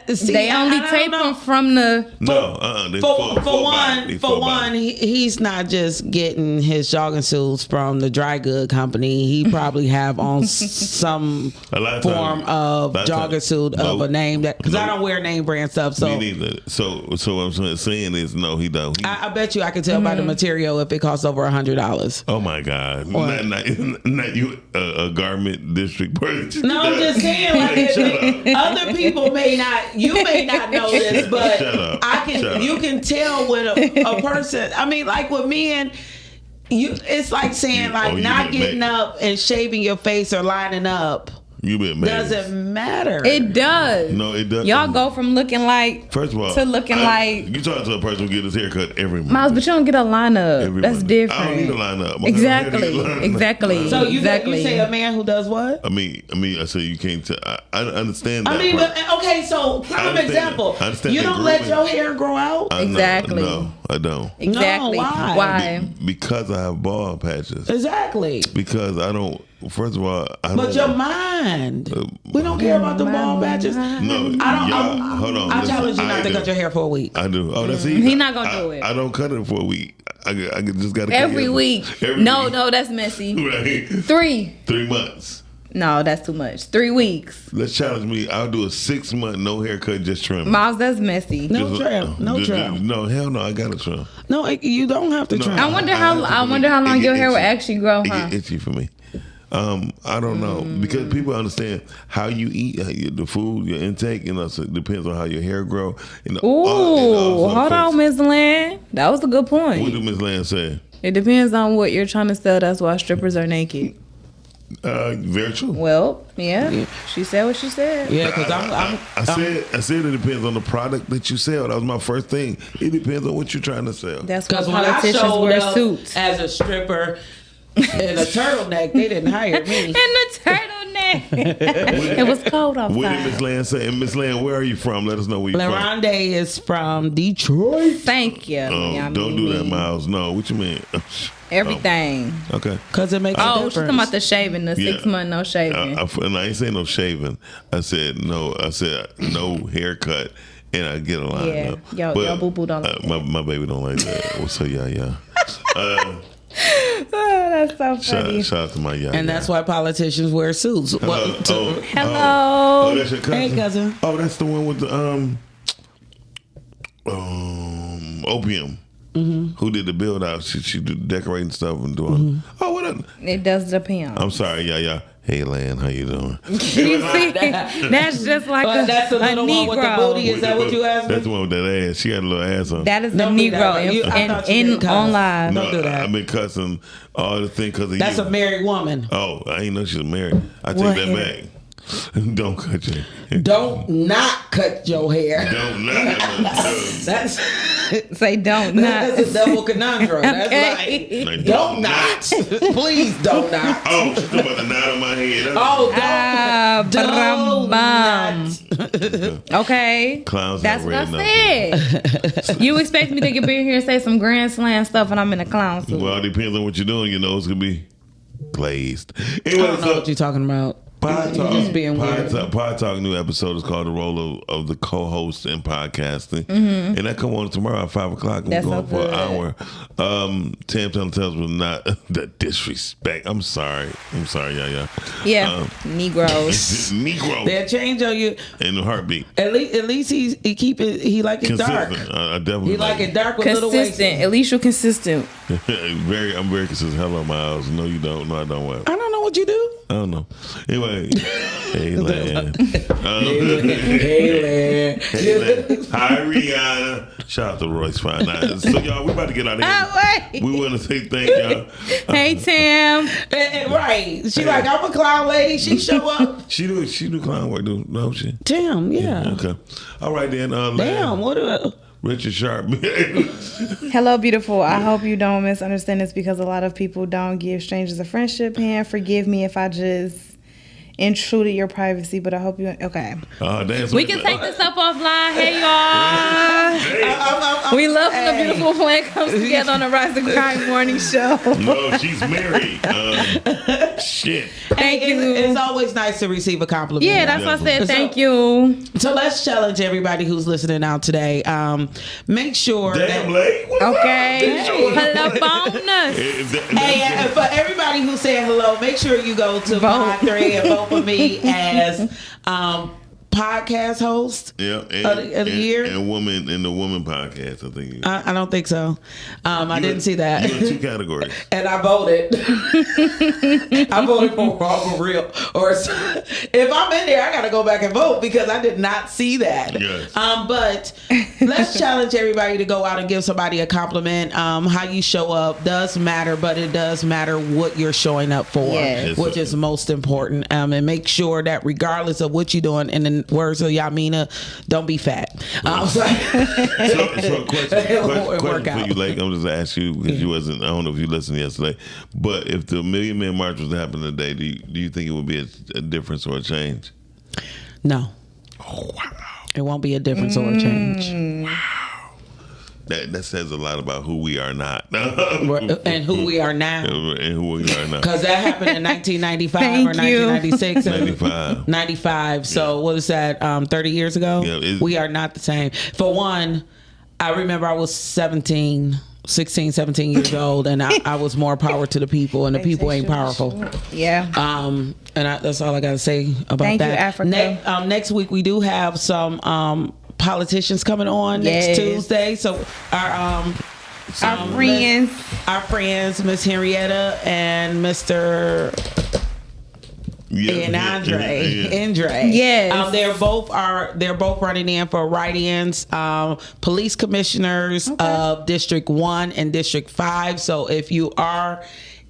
F: they only tape him from the
D: for one, he's not just getting his jogging suits from the dry good company. He probably have on some form of jogging suit of a name that because I don't wear name brand stuff. So
I: me neither. So what I'm saying is no, he don't.
D: I bet you I can tell by the material if it costs over $100.
I: Oh my God! Not you a garment district person.
D: No, I'm just saying like other people may not. You may not know this, but you can tell when a person. I mean, like with men, it's like saying not getting up and shaving your face or lining up.
I: You been mad.
D: Doesn't matter.
F: It does.
I: No, it doesn't.
F: Y'all go from looking like
I: first of all
F: to looking like
I: you talking to a person who get his haircut every month.
F: Miles, but you don't get a lineup. That's
I: Monday.
F: different.
I: I don't need a lineup.
F: Exactly.
D: So you say a man who does what?
I: I mean, I say you can't. I understand that.
D: I mean, okay. So prime example. You don't let your hair grow out.
F: Exactly.
I: No, I don't.
F: Exactly.
D: No, why?
F: Why?
I: Because I have bald patches.
D: Exactly.
I: Because I don't. First of all,
D: but your mind. We don't care about the bald patches.
I: No, hold on.
D: I challenge you not to cut your hair for a week.
I: I do. Oh, that's easy.
F: He's not gonna do it.
I: I don't cut it for a week. I just got to
F: every week. No, that's messy.
I: Right.
F: 3
I: 3 months.
F: No, that's too much. 3 weeks.
I: Let's challenge me. I'll do a 6-month no haircut, just trim.
F: Miles, that's messy.
D: No trim. No trim.
I: No, hell no. I got to trim.
D: No, you don't have to trim.
F: I wonder how long your hair will actually grow,
I: It
F: huh?
I: get itchy for me. I don't know, because people understand how you eat, the food, your intake, so it depends on how your hair grow.
F: Ooh, hold on, Ms. Land. That was a good point.
I: What did Ms. Land say?
F: It depends on what you're trying to sell. That's why strippers are naked.
I: Very true.
F: Well, yeah. She said what she said.
D: Yeah, because
I: I said it depends on the product that you sell. That was my first thing. It depends on what you're trying to sell.
F: That's why
D: because when I
F: politicians
D: showed
F: wear
D: up
F: suits.
D: as a stripper in a turtleneck, they didn't hire me.
F: In the turtleneck. It was cold outside.
I: What did Miss Land say? And Miss Land, where are you from? Let us know where you're from.
D: Laronde is from Detroit.
F: Thank you.
I: Don't do that, Miles. No, what you mean?
F: Everything.
I: Okay.
D: Because it makes a difference.
F: She's talking about the shaving, the 6 month no shaving.
I: And I ain't saying no shaving. I said no. I said no haircut, and I get a line.
F: Yeah,
I: up.
F: yo boo boo don't like that.
I: My baby don't like that. Well, so yeah.
F: That's so funny.
I: Shout out to my yaya.
D: And that's why politicians wear suits.
F: Hello.
I: Oh, that's your cousin.
D: Hey, cousin.
I: Oh, that's the one with the opium. Mm-hmm. Who did the build out? She did decorating stuff and doing. Mm-hmm. Oh, what?
F: It does depend.
I: I'm sorry, yeah. Hey, Lan, how you doing?
F: You see, that's just like
D: that's the little
F: Negro.
D: one with the booty. Is that what you asked me?
I: That's the one with that ass. She got a little ass on.
F: That is the Negro on live.
I: No,
D: Don't do that.
I: I've been cussing all the thing because of
D: That's
I: you.
D: a married woman.
I: Oh, I ain't know she was married. I take that back. Don't cut your hair.
D: Don't not cut your hair.
I: Don't not.
D: That's
F: say don't not.
D: That's a double conundrum. That's
F: Okay.
I: Like,
D: don't not. Please don't not.
I: Oh, she's talking about the knot on my head.
D: Don't not.
F: Okay.
I: Clowns
F: That's
I: not
F: what
I: ready
F: I said. You expect me to get in here and say some grand slam stuff and I'm in a clown suit.
I: Well, it depends on what you're doing. It's going to be glazed.
D: Anyway, I don't know what you're talking about.
I: Pod Talk.
D: Just being weird.
I: Pod Talk new episode is called The Role of the Co-Host in Podcasting. Mm-hmm. And that come on tomorrow at 5 o'clock. We're going for an hour. Tam tells us not the disrespect. I'm sorry, yeah.
F: Yeah, Negroes.
I: Negro.
D: They'll change on you.
I: In a heartbeat.
D: At least he keep it. He like it dark.
I: I definitely
D: He like it dark with little waist.
F: Consistent. At least you're consistent.
I: I'm very consistent. Hello, Miles. No, you don't. No, I don't. What?
D: I don't know what you do.
I: I don't know. Anyway, hey, Lan.
D: Hey, Lan.
I: Hi, Rihanna. Shout out to Royce Fine. So, y'all, we about to get out of here. We want to say thank y'all.
F: Hey, Tam.
D: Right. She like, I'm a clown lady. She show up.
I: She do clown work, don't she?
D: Tam, yeah.
I: Okay. All right, then.
D: Damn, what do I...
I: Richard Sharp.
F: Hello, beautiful. I hope you don't misunderstand this because a lot of people don't give strangers a friendship hand. Forgive me if I just intruded your privacy, but I hope you... Okay. We can take this up offline. Hey, y'all. We love when the beautiful plan comes together on the Rise and Grind morning show.
I: No, she's married. Shit.
F: Thank you.
D: It's always nice to receive a compliment.
F: Yeah, that's what I said. Thank you.
D: So let's challenge everybody who's listening out today. Make sure
I: Damn late.
F: Okay. Hello, bonus.
D: Hey, for everybody who said hello, make sure you go to Pod 3 and vote for me as podcast host of the year.
I: And woman in the woman podcast, I think.
D: I don't think so. I didn't see that.
I: You in 2 categories.
D: And I voted. I voted for Raw for Real. Or if I'm in there, I got to go back and vote because I did not see that.
I: Yes.
D: But let's challenge everybody to go out and give somebody a compliment. How you show up does matter, but it does matter what you're showing up for, which is most important. And make sure that regardless of what you're doing, in the words of Yamina, don't be fat.
I: So a question for you, Lake. I'm just asking you because you wasn't. I don't know if you listened yesterday, but if the Million Man March was to happen today, do you think it would be a difference or a change?
D: No.
I: Oh wow!
D: It won't be a difference or a change.
I: Wow. That says a lot about who we are not.
D: And who we are now.
I: And who we are now.
D: Because that happened in 1995 or 1996.
I: 95.
D: 95. So what is that, 30 years ago?
I: Yeah,
D: we are not the same. For one, I remember I was 16, 17 years old, and I was more power to the people, and the people ain't powerful.
F: Yeah.
D: And that's all I got to say about
F: Thank
D: that.
F: you, Africa.
D: Next week we do have some politicians coming on next Tuesday. So our friends, Miss Henrietta and Mr. and Andre.
F: Yes.
D: They're both running in for write-ins, police commissioners of District 1 and District 5. So if you are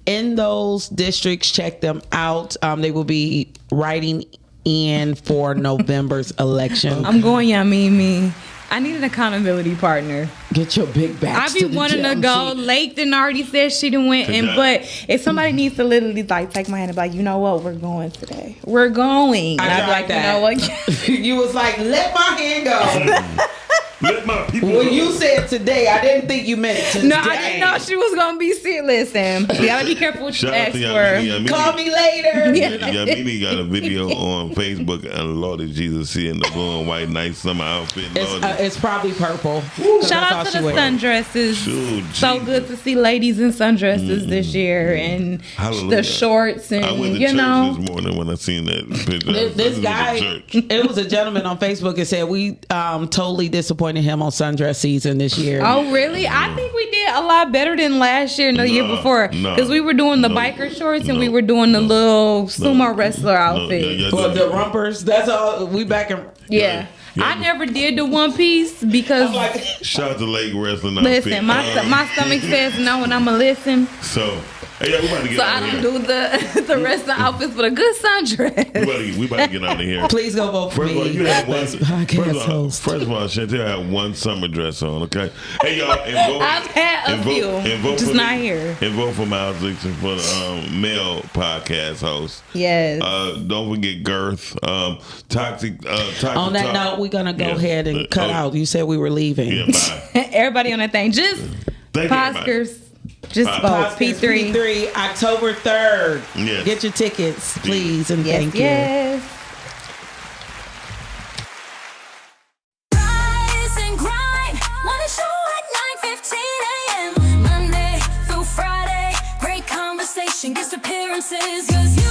D: in those districts, check them out. They will be writing in for November's election.
F: I'm going, me. I need an accountability partner.
D: Get your big back.
F: I be wanting to go. Laketon already said she done went, but if somebody needs to literally like take my hand and be like, you know what, we're going today. We're going. And I'd be like,
D: that.
F: You know what?
D: You was like, let my hand go.
I: Let my people
D: When
I: go.
D: you said today, I didn't think you meant today.
F: No, I didn't know she was gonna be serious. Listen, you gotta be careful what you ask for.
D: Call me later.
I: Yamini got a video on Facebook, and Lord of Jesus, she in the blue and white nice summer outfit.
D: It's probably purple.
F: Shout out to the sundresses. So good to see ladies in sundresses this year, and the shorts, and
I: I went to church this morning when I seen that picture.
D: This guy, it was a gentleman on Facebook that said we totally disappointed him on sundress season this year.
F: Oh, really? I think we did a lot better than last year and the year before, because we were doing the biker shorts and we were doing the little sumo wrestler outfit.
D: Well, the rumpers. That's all. We back in.
F: Yeah. I never did the one piece because
I: shout out to leg wrestling.
F: Listen, my stomach says no, and I'ma listen.
I: So. Hey, we about to get
F: so
I: out
F: I
I: of
F: don't
I: here.
F: do the rest of the outfits, but a good sundress.
I: We about to get out of here.
D: Please go vote for me.
I: First of all, you had one
D: podcast host.
I: First of all, Chantel had one summer dress on. Okay. Hey y'all, and vote.
F: I've had a few,
I: and vote
F: just
I: for
F: not here.
I: And vote for Miles Dixon for the male podcast host.
F: Yes.
I: Don't forget Girth. Toxic.
D: On that note, we're gonna go ahead and cut out. You said we were leaving.
I: Yeah, bye.
F: Everybody on that thing. Just Oscars. Just vote. P3.
D: October 3rd.
I: Yes.
D: Get your tickets, please, and thank you.
F: Yes.
H: Rise and grind. Morning show at 9:15 a.m. Monday through Friday. Great conversation, guest appearances. 'Cause you